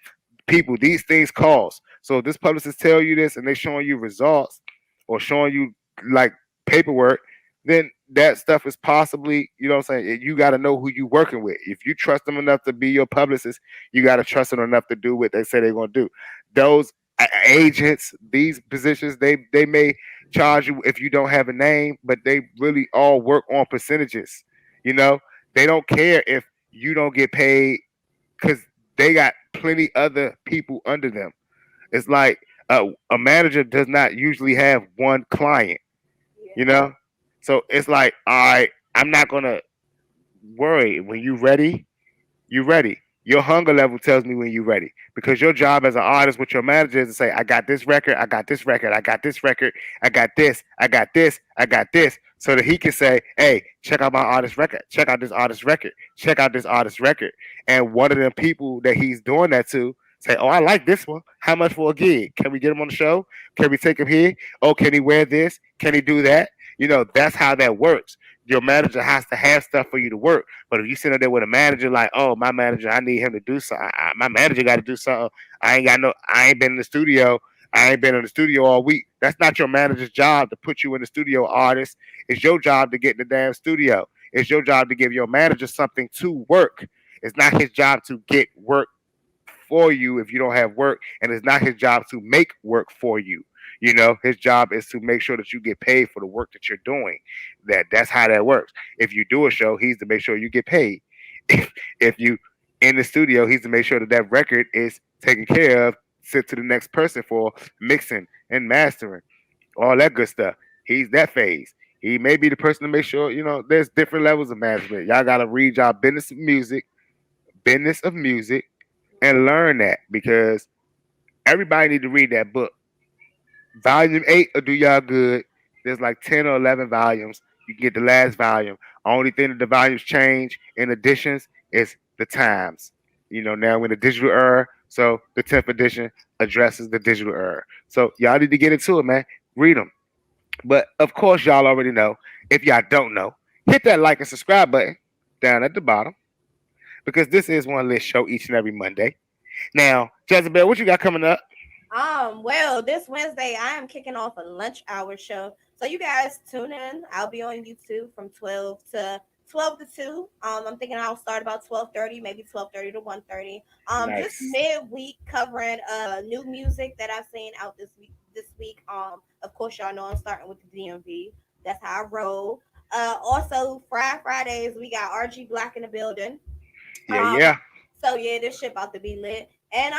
people, these things cost. So if this publicist tell you this and they showing you results or showing you like paperwork, then that stuff is possibly, you know what I'm saying? You got to know who you working with. If you trust them enough to be your publicist, you got to trust them enough to do what they say they're going to do. Those agents, these positions, they may charge you if you don't have a name, but they really all work on percentages. You know, they don't care if you don't get paid because they got plenty other people under them. It's like a manager does not usually have one client, Yeah. you know? So it's like, all right, I'm not gonna worry. When you ready, you ready. Your hunger level tells me when you're ready. Because your job as an artist with your manager is to say, I got this record, I got this record, I got this record, I got this, I got this, I got this. So that he can say, hey, check out my artist record, check out this artist record, check out this artist record. And one of the people that he's doing that to say, oh, I like this one. How much for a gig? Can we get him on the show? Can we take him here? Oh, can he wear this? Can he do that? You know, that's how that works. Your manager has to have stuff for you to work. But if you sit there with a manager like, oh, my manager, I need him to do something. My manager got to do something. I ain't been in the studio. I ain't been in the studio all week. That's not your manager's job to put you in the studio, artist. It's your job to get in the damn studio. It's your job to give your manager something to work. It's not his job to get work for you if you don't have work, and it's not his job to make work for you. You know, his job is to make sure that you get paid for the work that you're doing. That's how that works. If you do a show, he's to make sure you get paid. If you in the studio, he's to make sure that that record is taken care of, sent to the next person for mixing and mastering, all that good stuff. He's that phase. He may be the person to make sure, you know, there's different levels of management. Y'all gotta read y'all business of music, and learn that, because everybody need to read that book. Volume 8 will do y'all good. There's like 10 or 11 volumes. You can get the last volume. Only thing that the volumes change in additions is the times. You know, now we're in the digital era, so the 10th edition addresses the digital era. So y'all need to get into it, man. Read them. But of course, y'all already know. If y'all don't know, hit that like and subscribe button down at the bottom, because this is one list show each and every Monday. Now, Jezebel, what you got coming up? Well, this Wednesday I am kicking off a lunch hour show. So you guys tune in. I'll be on YouTube from 12 to 2. I'm thinking I'll start about 12:30, maybe 12:30 to 1:30. Just Nice. midweek covering new music that I've seen out this week. Of course y'all know I'm starting with the DMV. That's how I roll. Also Fridays we got RG Black in the building. Yeah, Um, yeah. so yeah, this shit about to be lit. And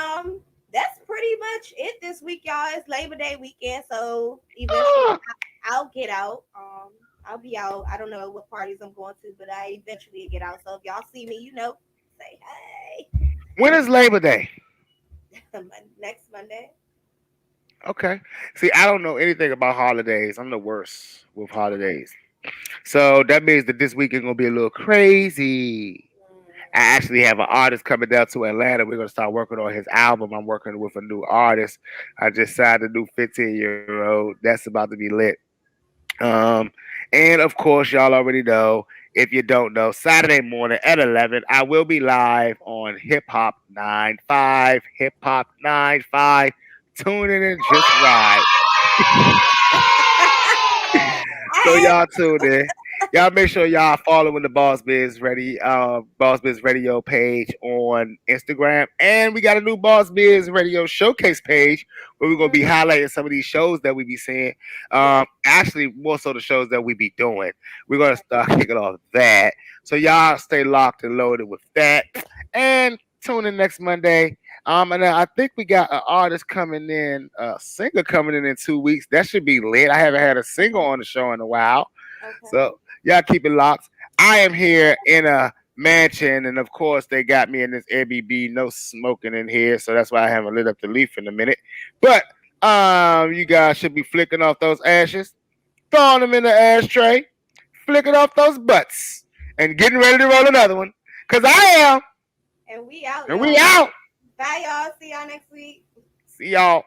that's pretty much it this week, y'all. It's Labor Day weekend, so eventually Ah, I'll get out. I'll be out. I don't know what parties I'm going to, but I eventually get out. So if y'all see me, say hey. when is Labor Day? Next Monday. Okay. See, I don't know anything about holidays. I'm the worst with holidays. So that means that this weekend gonna be a little crazy. I actually have an artist coming down to Atlanta. We're gonna start working on his album. I'm working with a new artist. I just signed a new 15-year-old. That's about to be lit. Um, and of course, y'all already know. If you don't know, Saturday morning at 11, I will be live on Hip Hop 95. Hip Hop 95. Tune in and just ride. So I y'all tune in. Y'all make sure y'all following the Boss Biz Radio page on Instagram, and we got a new Boss Biz Radio showcase page where we're gonna be highlighting some of these shows that we be seeing. yeah. Actually, more so the shows that we be doing. We're gonna start kicking off that. So y'all stay locked and loaded with that, and tune in next Monday. And then I think we got an artist coming in, a singer coming in 2 weeks. That should be lit. I haven't had a singer on the show in a while. Okay. So y'all keep it locked. I am here in a mansion, and of course they got me in this Airbnb. No smoking in here, so that's why I haven't lit up the leaf in a minute. But you guys should be flicking off those ashes, throwing them in the ashtray, flicking off those butts, and getting ready to roll another one. Cause I am, And we out, and y'all. we out. Bye, y'all. See y'all next week. See y'all.